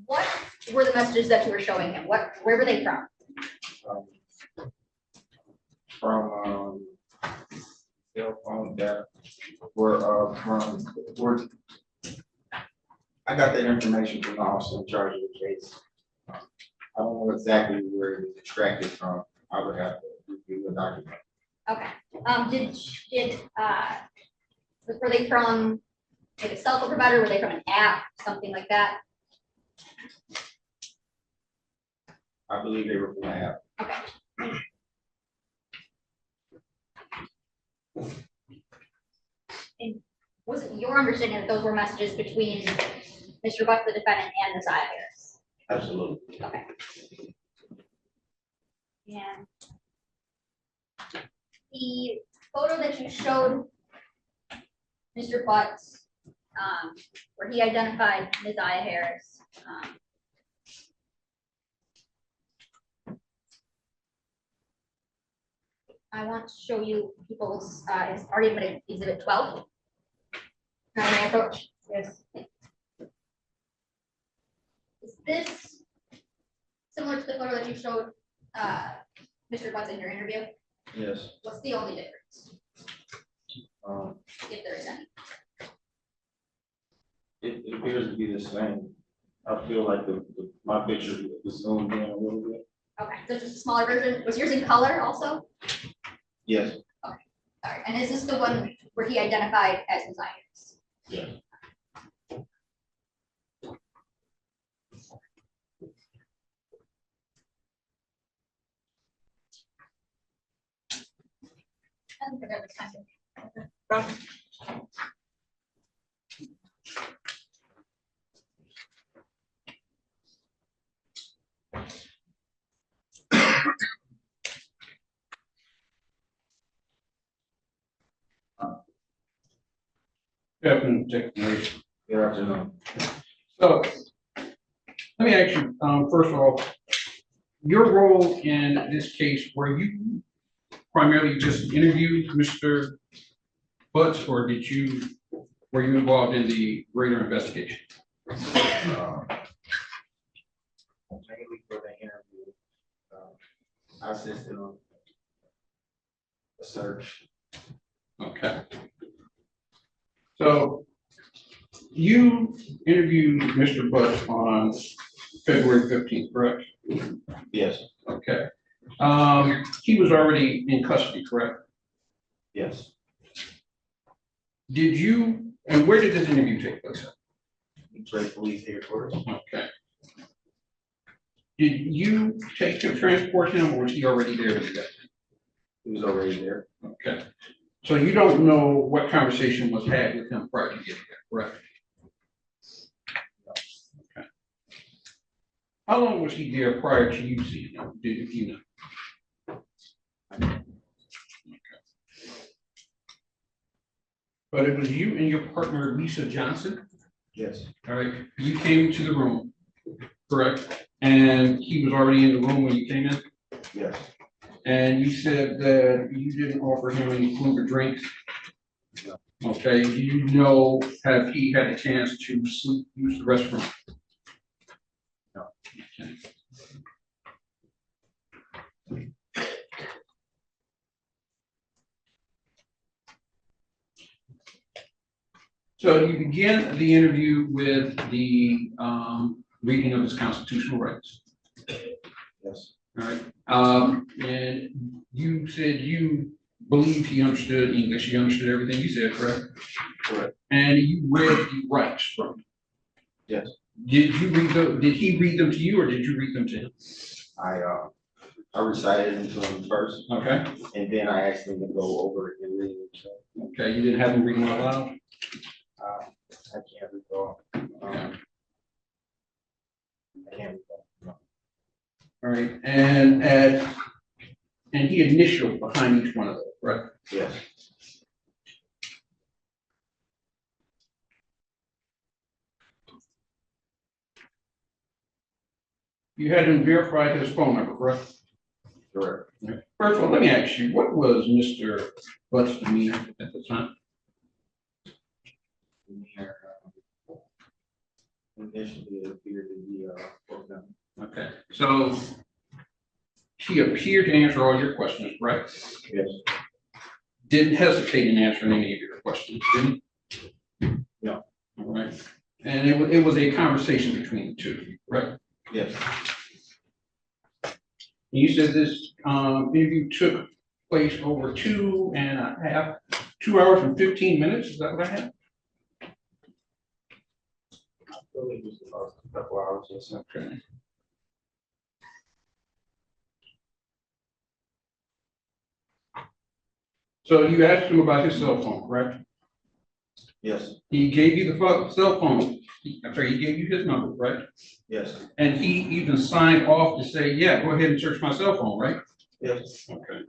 J: What were the messages that you were showing him? Where were they from?
O: From cell phone that were I got that information from the officer in charge of the case. I don't know exactly where it was extracted from. I would have to review the document.
J: Okay. Were they from like a cell phone provider? Were they from an app, something like that?
O: I believe they were from the app.
J: Okay. And was it your understanding that those were messages between Mr. Buck, the defendant, and NaZiyah Harris?
O: Absolutely.
J: Okay. And the photo that you showed Mr. Butts, where he identified NaZiyah Harris, I want to show you people's, it's already been exhibit 12. Now may I approach? Yes. Is this similar to the photo that you showed Mr. Butts in your interview?
O: Yes.
J: What's the only difference? If there is any.
O: It appears to be the same. I feel like my picture was zoomed in a little bit.
J: Okay, so just a smaller version. Was yours in color also?
O: Yes.
J: Okay, all right. And is this the one where he identified as NaZiyah?
O: Yes.
J: I don't think I have time.
G: Afternoon, declaration.
O: Good afternoon.
G: So, let me ask you, first of all, your role in this case, were you primarily just interviewed Mr. Butts, or were you involved in the greater investigation?
O: Mainly for the interview. I assisted on the search.
G: Okay. So you interviewed Mr. Butts on February 15th, correct?
O: Yes.
G: Okay. He was already in custody, correct?
O: Yes.
G: Did you, and where did this interview take place?
O: Detroit Police Headquarters.
G: Okay. Did you take him, transport him, or was he already there with you?
O: He was already there.
G: Okay. So you don't know what conversation was had with him prior to getting there, correct? Okay. How long was he there prior to you seeing him? Did you know? Okay. But it was you and your partner, Lisa Johnson?
O: Yes.
G: All right. You came to the room, correct? And he was already in the room when you came in?
O: Yes.
G: And you said that you didn't offer him any food or drinks?
O: No.
G: Okay, do you know, have he had a chance to use the restroom?
O: No.
G: Okay. So you begin the interview with the reading of his constitutional rights.
O: Yes.
G: All right. And you said you believed he understood English. He understood everything you said, correct?
O: Correct.
G: And you read the rights from him.
O: Yes.
G: Did you read them? Did he read them to you, or did you read them to him?
O: I recited them to him first.
G: Okay.
O: And then I asked him to go over it and read it. So,
G: Okay. You didn't have him read them out loud?
O: I can't recall.
G: Okay.
O: I can't recall. No.
G: All right. And he initialed behind each one of those, right?
O: Yes.
G: You had him verify his phone number, correct?
O: Correct.
G: First of all, let me ask you, what was Mr. Butts' demeanor at the time?
O: Initially, it appeared to be program.
G: Okay, so he appeared to answer all your questions, right?
O: Yes.
G: Didn't hesitate in answering any of your questions, didn't he?
O: No.
G: All right, and it was a conversation between the two of you, right?
O: Yes.
G: You said this interview took place over 2 hours and 15 minutes, is that what I have?
O: I feel it was about a couple hours or so.
G: Okay. So you asked him about his cell phone, correct?
O: Yes.
G: He gave you the cell phone. I'm sorry, he gave you his number, right?
O: Yes.
G: And he even signed off to say, yeah, go ahead and search my cell phone, right?
O: Yes.
G: Okay.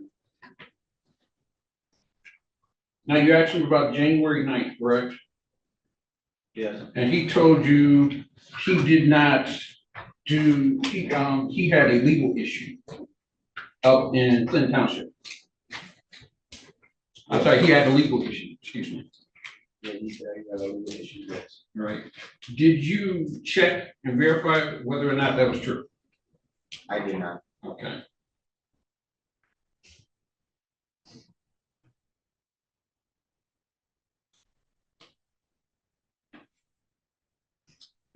G: Now you asked him about January 9th, correct?
O: Yes.
G: And he told you he did not do, he had a legal issue up in Clinton Township. I'm sorry, he had a legal issue, excuse me.
O: Yeah, he said he had a legal issue, yes.
G: Right. Did you check and verify whether or not that was true?
O: I did not.
G: Okay.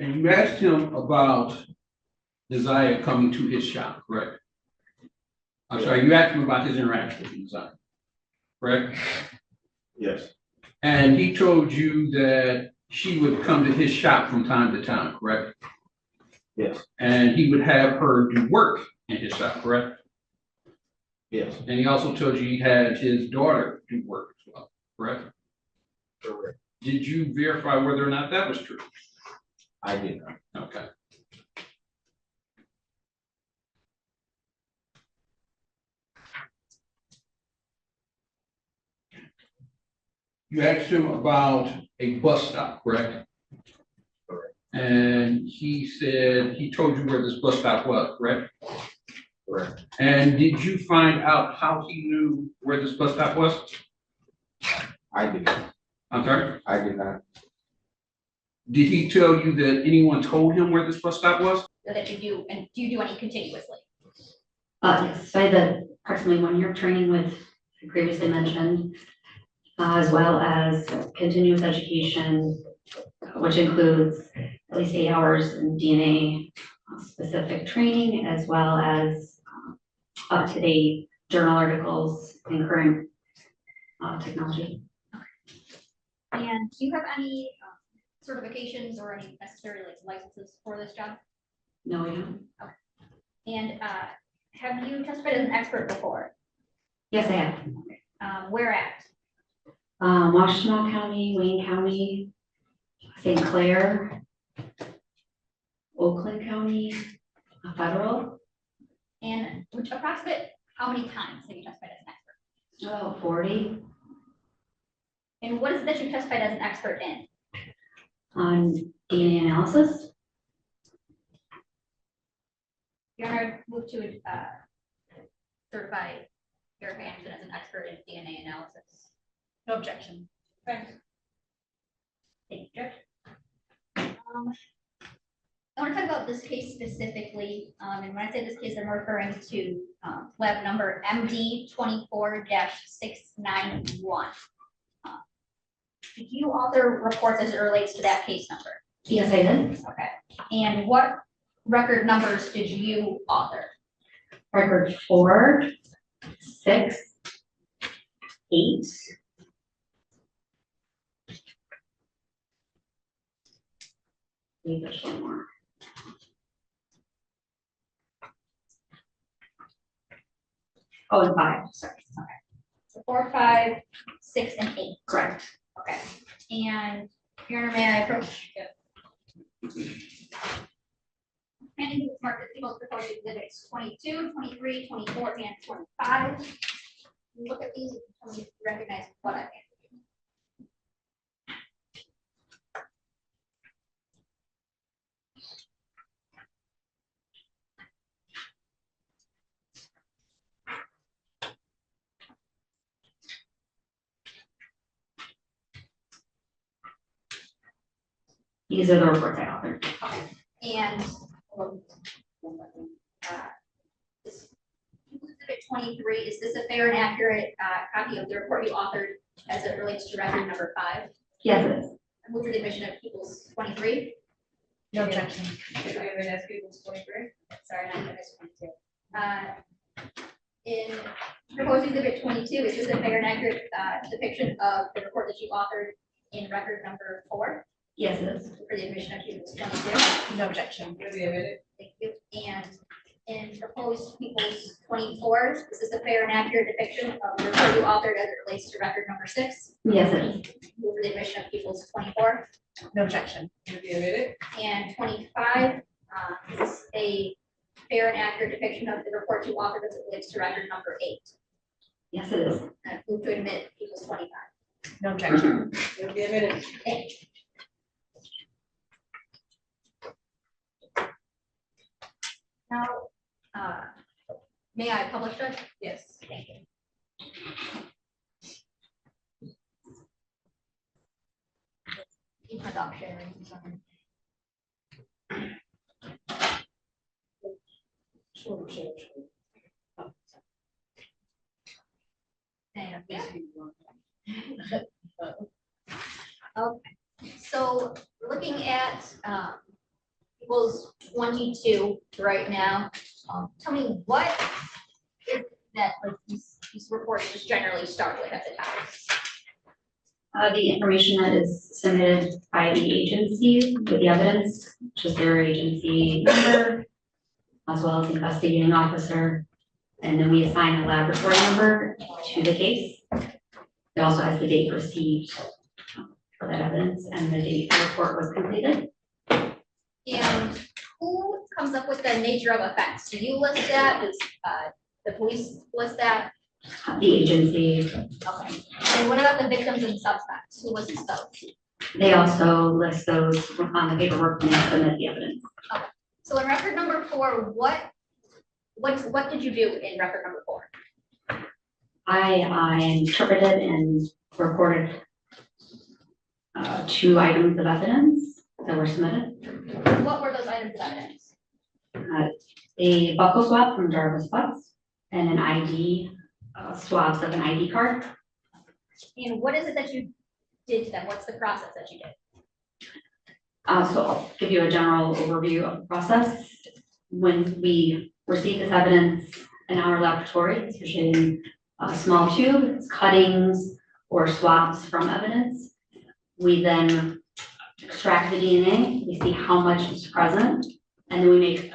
G: And you asked him about NaZiyah coming to his shop, correct? I'm sorry, you asked him about his interaction with NaZiyah, correct?
O: Yes.
G: And he told you that she would come to his shop from time to time, correct?
O: Yes.
G: And he would have her do work in his shop, correct?
O: Yes.
G: And he also told you he had his daughter do work as well, correct?
O: Correct.
G: Did you verify whether or not that was true?
O: I did not.
G: Okay. You asked him about a bus stop, correct?
I: Correct.
G: And he said, he told you where this bus stop was, correct?
I: Correct.
G: And did you find out how he knew where this bus stop was?
O: I did not.
G: I'm sorry?
O: I did not.
G: Did he tell you that anyone told him where this bus stop was?
J: So that you do, and do you do any continuously?
K: Yes, so I had the approximately 1 year of training with previously mentioned, as well as continuous education, which includes at least 8 hours in DNA specific training, as well as up-to-date journal articles and current technology.
J: And do you have any certifications or any necessary licenses for this job?
K: No, I don't.
J: Okay. And have you testified as an expert before?
K: Yes, I have.
J: Where at?
K: Washtenaw County, Wayne County, St. Clair, Oakland County, federal.
J: And which approximate how many times have you testified as an expert?
K: About 40.
J: And what is it that you testified as an expert in?
K: On DNA analysis.
J: Your Honor, move to certify Erica Anderson as an expert in DNA analysis. No objection. Thanks. Thank you, Judge. I want to talk about this case specifically, and when I say this case, I'm referring to lab number MD 24-691. Did you author reports as it relates to that case number?
K: Yes, I did.
J: Okay. And what record numbers did you author?
K: Record 4, 6, 8. Maybe there's one more. Oh, and 5, sorry.
J: Okay. So 4, 5, 6, and 8.
K: Correct.
J: Okay. And Your Honor, may I approach? Planning to mark the people's proposed exhibits 22, 23, 24, and 25. Look at these and tell me if you recognize what I mean.
K: These are the reports I authored.
J: And this exhibit 23, is this a fair and accurate copy of the report you authored as it relates to record number 5?
K: Yes, it is.
J: I move for the admission of People's 23.
A: No objection. Did we have an ask People's 23?
J: Sorry, not People's 22. In proposed exhibit 22, is this a fair and accurate depiction of the report that you authored in record number 4?
K: Yes, it is.
J: For the admission of People's 22.
A: No objection. Will be admitted.
J: Thank you. And in proposed People's 24, is this a fair and accurate depiction of the report you authored as it relates to record number 6?
K: Yes, it is.
J: Move for the admission of People's 24.
A: No objection. Will be admitted.
J: And 25, is this a fair and accurate depiction of the report you authored as it relates to record number 8?
K: Yes, it is.
J: And move to admit People's 25.
A: No objection. Will be admitted.
J: Thank you. Now, may I publish it?
A: Yes.
J: Thank you. Introduction. And, yeah. Okay, so we're looking at People's 22 right now. Tell me what is that like these reports just generally start with at the top?
K: The information that is submitted by the agency with the evidence, which is their agency number, as well as the investigating officer. And then we assign a laboratory number to the case. It also has the date received for that evidence and the date the report was completed.
J: And who comes up with the nature of offense? Do you list that? Does the police list that?
K: The agency.
J: Okay. And what about the victims and suspects? Who lists those?
K: They also list those on the paperwork when they submit the evidence.
J: So in record number 4, what did you do in record number 4?
K: I interpreted and recorded 2 items of evidence that were submitted.
J: What were those items of evidence?
K: A buckle swab from Jarvis Butts and an ID, swabs of an ID card.
J: And what is it that you did to them? What's the process that you did?
K: So I'll give you a general overview of the process. When we receive this evidence in our laboratory, it's usually in a small tube, it's cuttings or swabs from evidence. We then extract the DNA, we see how much is present, and then we make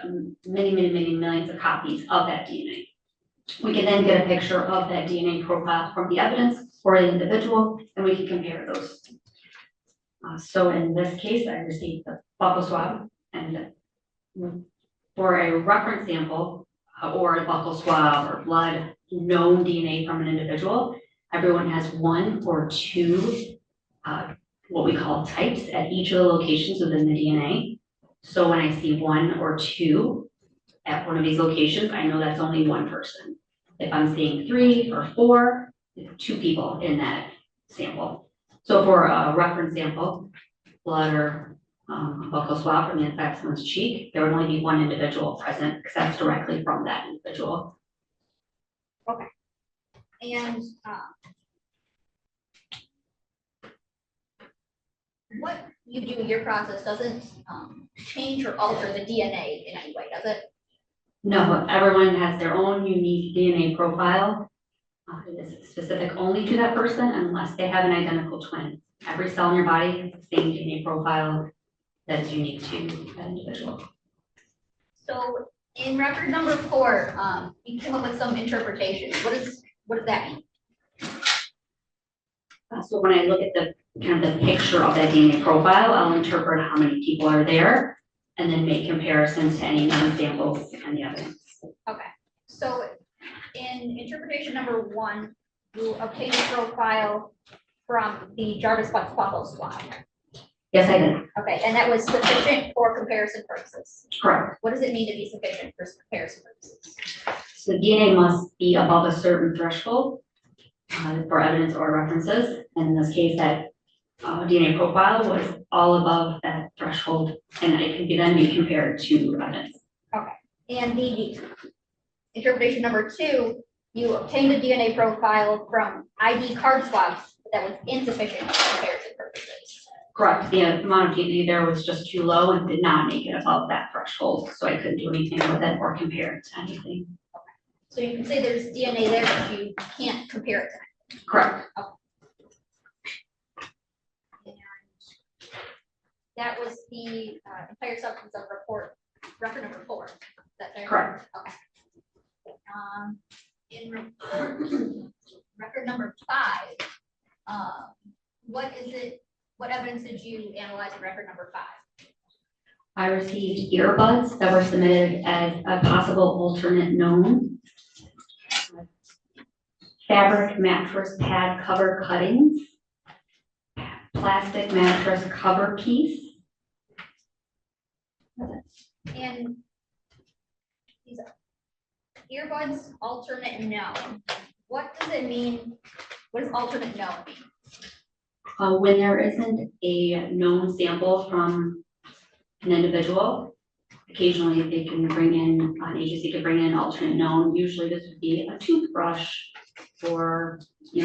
K: many millions of copies of that DNA. We can then get a picture of that DNA profile from the evidence for the individual, and we can compare those. So in this case, I received the buccal swab, and for a reference sample or a buccal swab or blood known DNA from an individual, everyone has 1 or 2 what we call types at each of the locations within the DNA. So when I see 1 or 2 at one of these locations, I know that's only 1 person. If I'm seeing 3 or 4, 2 people in that sample. So for a reference sample, blood or buccal swab from the inside of someone's cheek, there would only be 1 individual present because that's directly from that individual.
J: Okay. And what you do, your process doesn't change or alter the DNA in any way, does it?
K: No, everyone has their own unique DNA profile. It is specific only to that person unless they have an identical twin. Every cell in your body has the same DNA profile that is unique to that individual.
J: So in record number 4, you came up with some interpretation. What does that mean?
K: So when I look at the kind of the picture of that DNA profile, I'll interpret how many people are there and then make comparisons to any known samples and the evidence.
J: Okay, so in interpretation number 1, you obtained a profile from the Jarvis Butts buccal swab.
K: Yes, I did.
J: Okay, and that was sufficient for comparison purposes.
K: Correct.
J: What does it mean to be sufficient for comparison purposes?
K: So the DNA must be above a certain threshold for evidence or references. And in this case, that DNA profile was all above that threshold, and it can then be compared to evidence.
J: Okay, and the interpretation number 2, you obtained a DNA profile from ID card swabs that was insufficient for comparison purposes.
K: Correct. The amount of DNA there was just too low and did not make it above that threshold, so I couldn't do anything with it or compare it to anything.
J: Okay. So you can say there's DNA there, but you can't compare it to anything.
K: Correct.
J: Okay. And that was the entire substance of record number 4. Is that fair?
K: Correct.
J: Okay. In record number 5, what evidence did you analyze in record number 5?
K: I received earbuds that were submitted as a possible alternate known. Fabric mattress pad cover cuttings. Plastic mattress cover piece.
J: And these earbuds, alternate known. What does it mean? What does alternate known mean?
K: When there isn't a known sample from an individual, occasionally they can bring in, an agency could bring in an alternate known. Usually this would be a toothbrush or,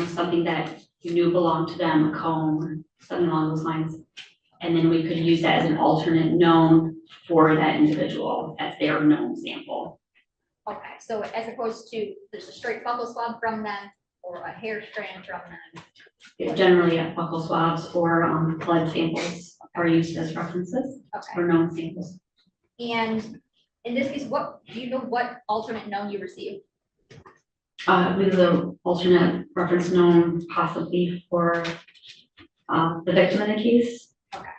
K: something that you knew belonged to them, a comb or something along those lines. And then we could use that as an alternate known for that individual as their known sample.
J: Okay, so as opposed to there's a straight buccal swab from them or a hair strand from them.
K: Generally, buccal swabs or blood samples are used as references for known samples.
J: And in this case, do you know what alternate known you received?
K: With the alternate reference known possibly for the victim in the case.
J: Okay.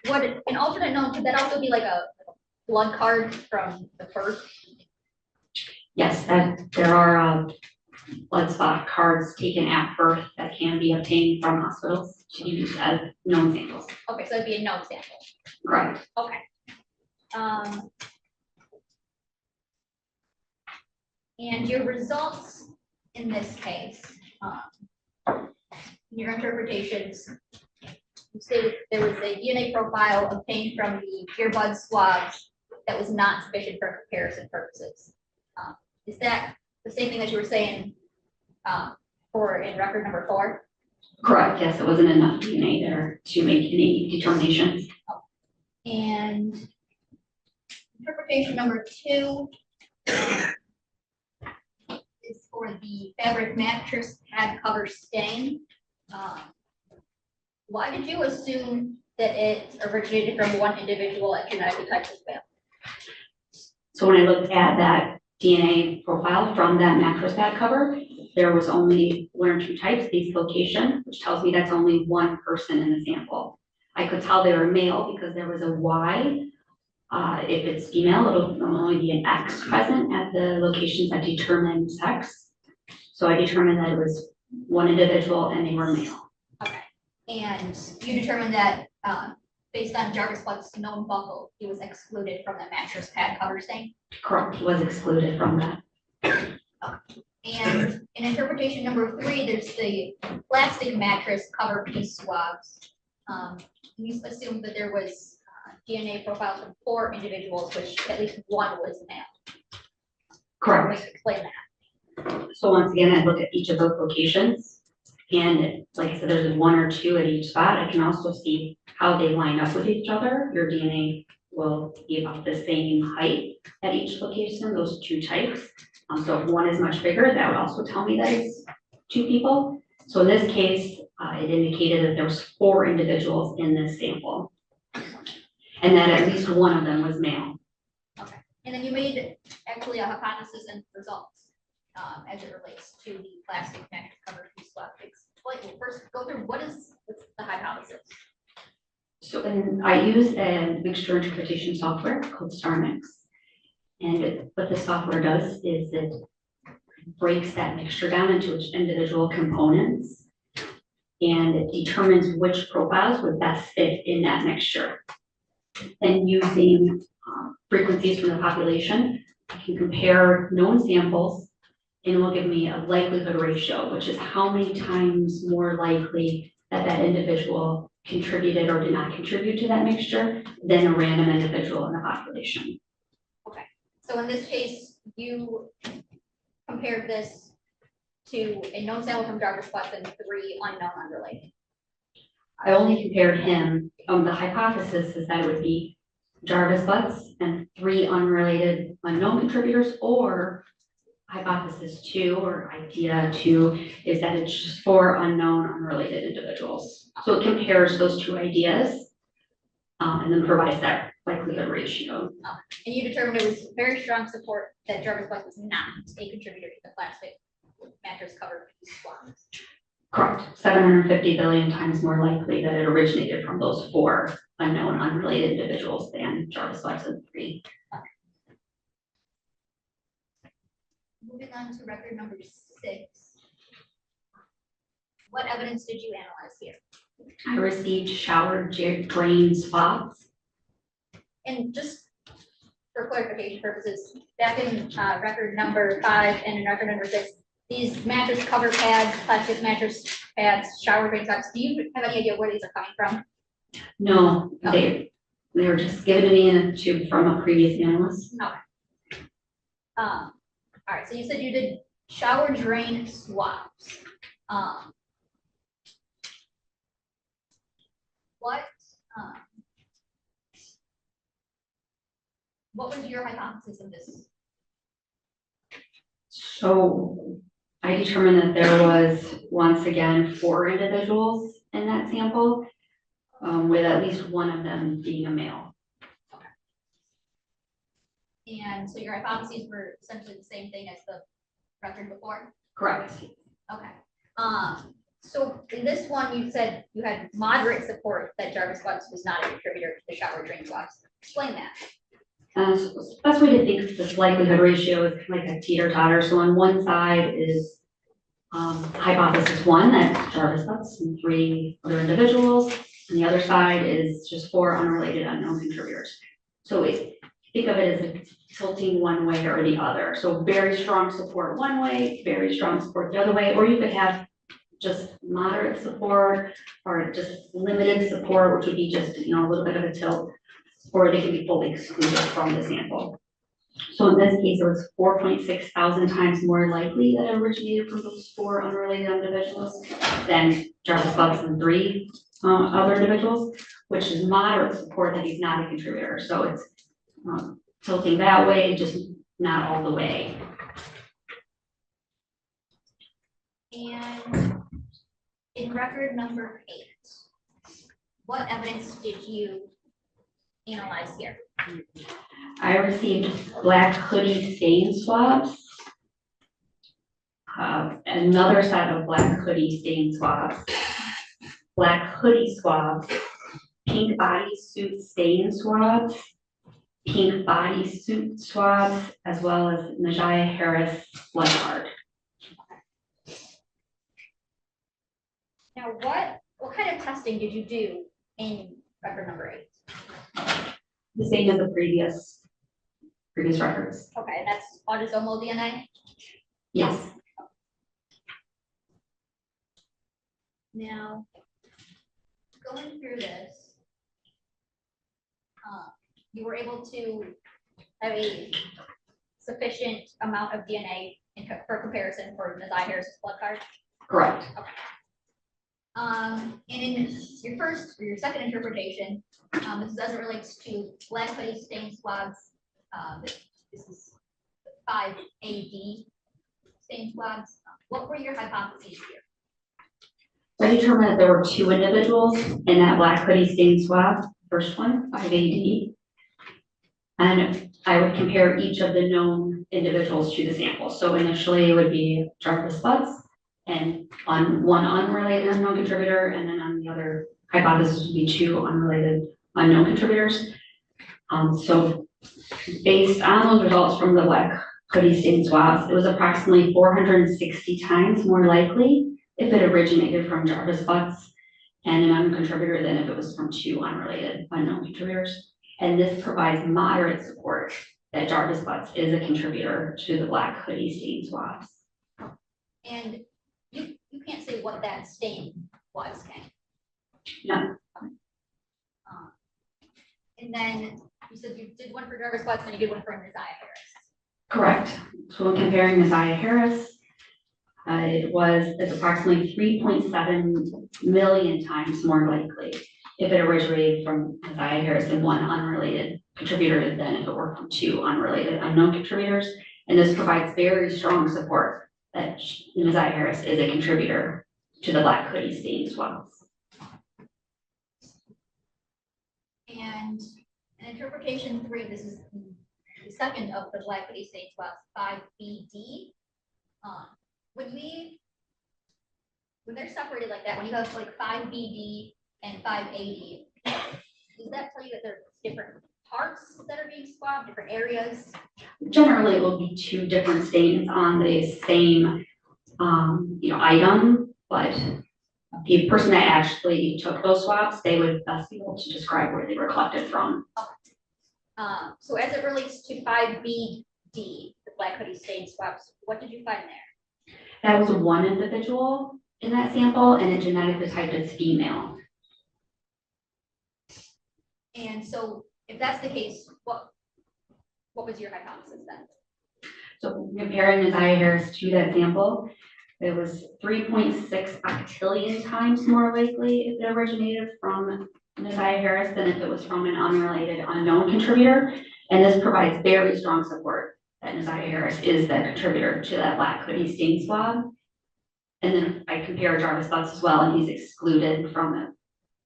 J: What an alternate known, could that also be like a blood card from the birth?
K: Yes, there are blood spot cards taken at birth that that can be obtained from hospitals to be used as known samples.
J: Okay, so it'd be a known sample.
K: Correct.
J: Okay. And your results in this case, your interpretations, you stated there was a DNA profile obtained from the earbud swabs that was not sufficient for comparison purposes. Is that the same thing that you were saying for in record number 4?
K: Correct, yes, it wasn't enough DNA there to make any determinations.
J: And interpretation number 2 is for the fabric mattress pad cover stain. Why did you assume that it originated from one individual at United Types of Fail?
K: So when I looked at that DNA profile from that mattress pad cover, there was only 1 or 2 types, these location, which tells me that's only one person in the sample. I could tell they were male because there was a Y. If it's female, it'll normally be an X present at the locations that determine sex. So I determined that it was one individual and they were male.
J: Okay, and you determined that based on Jarvis Buck's known buckle, he was excluded from the mattress pad cover stain?
K: Correct, he was excluded from that.
J: Okay. And in interpretation number 3, there's the plastic mattress cover piece swabs. You assumed that there was DNA profiles from 4 individuals, which at least one was male.
K: Correct.
J: Explain that.
K: So once again, I looked at each of those locations. And like I said, there's 1 or 2 at each spot. I can also see how they line up with each other. Your DNA will be about the same height at each location, those 2 types. So if one is much bigger, that would also tell me that it's 2 people. So in this case, it indicated that there was 4 individuals in this sample. And that at least one of them was male.
J: Okay, and then you made actually a hypothesis and results as it relates to the plastic mattress cover piece swab. Explain, first go through what's the hypothesis?
K: So I use a mixture interpretation software called StarMix. And what the software does is it breaks that mixture down into its individual components and it determines which profiles would best fit in that mixture. And using frequencies from the population, I can compare known samples and it will give me a likelihood ratio, which is how many times more likely that that individual contributed or did not contribute to that mixture than a random individual in the population.
J: Okay, so in this case, you compared this to a known sample from Jarvis Butts and 3 unknown unrelated.
K: I only compared him, the hypothesis is that it would be Jarvis Butts and 3 unrelated unknown contributors, or hypothesis 2 or idea 2 is that it's just 4 unknown unrelated individuals. So it compares those 2 ideas and then provides that likelihood ratio.
J: And you determined there was very strong support that Jarvis Butts was not a contributor to the plastic mattress cover piece swabs.
K: Correct. 750 billion times more likely that it originated from those 4 unknown unrelated individuals than Jarvis Butts and 3.
J: Moving on to record number 6. What evidence did you analyze here?
K: I received shower drain spots.
J: And just for clarification purposes, back in record number 5 and in record number 6, these mattress cover pads, plastic mattress pads, shower drain spots, do you have any idea where these are coming from?
K: No, they were just given to me in a tube from a previous analyst.
J: Okay. All right, so you said you did shower drain swabs. What was your hypothesis of this?
K: So I determined that there was, once again, 4 individuals in that sample, with at least one of them being a male.
J: Okay. And so your hypotheses were essentially the same thing as the record before?
K: Correct.
J: Okay. So in this one, you said you had moderate support that Jarvis Butts was not a contributor to the shower drain swabs. Explain that.
K: So the best way to think of this likelihood ratio is kind of like a teeter-totter. So on one side is Hypothesis one, that Jarvis Butts and 3 other individuals, and the other side is just 4 unrelated unknown contributors. So think of it as tilting one way or the other. So very strong support one way, very strong support the other way, or you could have just moderate support or just limited support, which would be just, a little bit of a tilt, or they could be fully excluded from the sample. So in this case, it was 4.6 thousand times more likely that it originated from those 4 unrelated individuals than Jarvis Butts and 3 other individuals, which is moderate support that he's not a contributor. So it's tilting that way, just not all the way.
J: And in record number 8, what evidence did you analyze here?
K: I received black hoodie stain swabs, another set of black hoodie stain swabs, black hoodie swabs, pink bodysuit stain swabs, pink bodysuit swabs, as well as NaZiyah Harris blood card.
J: Now, what kind of testing did you do in record number 8?
K: The same as the previous records.
J: Okay, and that's autosomal DNA?
K: Yes.
J: Now, going through this, you were able to have a sufficient amount of DNA for comparison for NaZiyah Harris's blood card?
K: Correct.
J: Okay. And in your second interpretation, this as it relates to black hoodie stain swabs. This is 5AD stain swabs. What were your hypotheses here?
K: I determined that there were 2 individuals in that black hoodie stain swab, first one, 5AD. And I would compare each of the known individuals to the sample. So initially it would be Jarvis Butts and on one unrelated unknown contributor, and then on the other hypothesis would be 2 unrelated unknown contributors. So based on those results from the black hoodie stain swabs, it was approximately 460 times more likely if it originated from Jarvis Butts and an unknown contributor than if it was from 2 unrelated unknown contributors. And this provides moderate support that Jarvis Butts is a contributor to the black hoodie stain swabs.
J: And you can't say what that stain was, can you?
K: No.
J: And then you said you did one for Jarvis Butts and you did one for NaZiyah Harris.
K: Correct. So when comparing NaZiyah Harris, it's approximately 3.7 million times more likely if it originated from NaZiyah Harris and 1 unrelated contributor than if it were from 2 unrelated unknown contributors. And this provides very strong support that NaZiyah Harris is a contributor to the black hoodie stain swabs.
J: And in interpretation 3, this is the second of the black hoodie stain swabs, 5BD. When they're separated like that, when you have like 5BD and 5AD, does that tell you that they're different parts that are being swabbed, different areas?
K: Generally, it will be 2 different stains on the same item, but the person that actually took those swabs, they would best be able to describe where they were collected from.
J: So as it relates to 5BD, the black hoodie stain swabs, what did you find there?
K: That was 1 individual in that sample, and it genetically typed as female.
J: And so if that's the case, what was your hypothesis then?
K: So comparing NaZiyah Harris to that sample, it was 3.6 octillion times more likely if it originated from NaZiyah Harris than if it was from an unrelated unknown contributor. And this provides very strong support that NaZiyah Harris is the contributor to that black hoodie stain swab. And then I compare Jarvis Butts as well, and he's excluded from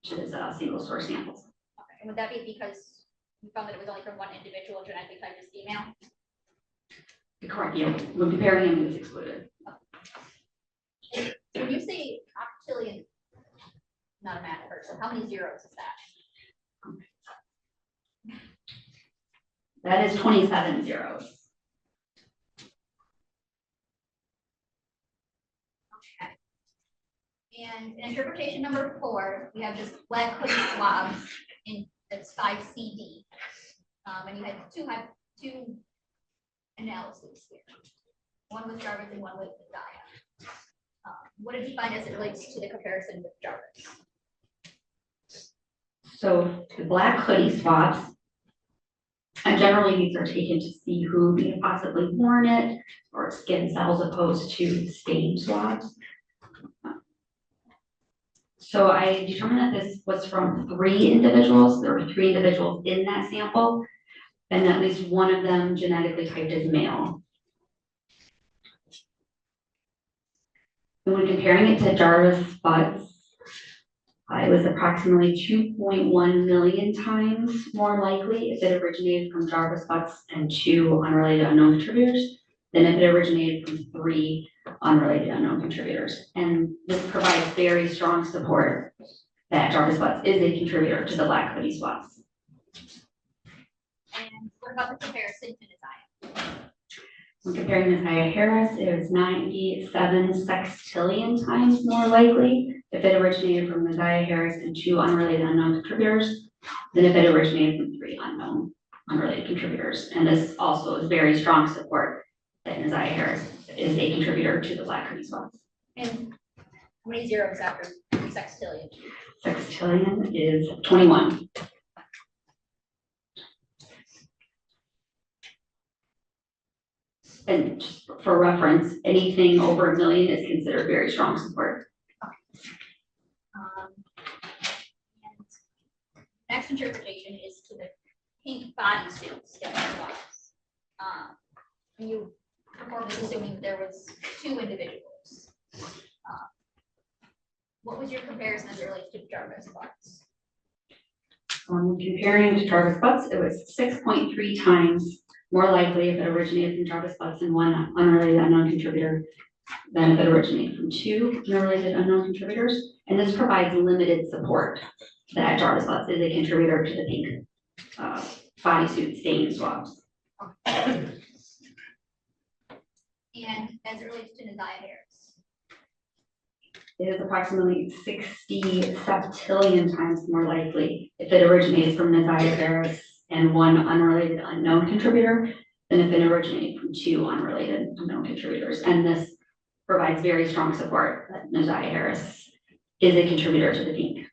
K: his single source samples.
J: Okay. And would that be because you found that it was only from 1 individual genetically typed as female?
K: Correct, yeah. When comparing him, he was excluded.
J: And when you say octillion, not a math person, how many zeros is that?
K: That is 27 zeros.
J: And in interpretation number 4, we have just black hoodie swabs in, that's 5CD. And you had two analyses here. One with Jarvis and one with NaZiyah. What did you find as it relates to the comparison with Jarvis?
K: So the black hoodie swabs, and generally these are taken to see who may have possibly worn it or skin cells opposed to stain swabs. So I determined that this was from 3 individuals. There were 3 individuals in that sample, and at least one of them genetically typed as male. And when comparing it to Jarvis butts, it was approximately 2.1 million times more likely if it originated from Jarvis butts and 2 unrelated unknown contributors than if it originated from 3 unrelated unknown contributors. And this provides very strong support that Jarvis butts is a contributor to the black hoodie swabs.
J: And what about the comparison to NaZiyah?
K: When comparing NaZiyah Harris, it was 97 sextillion times more likely if it originated from NaZiyah Harris and 2 unrelated unknown contributors than if it originated from 3 unrelated contributors. And this also is very strong support that NaZiyah Harris is a contributor to the black hoodie swabs.
J: And how many zeros after sextillion?
K: Sextillion is 21. And just for reference, anything over 1 million is considered very strong support.
J: And next interpretation is to the pink bodysuits that swabs. And you performed this assuming there was 2 individuals. What was your comparison as it relates to Jarvis butts?
K: Comparing to Jarvis butts, it was 6.3 times more likely if it originated from Jarvis butts and 1 unrelated unknown contributor than if it originated from 2 unrelated unknown contributors. And this provides limited support that Jarvis butts is a contributor to the pink bodysuit stain swabs.
J: And as it relates to NaZiyah Harris?
K: It is approximately 60 septillion times more likely if it originates from NaZiyah Harris and 1 unrelated unknown contributor than if it originated from 2 unrelated unknown contributors. And this provides very strong support that NaZiyah Harris is a contributor to the pink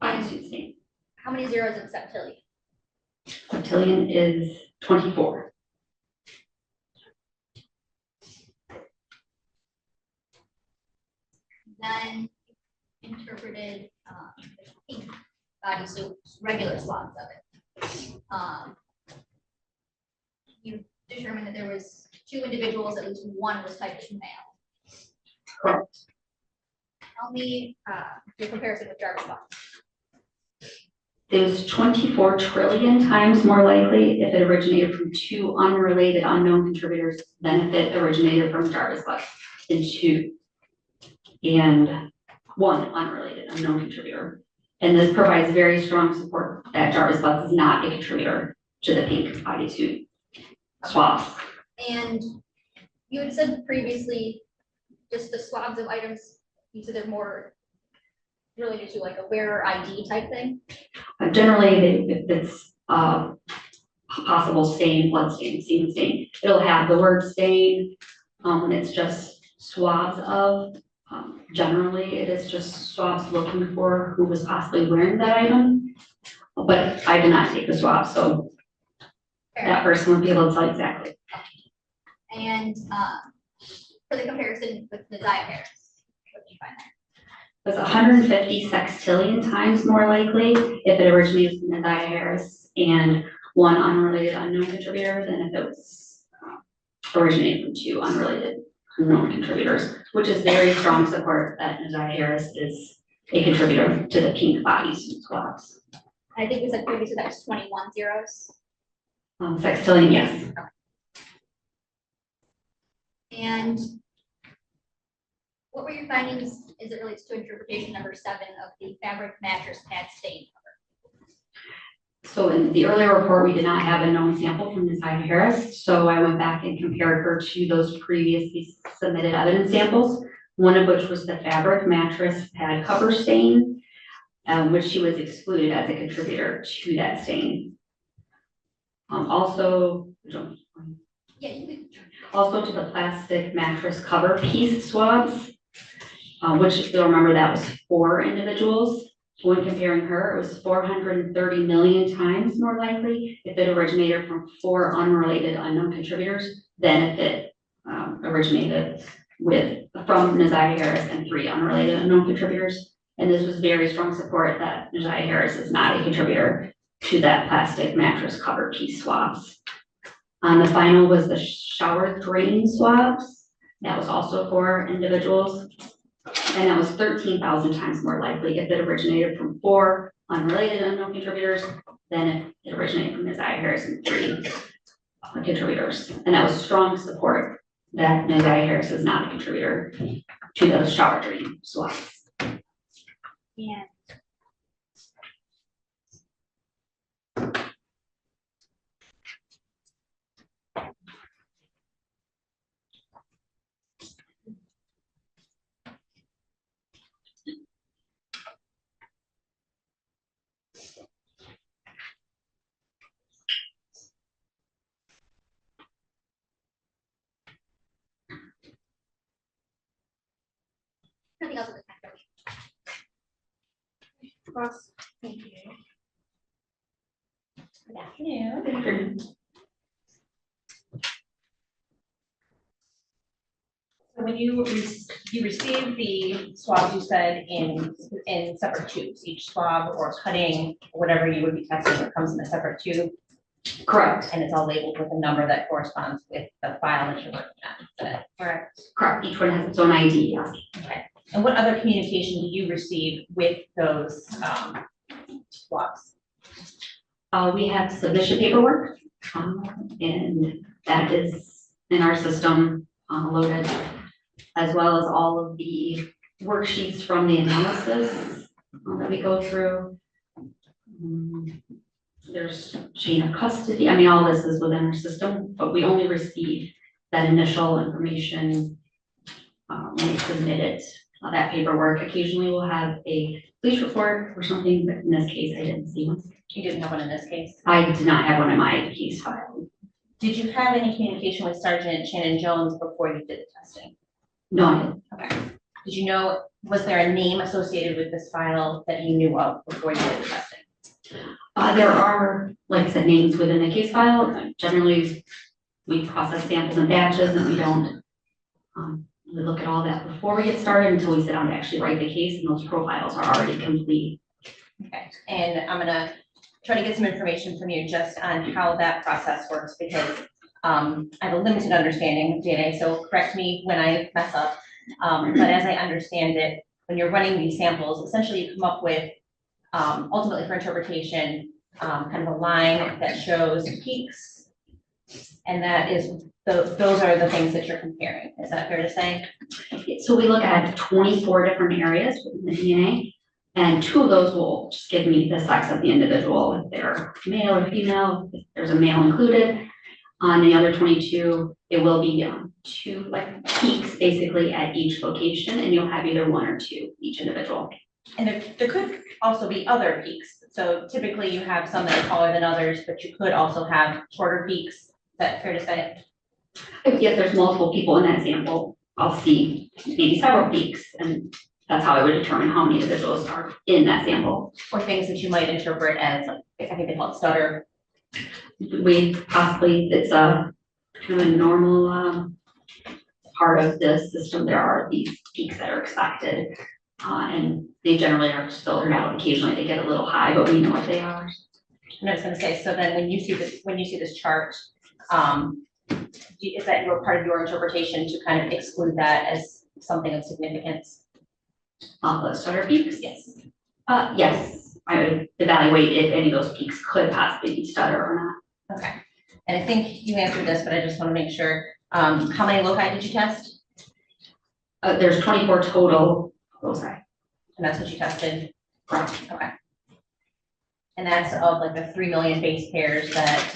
K: bodysuit stain.
J: How many zeros in septillion?
K: Septillion is 24.
J: Then interpreted the pink bodysuit, regular swabs of it. You determined that there was 2 individuals, at least 1 was typed as male.
K: Correct.
J: Tell me your comparison with Jarvis butts.
K: It was 24 trillion times more likely if it originated from 2 unrelated unknown contributors than if it originated from Jarvis butts and 2 and 1 unrelated unknown contributor. And this provides very strong support that Jarvis butts is not a contributor to the pink bodysuit swabs.
J: And you had said previously, just the swabs of items, you said they're more related to like a wearer ID type thing?
K: Generally, if it's possible stain, blood stain, semen stain, it'll have the word stain. When it's just swabs of, generally it is just swabs looking for who was possibly wearing that item. But I did not take the swab, so that person would be able to tell exactly.
J: And for the comparison with NaZiyah Harris, what did you find there?
K: It was 150 sextillion times more likely if it originated from NaZiyah Harris and 1 unrelated unknown contributor than if it was originated from 2 unrelated unknown contributors, which is very strong support that NaZiyah Harris is a contributor to the pink bodysuit swabs.
J: I think we said previously that was 21 zeros.
K: Sextillion, yes.
J: And what were your findings as it relates to interpretation number 7 of the fabric mattress pad stain cover?
K: So in the earlier report, we did not have a known sample from NaZiyah Harris. So I went back and compared her to those previously submitted evidence samples, one of which was the fabric mattress pad cover stain, which she was excluded as a contributor to that stain. Also to the plastic mattress cover piece swabs, which if you'll remember, that was 4 individuals. When comparing her, it was 430 million times more likely if it originated from 4 unrelated unknown contributors than if it originated from NaZiyah Harris and 3 unrelated unknown contributors. And this was very strong support that NaZiyah Harris is not a contributor to that plastic mattress cover piece swabs. The final was the shower drain swabs. That was also 4 individuals. And that was 13,000 times more likely if it originated from 4 unrelated unknown contributors than if it originated from NaZiyah Harris and 3 contributors. And that was strong support that NaZiyah Harris is not a contributor to those shower drain swabs.
J: Yeah. Nothing else in the packet.
E: Ross, thank you. Good afternoon. So when you received the swabs, you said in separate tubes, each swab or cutting, whatever you would be testing, it comes in a separate tube.
K: Correct.
E: And it's all labeled with a number that corresponds with the file that you're working on. Is that correct?
K: Correct. Each one has its own ID. Yes.
E: Okay. And what other communication do you receive with those swabs?
K: We have submission paperwork, and that is in our system loaded, as well as all of the worksheets from the analysis that we go through. There's chain of custody. I mean, all this is within our system, but we only receive that initial information when we submit it. That paperwork. Occasionally we'll have a police report or something, but in this case, I didn't see one.
E: You didn't have one in this case?
K: I did not have one in my case file.
E: Did you have any communication with Sergeant Shannon Jones before you did the testing?
K: No, I didn't.
E: Okay. Did you know, was there a name associated with this file that you knew of before you did the testing?
K: There are, like I said, names within the case file. Generally, we process samples in batches and we don't we look at all that before we get started until we sit down to actually write the case, and those profiles are already complete.
E: Okay, and I'm gonna try to get some information from you just on how that process works, because I have a limited understanding of DNA, so correct me when I mess up. But as I understand it, when you're running these samples, essentially you come up with, ultimately for interpretation, kind of a line that shows peaks, and that is, those are the things that you're comparing. Is that fair to say?
K: So we look at 24 different areas within the DNA, and 2 of those will just give me the sex of the individual, if they're male or female, if there's a male included. On the other 22, it will be 2 like peaks basically at each location, and you'll have either 1 or 2 each individual.
E: And there could also be other peaks. So typically you have some that are taller than others, but you could also have shorter peaks. Is that fair to say?
K: If there's multiple people in that sample, I'll see maybe several peaks, and that's how I would determine how many individuals are in that sample.
E: Or things that you might interpret as, like, I think they call it stutter.
K: We possibly, it's a kind of a normal part of the system. There are these peaks that are expected, and they generally are filtered out. Occasionally they get a little high, but we know what they are.
E: And I was gonna say, so then when you see this chart, is that part of your interpretation to kind of exclude that as something of significance?
K: The stutter peaks?
E: Yes.
K: Yes, I would evaluate if any of those peaks could possibly be stutter or not.
E: Okay. And I think you answered this, but I just want to make sure. How many loci did you test?
K: There's 24 total loci.
E: And that's what you tested?
K: Correct.
E: Okay. And that's of like the 3 million base pairs that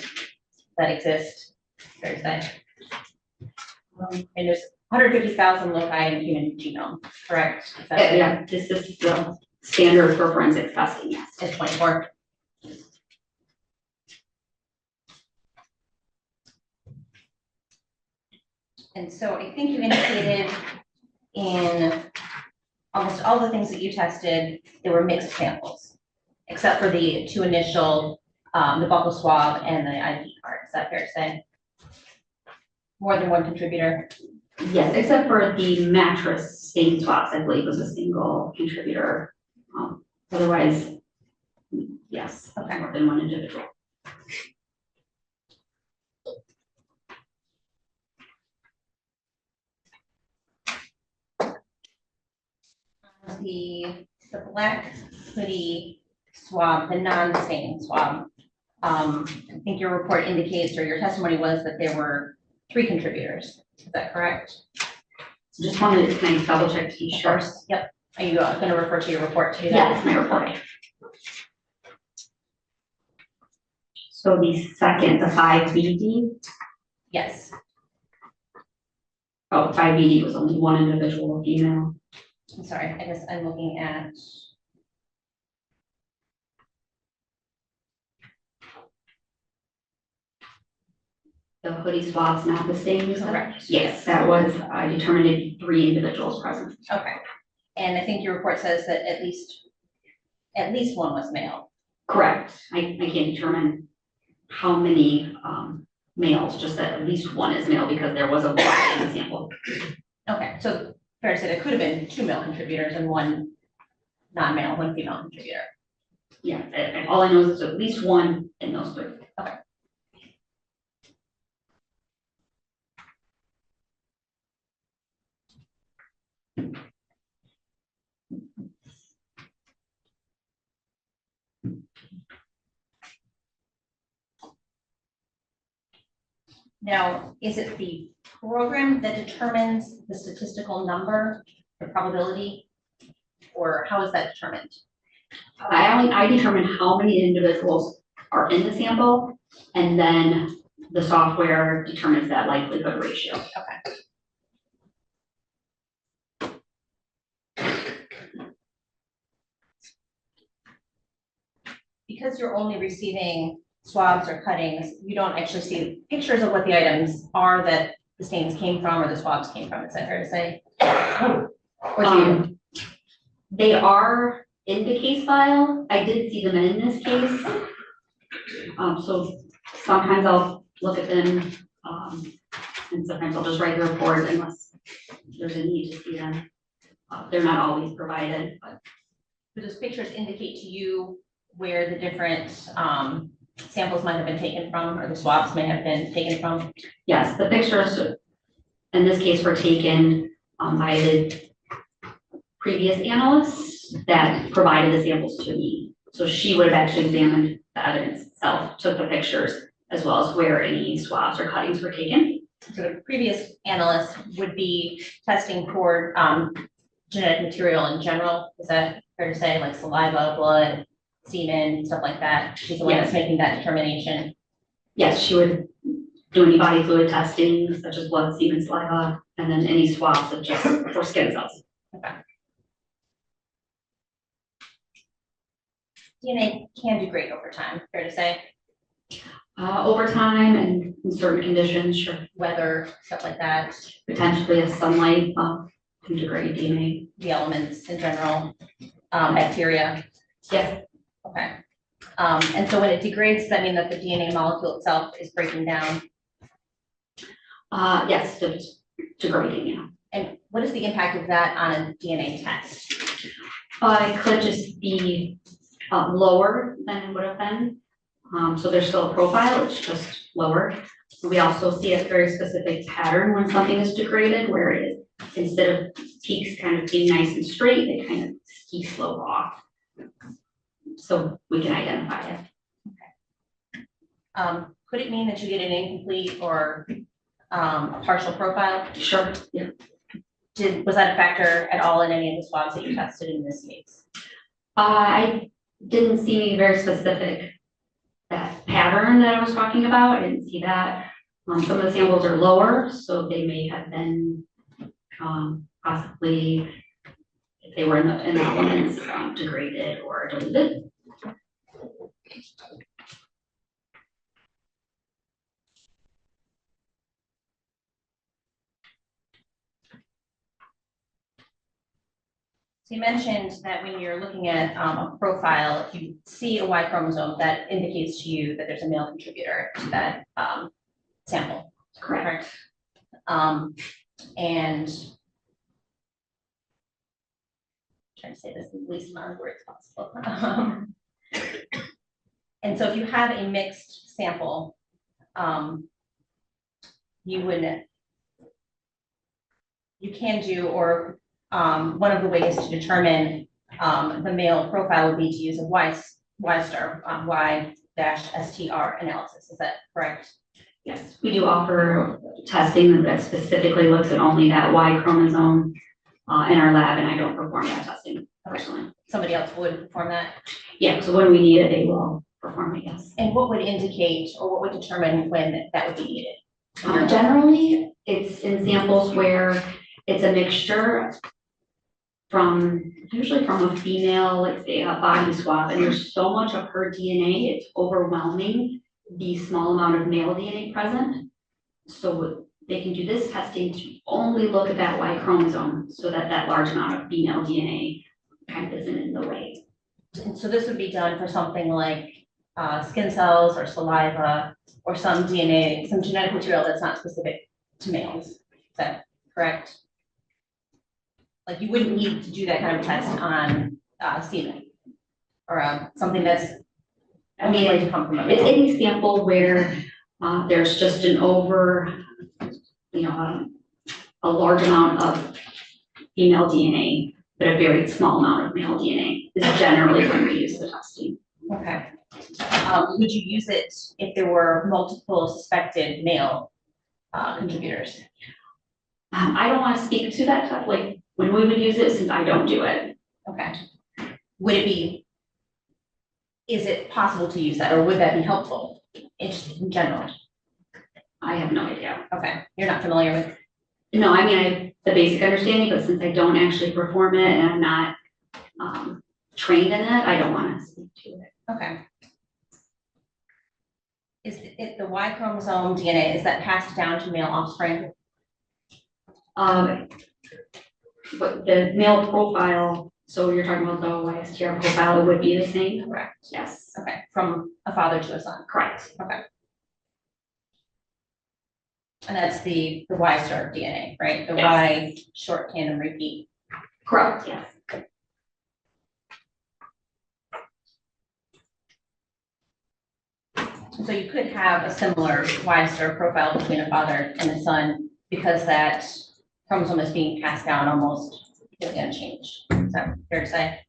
E: exist, fair to say? And there's 150,000 loci in human genome, correct? Is that
K: Yeah, this is the standard for forensic testing, yes.
E: It's 24. And so I think you indicated in almost all the things that you tested, they were mixed samples, except for the two initial, the buccal swab and the ID card. Is that fair to say? More than one contributor?
K: Yes, except for the mattress stain swabs, I believe was a single contributor. Otherwise, yes,
E: Okay.
K: more than one individual.
E: The black hoodie swab, the non-stain swab. I think your report indicates, or your testimony was that there were 3 contributors. Is that correct?
K: So just wanted to kind of double check to be sure.
E: First, yep. Are you going to refer to your report to that?
K: Yeah, it's my report. So the second, the 5BD.
E: Yes.
K: Oh, 5BD was only one individual female.
E: I'm sorry, I guess I'm looking at.
K: The hoodie swab's not the same, you said?
E: Correct.
K: Yes, that was, I determined 3 individuals present.
E: Okay. And I think your report says that at least one was male.
K: Correct. I can't determine how many males, just that at least one is male because there was a Y in the sample.
E: Okay, so fair to say there could have been 2 male contributors and 1 non-male, 1 female contributor.
K: Yeah, and all I know is at least one in those 3.
E: Okay. Now, is it the program that determines the statistical number, the probability, or how is that determined?
K: I determine how many individuals are in the sample, and then the software determines that likelihood ratio.
E: Okay. Because you're only receiving swabs or cuttings, you don't actually see pictures of what the items are that the stains came from or the swabs came from. Is that fair to say? Or do you?
K: They are in the case file. I did see them in this case. So sometimes I'll look at them, and sometimes I'll just write the report unless there's a need to see them. They're not always provided, but.
E: Do those pictures indicate to you where the different samples might have been taken from, or the swabs may have been taken from?
K: Yes, the pictures in this case were taken by the previous analyst that provided the samples to me. So she would have actually examined the evidence itself, took the pictures, as well as where any swabs or cuttings were taken.
E: So the previous analyst would be testing for genetic material in general. Is that fair to say, like saliva, blood, semen, stuff like that? She's the one that's making that determination.
K: Yes, she would do any body fluid testing, such as blood, semen, saliva, and then any swabs that just for skin cells.
E: Okay. DNA can degrade over time, fair to say?
K: Over time and in certain conditions, sure.
E: Weather, stuff like that.
K: Potentially as sunlight can degrade DNA.
E: The elements in general, bacteria.
K: Yes.
E: Okay. And so when it degrades, does that mean that the DNA molecule itself is breaking down?
K: Yes, it's degrading, yeah.
E: And what is the impact of that on a DNA test?
K: It could just be lower than it would have been. So there's still a profile, it's just lower. We also see a very specific pattern when something is degraded, where it is, instead of peaks kind of being nice and straight, they kind of ski slope off. So we can identify it.
E: Okay. Could it mean that you get an incomplete or a partial profile?
K: Sure, yeah.
E: Was that a factor at all in any of the swabs that you tested in this case?
K: I didn't see any very specific that pattern that I was talking about. I didn't see that. Some of the samples are lower, so they may have been possibly if they were in the elements, degraded or diluted.
E: So you mentioned that when you're looking at a profile, if you see a Y chromosome, that indicates to you that there's a male contributor to that sample.
K: Correct.
E: And trying to say this in the least amount of words possible. And so if you have a mixed sample, you can do, or one of the ways to determine the male profile would be to use a Y-STR analysis. Is that correct?
K: Yes, we do offer testing that specifically looks at only that Y chromosome in our lab, and I don't perform that testing personally.
E: Somebody else would perform that?
K: Yeah, so when we need it, they will perform it, yes.
E: And what would indicate, or what would determine when that would be needed?
K: Generally, it's in samples where it's a mixture usually from a female, like say a body swab, and there's so much of her DNA, it's overwhelming the small amount of male DNA present. So they can do this testing to only look at that Y chromosome so that that large amount of female DNA kind of isn't in the way.
E: And so this would be done for something like skin cells or saliva or some DNA, some genetic material that's not specific to males. Is that correct? Like you wouldn't need to do that kind of test on semen or something that's
K: like
E: to come from a
K: it's
E: male.
K: any sample where there's just an a large amount of female DNA, but a very small amount of male DNA is generally when we use the testing.
E: Okay. Would you use it if there were multiple suspected male contributors?
K: I don't want to speak to that stuff, like when we would use it, since I don't do it.
E: Okay. Would it be, is it possible to use that, or would that be helpful in general?
K: I have no idea.
E: Okay, you're not familiar with?
K: No, I mean, I have the basic understanding, but since I don't actually perform it and I'm not trained in it, I don't want to speak to it.
E: Okay. Is it the Y chromosome DNA, is that passed down to male offspring?
K: But the male profile, so you're talking about the YSTR profile, it would be the same?
E: Correct.
K: Yes.
E: Okay, from a father to a son.
K: Correct.
E: Okay. And that's the Y-STR DNA, right? The
K: Yes.
E: Y short tandem repeat.
K: Correct, yes.
E: So you could have a similar Y-STR profile between a father and a son because that chromosome is being passed down almost completely unchanged. Is that fair to say?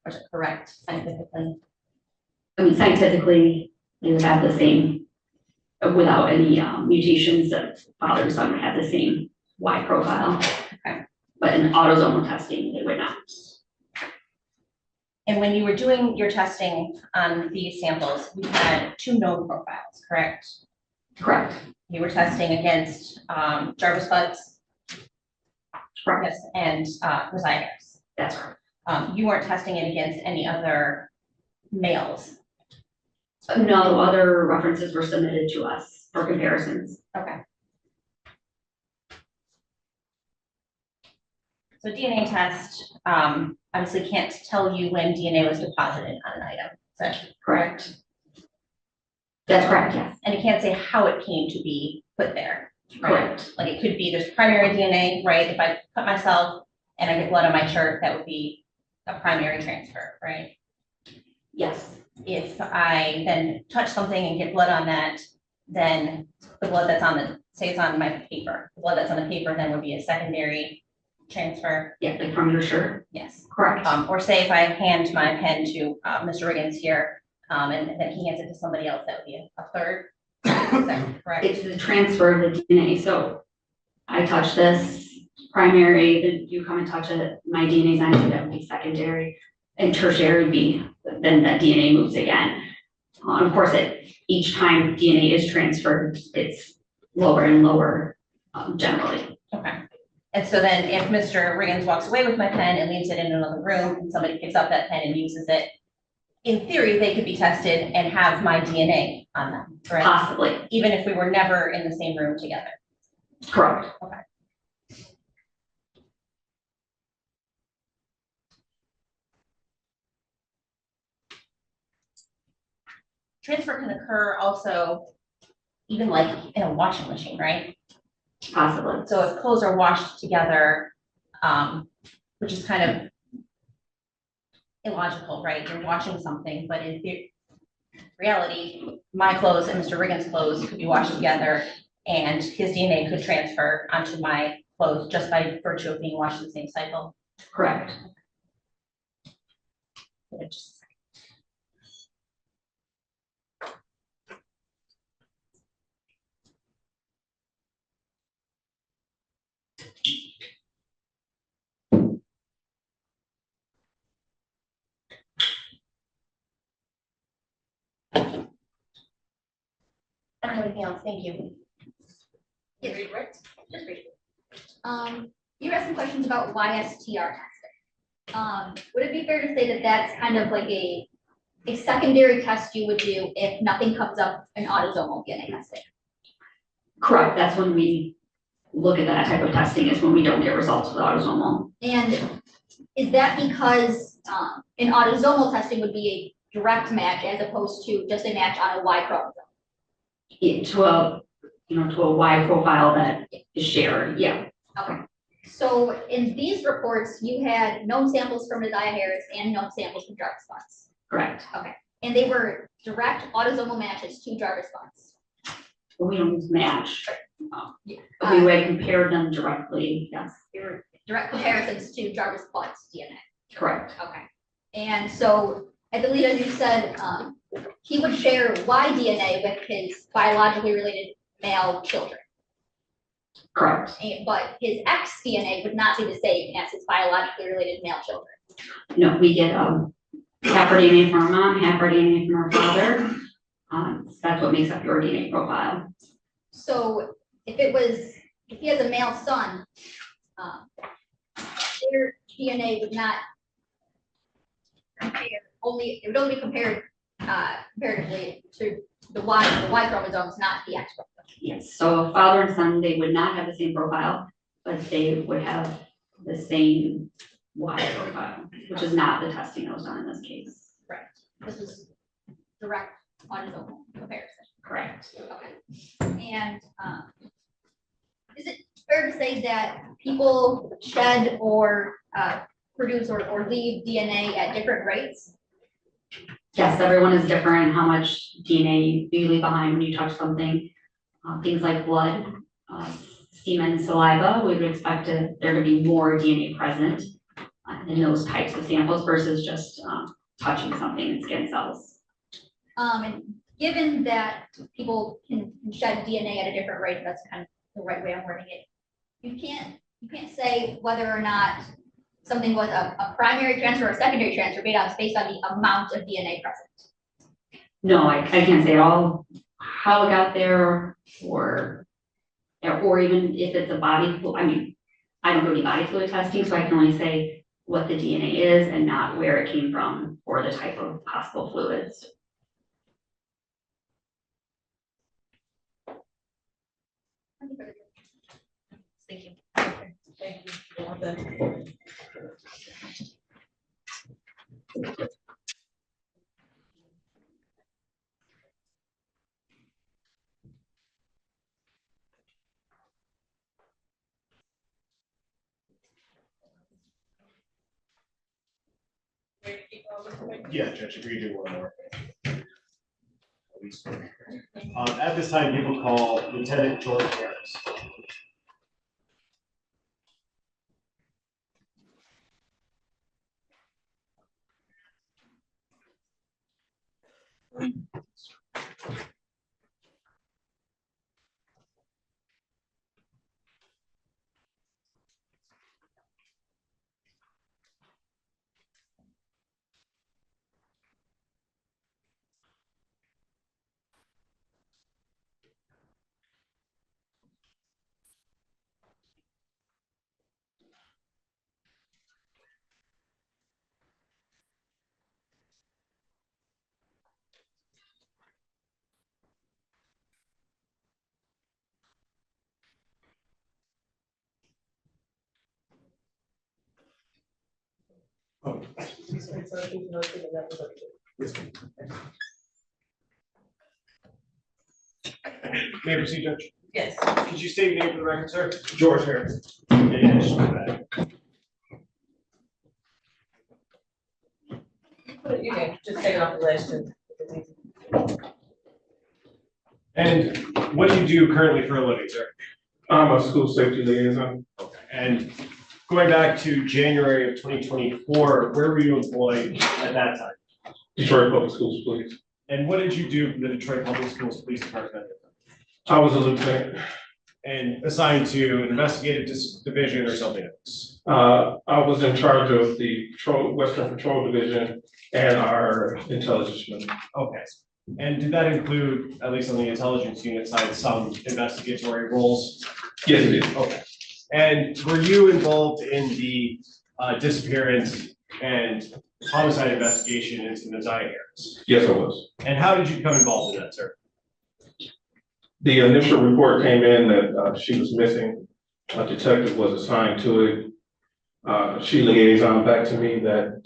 E: Or is it correct scientifically?
K: I mean, scientifically, they would have the same, without any mutations, that father and son would have the same Y profile.
E: Okay.
K: But in autosomal testing, they would not.
E: And when you were doing your testing on these samples, we had 2 known profiles, correct?
K: Correct.
E: You were testing against Jarvis butts.
K: Correct.
E: Yes, and NaZiyah.
K: That's correct.
E: You weren't testing it against any other males.
K: No, other references were submitted to us for comparisons.
E: Okay. So DNA test obviously can't tell you when DNA was deposited on an item. Is that correct?
K: That's correct, yes.
E: And it can't say how it came to be put there. Right?
K: Correct.
E: Like it could be there's primary DNA, right? If I cut myself and I get blood on my shirt, that would be a primary transfer, right?
K: Yes.
E: If I then touch something and get blood on that, then the blood that's on the, say it's on my paper, the blood that's on the paper then would be a secondary transfer.
K: Yeah, like from your shirt.
E: Yes.
K: Correct.
E: Or say if I hand my pen to Mr. Riggins here, and then he hands it to somebody else, that would be a third. Is that correct?
K: It's the transfer of the DNA. So I touch this primary, then you come and touch it, my DNA's on it, that would be secondary. And tertiary would be, then that DNA moves again. Of course, each time DNA is transferred, it's lower and lower generally.
E: Okay. And so then if Mr. Riggins walks away with my pen and leaves it in another room and somebody picks up that pen and uses it, in theory, they could be tested and have my DNA on them, correct?
K: Possibly,
E: Even if we were never in the same room together.
K: correct.
E: Okay. Transfer can occur also even like in a washing machine, right?
K: Possibly.
E: So if clothes are washed together, which is kind of illogical, right? You're washing something, but in reality, my clothes and Mr. Riggins' clothes could be washed together and his DNA could transfer onto my clothes just by virtue of being washed in the same cycle.
K: Correct.
E: I don't have anything else, thank you.
J: Yes, right? Just read it. You asked some questions about YSTR testing. Would it be fair to say that that's kind of like a secondary test you would do if nothing comes up in autosomal DNA testing?
K: Correct. That's when we look at that type of testing, is when we don't get results with autosomal.
J: And is that because an autosomal testing would be a direct match as opposed to just a match on a Y chromosome?
K: To a, to a Y profile that is shared, yeah.
J: Okay. So in these reports, you had known samples from NaZiyah Harris and known samples from Jarvis Bunce.
K: Correct.
J: Okay. And they were direct autosomal matches to Jarvis Bunce.
K: But we don't use match.
J: Yeah.
K: But we would compare them directly, yes.
J: They were direct comparisons to Jarvis Bunce DNA.
K: Correct.
J: Okay. And so I believe, as you said, he would share Y DNA with his biologically related male children.
K: Correct.
J: But his X DNA would not be the same as his biologically related male children.
K: No, we get half our DNA from our mom, half our DNA from our father. So that's what makes up your DNA profile.
J: So if he has a male son, their DNA would not compare, it would only be compared comparatively to the Y chromosomes, not the X chromosome.
K: Yes, so father and son, they would not have the same profile, but they would have the same Y profile, which is not the testing that was done in this case.
J: Correct. This is direct autosomal comparison.
K: Correct.
J: Okay. And is it fair to say that people shed or produce or leave DNA at different rates?
K: Yes, everyone is different, how much DNA you leave behind when you touch something. Things like blood, semen, saliva, we would expect there to be more DNA present in those types of samples versus just touching something in skin cells.
J: And given that people can shed DNA at a different rate, that's kind of the right way I'm wording it. You can't say whether or not something was a primary transfer or a secondary transfer based on the amount of DNA present.
K: No, I can't say at all how it got there or even if it's a body fluid. I mean, I don't do any body fluid testing, so I can only say what the DNA is and not where it came from or the type of possible fluids.
E: Thank you. Thank you.
F: Yeah, Judge, if we could do one more. At this time, people call Lieutenant George Harris. Oh. Yes. May I proceed, Judge?
A: Yes.
F: Could you state your name for the record, sir? George Harris. Yeah, just go back.
A: You can just take it off the list.
F: And what do you do currently for a living, sir?
O: I'm a school safety liaison.
F: Okay. And going back to January of 2024, where were you employed at that time?
O: Detroit Public Schools Police.
F: And what did you do for the Detroit Public Schools Police Department?
O: I was a lieutenant.
F: And assigned to an investigative division or something else?
O: I was in charge of the Western Patrol Division and our intelligence unit.
F: Okay. And did that include, at least on the intelligence unit side, some investigatory roles?
O: Yes, it did.
F: Okay. And were you involved in the disappearance and homicide investigation into NaZiyah Harris?
O: Yes, I was.
F: And how did you become involved in that, sir?
O: The initial report came in that she was missing. A detective was assigned to it. She liaisoned back to me that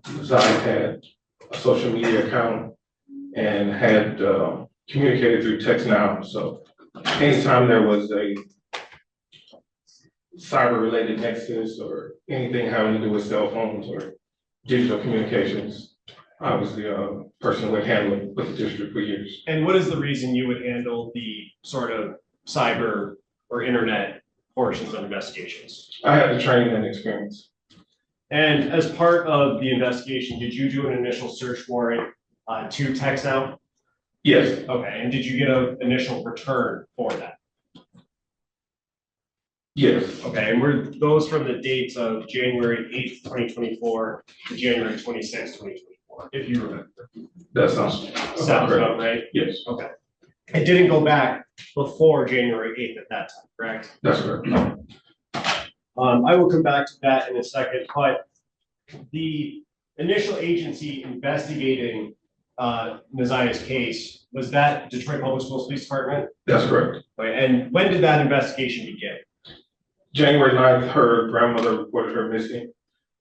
O: NaZiyah had a social media account and had communicated through text now. So anytime there was a cyber-related nexus or anything having to do with cell phones or digital communications, I was the person who would handle it with the district for years.
F: And what is the reason you would handle the sort of cyber or internet portions of investigations?
O: I had the training and experience.
F: And as part of the investigation, did you do an initial search warrant to TextNow?
O: Yes.
F: Okay, and did you get an initial return for that?
O: Yes.
F: Okay, and were those from the dates of January 8th, 2024 to January 26th, 2024, if you remember?
O: That sounds
F: about right?
O: Yes.
F: Okay. It didn't go back before January 8th at that time, correct?
O: That's correct.
F: I will come back to that in a second, but the initial agency investigating NaZiyah's case, was that Detroit Public Schools Police Department?
O: That's correct.
F: Okay, and when did that investigation begin?
O: January 9th, her grandmother reported her missing.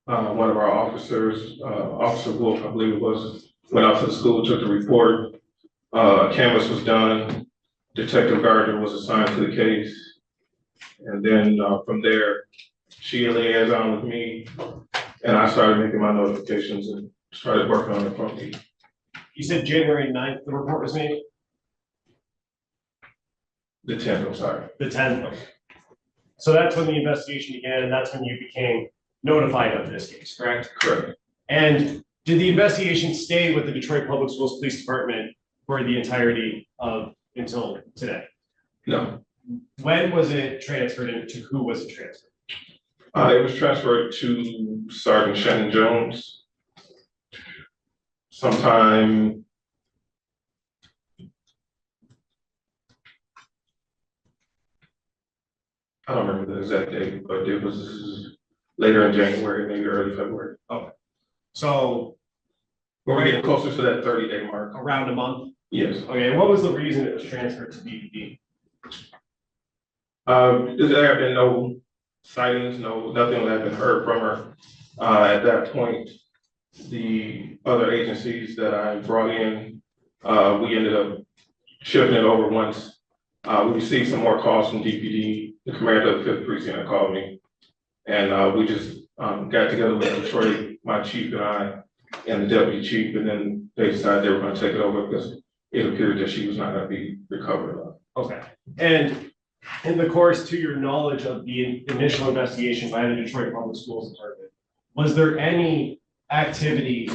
O: One of our officers, Officer Wolf, I believe it was, went out to the school, took the report. Canvas was done. Detective Gardner was assigned to the case. And then from there, she liaisoned with me and I started making my notifications and started working on it from the.
F: You said January 9th, the report was made?
O: The 10th, I'm sorry.
F: The 10th. Okay. So that's when the investigation began, and that's when you became notified of this case, correct?
O: Correct.
F: And did the investigation stay with the Detroit Public Schools Police Department for the entirety of until today?
O: No.
F: When was it transferred and to who was it transferred?
O: It was transferred to Sergeant Shannon Jones sometime I don't remember the exact date, but it was later in January, maybe early February.
F: Okay. So
O: we're getting closer to that 30-day mark.
F: Around a month?
O: Yes.
F: Okay, and what was the reason it was transferred to BPD?
O: There have been no sightings, nothing that had been heard from her. At that point, the other agencies that I brought in, we ended up shifting it over once. We received some more calls from DPD. The commander of the 5th precinct called me, and we just got together with Detroit, my chief and I, and the deputy chief, and then they decided they were going to take it over because it appeared that she was not going to be recovered.
F: Okay. And in the course, to your knowledge of the initial investigation by the Detroit Public Schools Department, was there any activity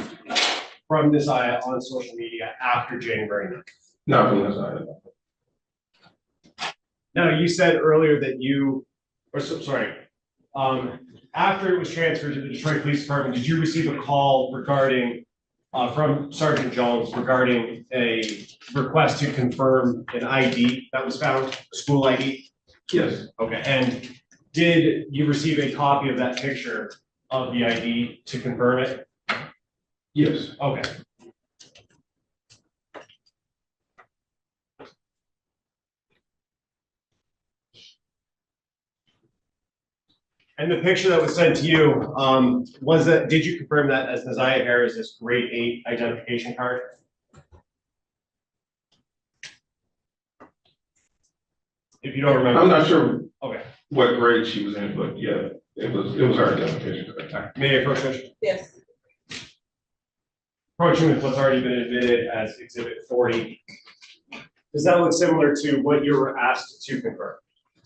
F: from NaZiyah on social media after January 9th?
O: Not from NaZiyah.
F: Now, you said earlier that after it was transferred to the Detroit Police Department, did you receive a call regarding, from Sergeant Jones regarding a request to confirm an ID that was found, a school ID?
O: Yes.
F: Okay, and did you receive a copy of that picture of the ID to confirm it?
O: Yes.
F: Okay. And the picture that was sent to you, did you confirm that as NaZiyah Harris's grade 8 identification card? If you don't remember.
G: I'm not sure
F: Okay.
G: what grade she was in, but yeah, it was her identification.
F: May I approach this?
A: Yes.
F: Approaching with what's already been admitted as Exhibit 40. Does that look similar to what you were asked to confirm?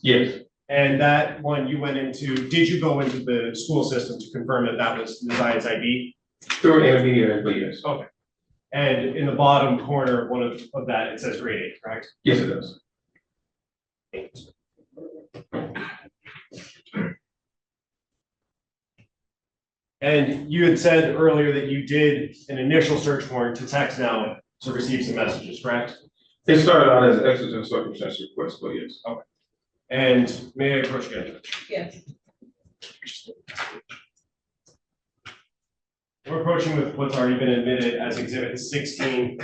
G: Yes.
F: And that one you went into, did you go into the school system to confirm that that was NaZiyah's ID?
G: Through an intermediary, but yes.
F: Okay. And in the bottom corner, one of that, it says grade 8, correct?
G: Yes, it does.
F: And you had said earlier that you did an initial search warrant to text now to receive some messages, correct?
G: It started out as exigent circumstance request, but yes.
F: Okay. And may I approach again?
A: Yes.
F: We're approaching with what's already been admitted as Exhibit 16.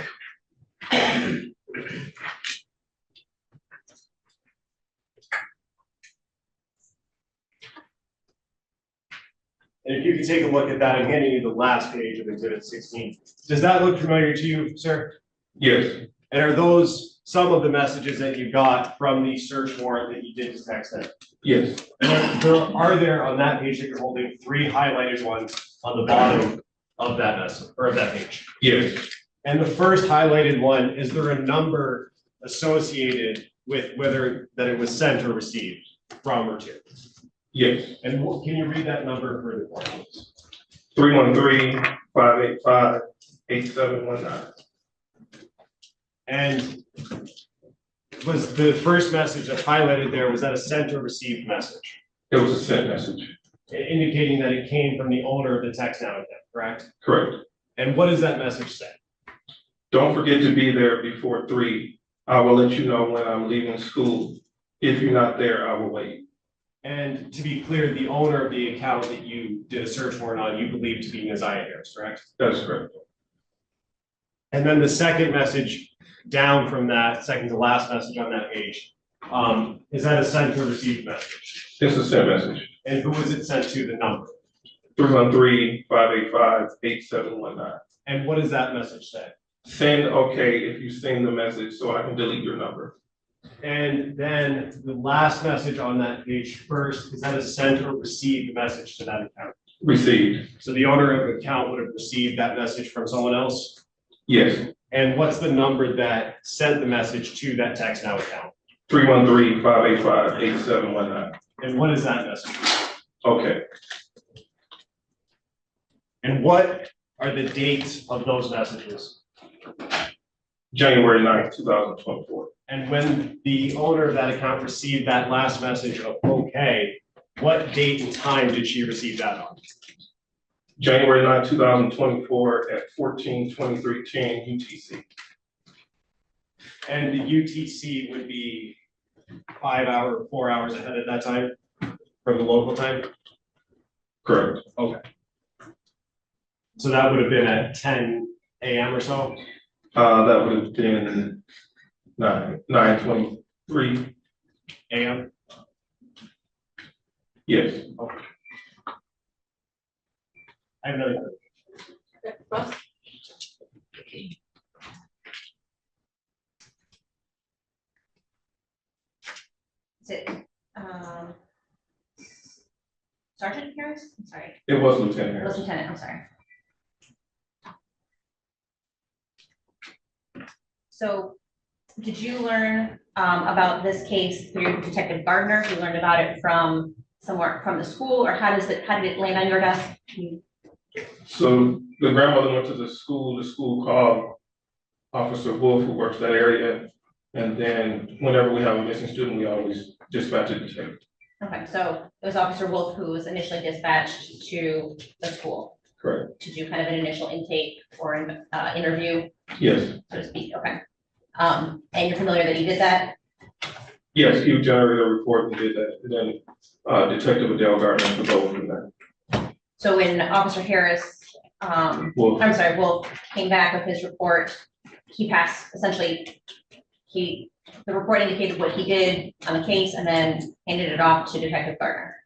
F: And if you could take a look at that, I'm handing you the last page of Exhibit 16. Does that look familiar to you, sir?
G: Yes.
F: And are those some of the messages that you got from the search warrant that you did to text them?
G: Yes.
F: And are there on that page that you're holding 3 highlighted ones on the bottom of that message or of that page?
G: Yes.
F: And the first highlighted one, is there a number associated with whether that it was sent or received from or to?
G: Yes.
F: And can you read that number for the board, please?
G: 313-585-8719.
F: And was the first message that's highlighted there, was that a sent or received message?
G: It was a sent message.
F: Indicating that it came from the owner of the text now account, correct?
G: Correct.
F: And what does that message say?
G: Don't forget to be there before 3. I will let you know when I'm leaving school. If you're not there, I will wait.
F: And to be clear, the owner of the account that you did a search warrant on, you believe to be NaZiyah Harris, correct?
G: That's correct.
F: And then the second message down from that, second to last message on that page, is that a sent or received message?
G: It's a sent message.
F: And who was it sent to, the number?
G: 313-585-8719.
F: And what does that message say?
G: Send okay if you send the message so I can delete your number.
F: And then the last message on that page first, is that a sent or received message to that account?
G: Received.
F: So the owner of the account would have received that message from someone else?
G: Yes.
F: And what's the number that sent the message to that text now account?
G: 313-585-8719.
F: And what is that message?
G: Okay.
F: And what are the dates of those messages?
G: January 9th, 2024.
F: And when the owner of that account received that last message of okay, what date and time did she receive that on?
G: January 9th, 2024 at 14:23:10 UTC.
F: And the UTC would be 4 hours ahead at that time from the local time?
G: Correct.
F: Okay. So that would have been at 10 a.m. or so?
G: That would have been 9:23
F: a.m.
G: Yes.
F: Okay. I have another question.
E: Is it, Sergeant Harris? I'm sorry.
G: It was Lieutenant
E: It
G: Harris.
E: was Lieutenant, I'm sorry. So did you learn about this case through Detective Gardner? You learned about it from somewhere from the school, or how did it land on your desk?
G: So the grandmother went to the school called Officer Wolf, who works that area. And then whenever we have a missing student, we always dispatch a detective.
E: Okay, so it was Officer Wolf who was initially dispatched to the school.
G: Correct.
E: To do kind of an initial intake or interview,
G: Yes.
E: so to speak, okay. And you're familiar that he did that?
G: Yes, he generated a report and did that. And then Detective Adele Gardner took over from that.
E: So when Officer Harris,
G: Wolf.
E: I'm sorry, Wolf came back with his report, he passed, essentially, the report indicated what he did on the case and then handed it off to Detective Gardner.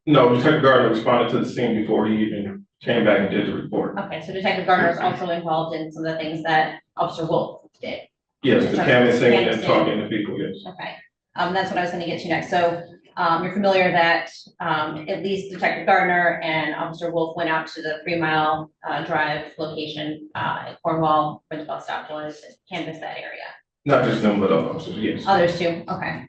P: No, Detective Gardner responded to the scene before he even came back and did the report.
E: Okay, so Detective Gardner is also involved in some of the things that Officer Wolf did.
P: Yes, the canvassing and
E: Canvassing.
P: talking to people, yes.
E: Okay, that's what I was gonna get to next. So, you're familiar that, at least Detective Gardner and Officer Wolf went out to the 3 Mile Drive location, in Cornwall, where the bus stop was, and canvassed that area.
P: Not just them, but other officers, yes.
E: Others too, okay.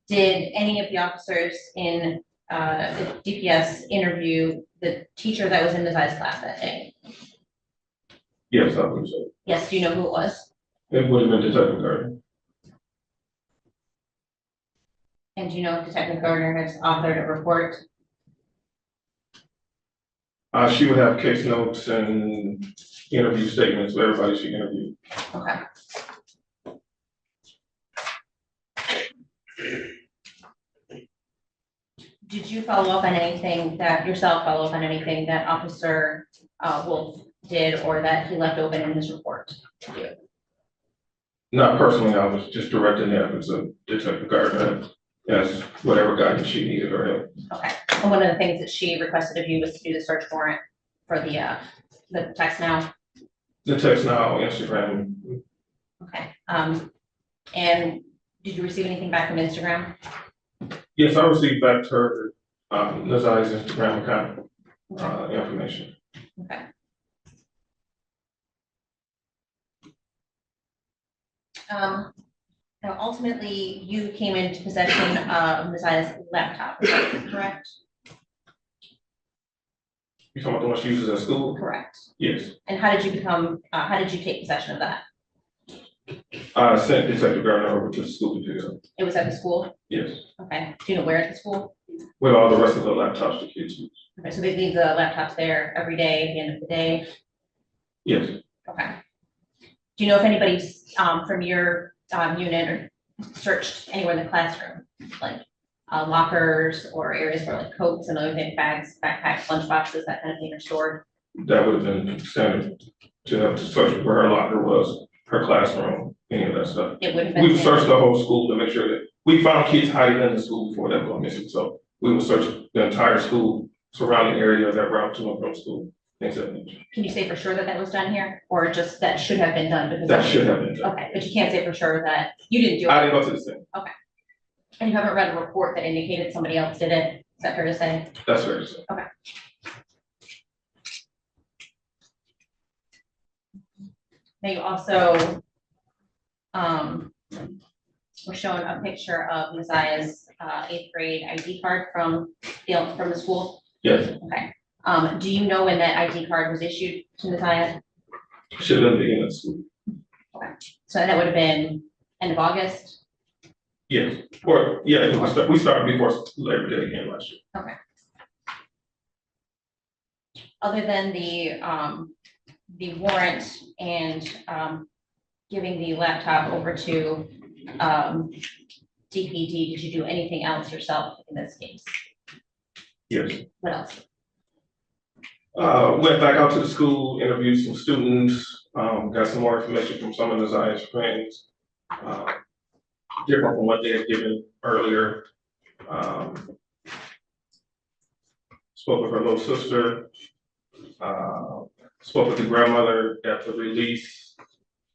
E: Did any of the officers in, the DPS interview the teacher that was in NaZiyah's class that day?
P: Yes, I believe so.
E: Yes, do you know who it was?
P: It would have been Detective Gardner.
E: And do you know if Detective Gardner has authored a report?
P: She would have case notes and interview statements for everybody she interviewed.
E: Okay. Did you follow up on anything that Officer Wolf did or that he left open in his report to you?
P: Not personally, I was just directing the efforts of Detective Gardner as whatever guidance she needed or help.
E: Okay, and one of the things that she requested of you was to do the search warrant for the text now?
P: The text now, Instagram.
E: Okay, and did you receive anything back from Instagram?
P: Yes, I received back to her, NaZiyah's Instagram account, information.
E: Okay. Now ultimately, you came into possession of NaZiyah's laptop, is that correct?
P: You talking about the one she uses at school?
E: Correct.
P: Yes.
E: And how did you take possession of that?
P: I sent Detective Gardner over to the school to pick it up.
E: It was at the school?
P: Yes.
E: Okay, do you know where at the school?
P: With all the rest of the laptops the kids use.
E: Okay, so they leave the laptops there every day at the end of the day?
P: Yes.
E: Okay. Do you know if anybody's from your unit or searched anywhere in the classroom, like lockers or areas where like coats and other things, bags, backpacks, lunch boxes, that kind of thing are stored?
P: That would have been standard to have to search where her locker was, her classroom, any of that stuff.
E: It would have been.
P: We searched the whole school to make sure that we found kids hiding in the school before they go missing. So we would search the entire school, surrounding area that route to and from school, things of that nature.
E: Can you say for sure that that was done here, or just that should have been done? Because
P: That should have been done.
E: Okay, but you can't say for sure that you didn't do it.
P: I didn't go to the scene.
E: Okay. And you haven't read a report that indicated somebody else did it? Is that fair to say?
P: That's fair to say.
E: Okay. Now you also were shown a picture of NaZiyah's 8th grade ID card from the school?
P: Yes.
E: Okay. Do you know when that ID card was issued to NaZiyah?
P: Should have been the beginning of school.
E: Okay. So that would have been end of August?
P: Yes. Or, yeah, we started before Labor Day again last year.
E: Okay. Other than the warrant and giving the laptop over to DPD, did you do anything else yourself in this case?
P: Yes.
E: What else?
P: Went back out to the school, interviewed some students, got some more information from some of NaZiyah's friends. Different from what they had given earlier. Spoke with her little sister, spoke with the grandmother at the release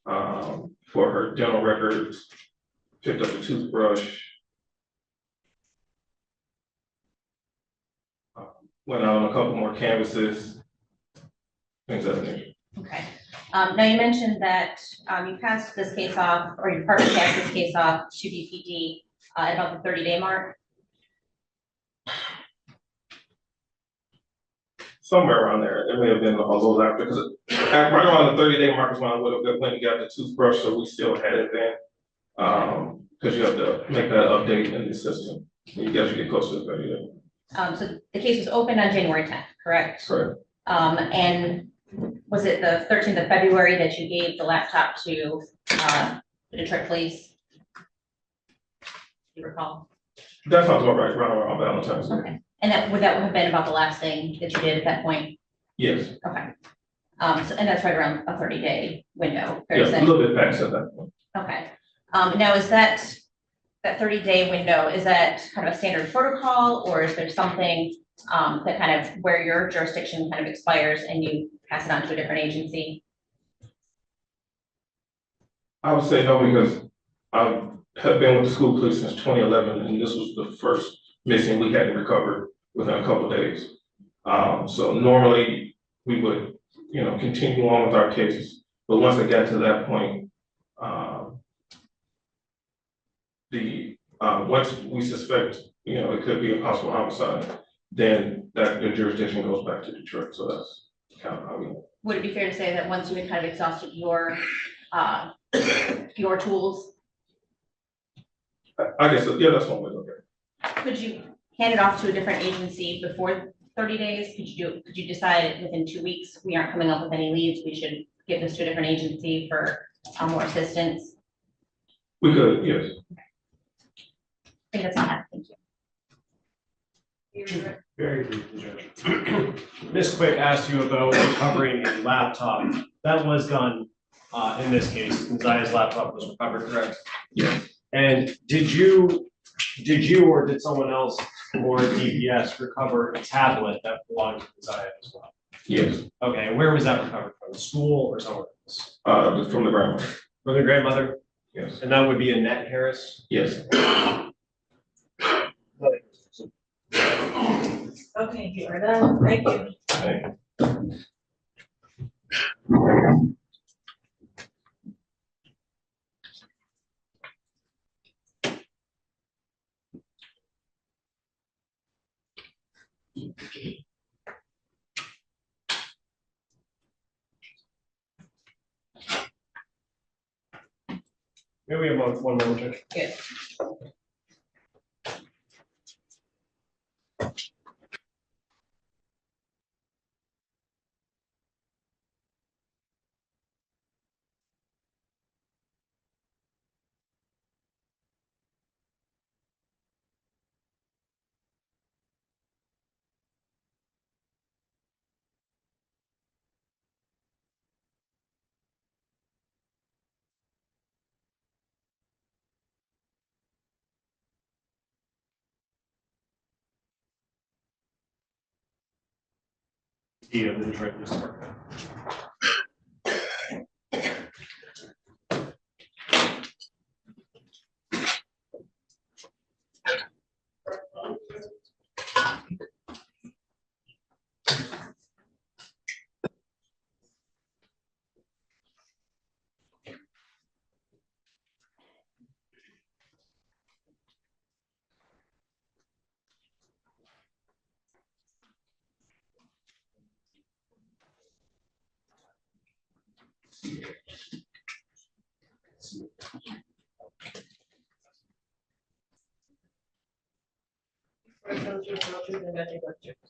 P: for her dental records, picked up a toothbrush. Went out on a couple more canvases, things of that nature.
E: Okay. Now you mentioned that you passed this case off, or your partner passed this case off to DPD at about the 30-day mark.
P: Somewhere around there, it may have been a little after, because right around the 30-day mark is when I would have went and got the toothbrush, so we still had it then. Because you have to make that update in the system. You guys should get close to the 30 days.
E: So the case was opened on January 10th, correct?
P: Correct.
E: And was it the 13th of February that you gave the laptop to the Detroit police? Do you recall?
P: That sounds about right, around Valentine's Day.
E: Okay. And that would have been about the last thing that you did at that point?
P: Yes.
E: Okay. And that's right around a 30-day window. Fair
P: Yeah,
E: to say?
P: a little bit past at that point.
E: Okay. Now is that that 30-day window, is that kind of a standard protocol, or is there something that kind of where your jurisdiction kind of expires and you pass it on to a different agency?
P: I would say no, because I have been with the school police since 2011, and this was the first missing we had to recover within a couple of days. So normally we would, continue on with our cases, but once it got to that point, once we suspect, it could be a possible homicide, then the jurisdiction goes back to Detroit. So that's kind of how we.
E: Would it be fair to say that once you had kind of exhausted your tools,
P: I guess, yeah, that's one way to look at it.
E: could you hand it off to a different agency before 30 days? Could you decide within 2 weeks, we aren't coming up with any leads, we should give this to a different agency for more assistance?
P: We could, yes.
E: I think that's all I have. Thank you.
F: Very briefly, Judge. Ms. Quick asked you about recovering a laptop. That was done in this case. NaZiyah's laptop was recovered, correct?
P: Yes.
F: And did you or did someone else or DPS recover a tablet that belonged to NaZiyah as well?
P: Yes.
F: Okay, and where was that recovered from? The school or somewhere else?
P: From the grandmother.
F: From the grandmother?
P: Yes.
F: And that would be Annette Harris?
P: Yes.
A: Okay, you are done. Thank you.
P: Thank you.
F: Maybe we have one more, Judge.
A: Yes.
F: Of the Detroit Police Department.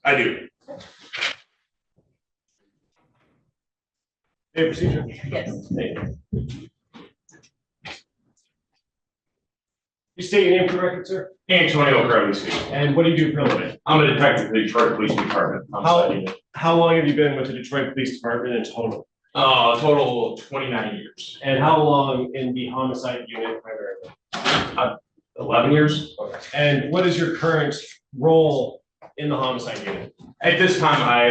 I: I do.
F: Hey, procedure.
A: Yes.
F: Thank you. You state your name for the record, sir?
I: Antonio Crowley.
F: And what do you do for a living?
I: I'm a detective for the Detroit Police Department.
F: How long have you been with the Detroit Police Department in total?
I: Total 29 years.
F: And how long in the homicide unit primarily?
I: 11 years.
F: Okay. And what is your current role in the homicide unit?
I: At this time, I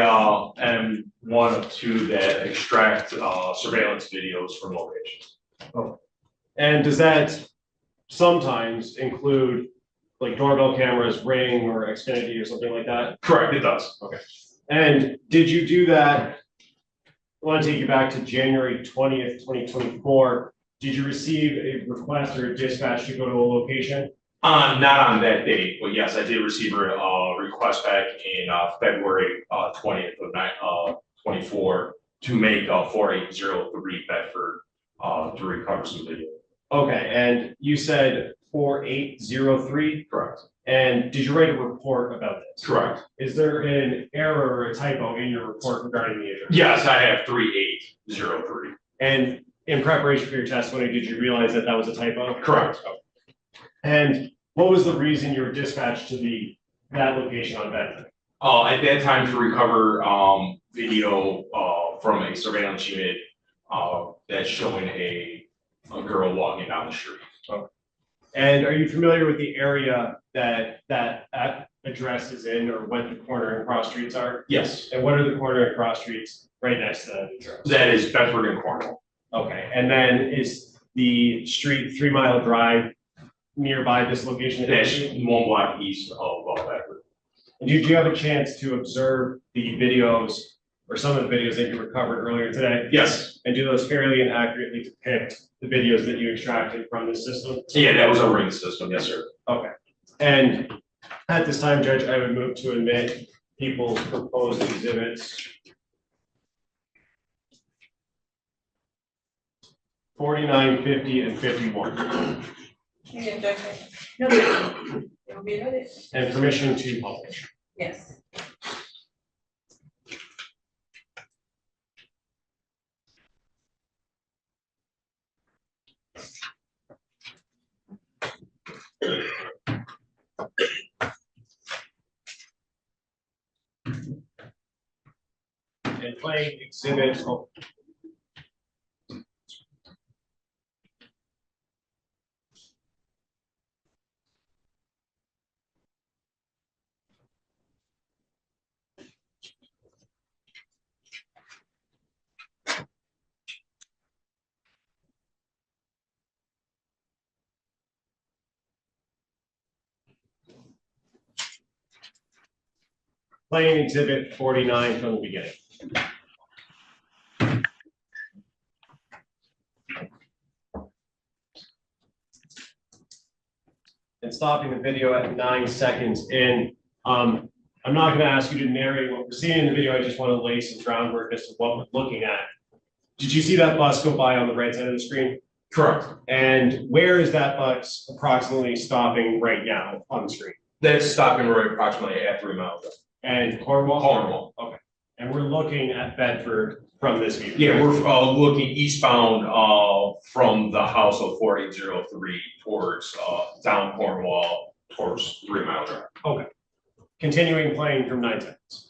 I: am one of two that extract surveillance videos from locations.
F: Oh. And does that sometimes include like doorbell cameras, Ring or Xfinity or something like that?
I: Correct, it does.
F: Okay. And did you do that? I want to take you back to January 20th, 2024. Did you receive a request or a dispatch to go to a location?
I: Not on that date, but yes, I did receive a request back in February 20th of 24 to make 4803 Bedford to recover some video.
F: Okay, and you said 4803?
I: Correct.
F: And did you write a report about this?
I: Correct.
F: Is there an error or a typo in your report regarding the address?
I: Yes, I have 3803.
F: And in preparation for your testimony, did you realize that that was a typo?
I: Correct.
F: And what was the reason you were dispatched to that location on Bedford?
I: At that time to recover video from a surveillance unit that's showing a girl walking down the street.
F: Okay. And are you familiar with the area that address is in, or what the corner and cross streets are?
I: Yes,
F: And what are the corner and cross streets right next to that address?
I: that is Bedford and Cornwall.
F: Okay, and then is the street 3 Mile Drive nearby this location?
I: That's 1 block east of Bedford.
F: And did you have a chance to observe the videos or some of the videos that you recovered earlier today?
I: Yes.
F: And do those fairly and accurately depict the videos that you extracted from this system?
I: Yeah, that was a ring system. Yes, sir.
F: Okay. And at this time, Judge, I would move to admit people's proposed exhibits 49, 50, and 51.
A: Any objection?
J: No,
A: It will be noted.
F: And permission to publish.
A: Yes.
F: And playing exhibit. Playing exhibit 49 from the beginning. And stopping the video at 9 seconds in. I'm not gonna ask you to narrate what we're seeing in the video. I just want to lay some groundwork as to what we're looking at. Did you see that bus go by on the right side of the screen?
I: Correct.
F: And where is that bus approximately stopping right now on the screen?
I: That's stopping right approximately at 3 miles.
F: And Cornwall?
I: Cornwall.
F: Okay. And we're looking at Bedford from this view.
I: Yeah, we're looking eastbound from the house of 4803 towards down Cornwall towards 3 Mile Drive.
F: Okay. Continuing playing from 9 seconds.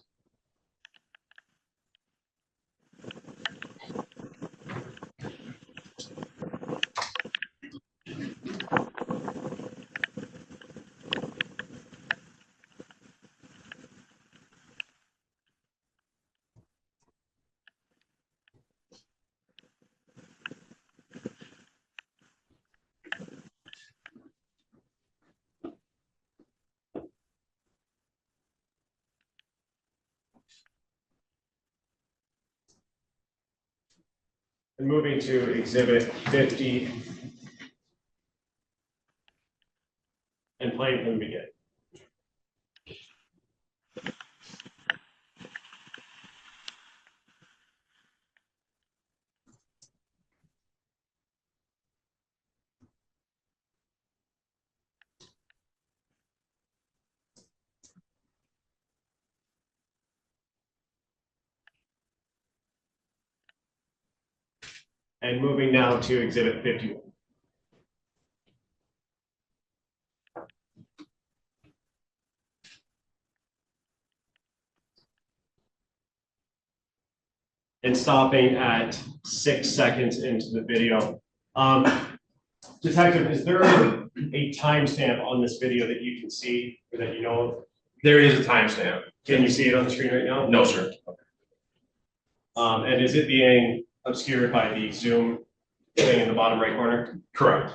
F: And moving to exhibit 50. And playing from the beginning. And moving now to exhibit 51. And stopping at 6 seconds into the video. Detective, is there a timestamp on this video that you can see or that you know of?
I: There is a timestamp.
F: Can you see it on the screen right now?
I: No, sir.
F: And is it being obscured by the zoom thing in the bottom right corner?
I: Correct.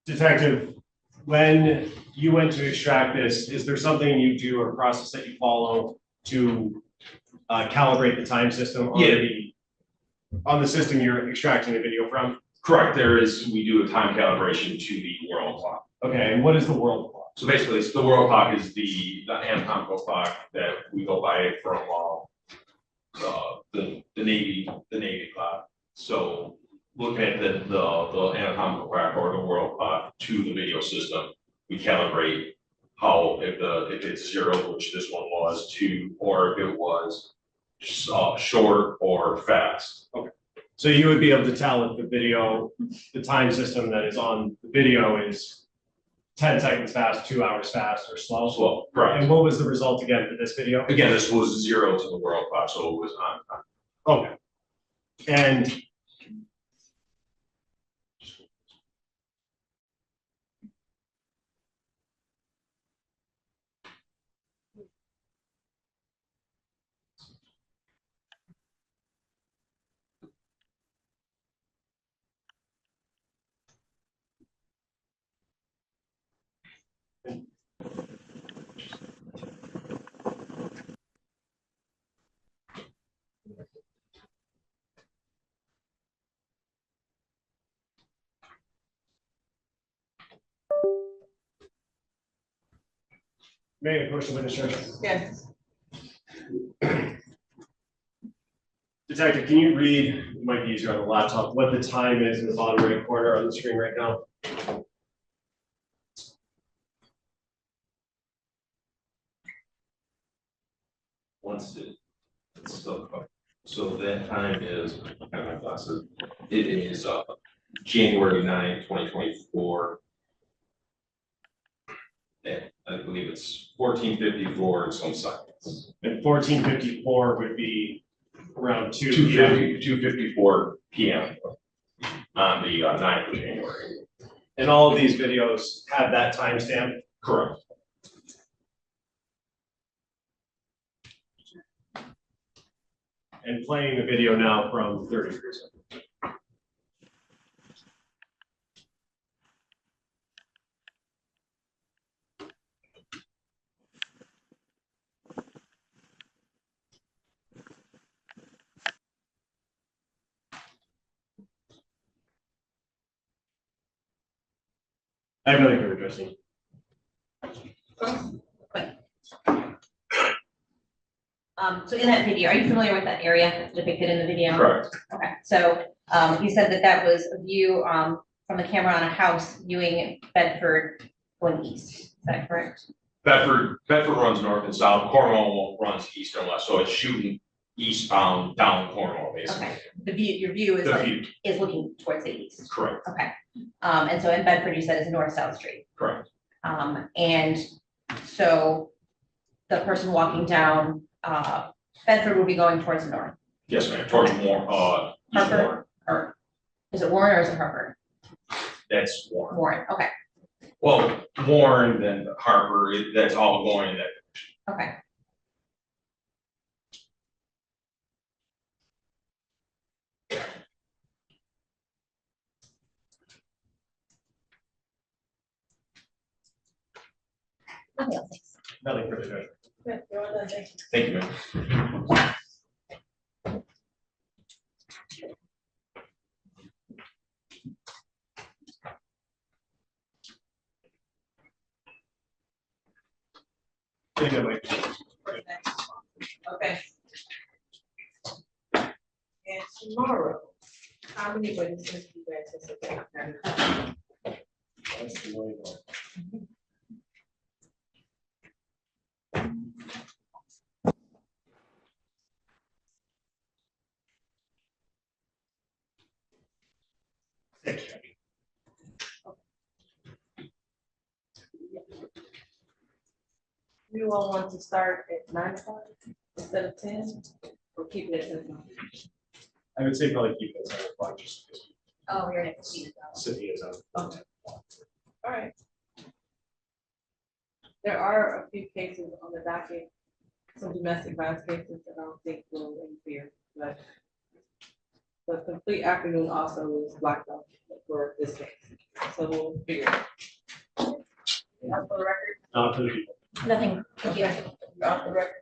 F: Detective, when you went to extract this, is there something you do or process that you follow to calibrate the time system on the system you're extracting the video from?
I: Correct. We do a time calibration to the world clock.
F: Okay, and what is the world clock?
I: So basically, the world clock is the anatomical clock that we go by from the Navy clock.
Q: So looking at the anatomical crack or the world clock to the video system, we calibrate how, if it's 0, which this one was, to, or if it was short or fast.
F: Okay. So you would be able to tell if the video, the time system that is on the video is 10 seconds fast, 2 hours fast, or slow?
Q: Slow, correct.
F: And what was the result again for this video?
Q: Again, this was 0 to the world clock, so it was on time.
F: Okay. And may I question administration?
A: Yes.
F: Detective, can you read, it might be easier on the laptop, what the time is in the bottom right corner on the screen right now?
Q: Once it's still covered. So that time is, I have my glasses, it is January 9, 2024. And I believe it's 14:54 and some seconds.
F: And 14:54 would be around
Q: 2:54 p.m. on the 9th of January.
F: And all of these videos have that timestamp?
Q: Correct.
F: And playing the video now from 30 degrees. I have nothing to addressing.
E: So in that video, are you familiar with that area that's depicted in the video?
Q: Correct.
E: Okay, so, you said that that was a view, from the camera on a house viewing Bedford going east, is that correct?
Q: Bedford runs north and south, Cornwall runs east and west, so it's shooting eastbound down Cornwall, basically.
E: Okay, the view, your view is
Q: The
E: like,
Q: view.
E: is looking towards the east,
Q: Correct,
E: okay. And so in Bedford, you said is north-south street.
Q: correct.
E: And so the person walking down, Bedford would be going towards the north.
Q: Yes, ma'am, towards Warren, East
E: Harper?
Q: Warren.
E: Or, is it Warren or is it Harper?
Q: That's Warren.
E: Warren, okay,
Q: Well, Warren, then Harper, that's all going in that.
E: okay. Nothing else, thanks.
F: Nothing further. Judge.
A: Okay, you're all done, thank you.
Q: Thank you, ma'am.
F: Thank you, Mike.
A: Okay. And tomorrow, how many witnesses do you anticipate having?
F: That's the way to go.
A: You all want to start at 9 o'clock instead of 10, or keep it at 10?
F: I would say probably keep it at 7 o'clock just because
E: Oh, you're next to
F: city is out.
A: Okay. All right. There are a few cases on the docket, some domestic violence cases that I don't think will interfere, but the complete afternoon also is blocked off for this case, so we'll figure it out. Off the record?
F: Not for the people.
E: Nothing, thank you.
A: Off the record.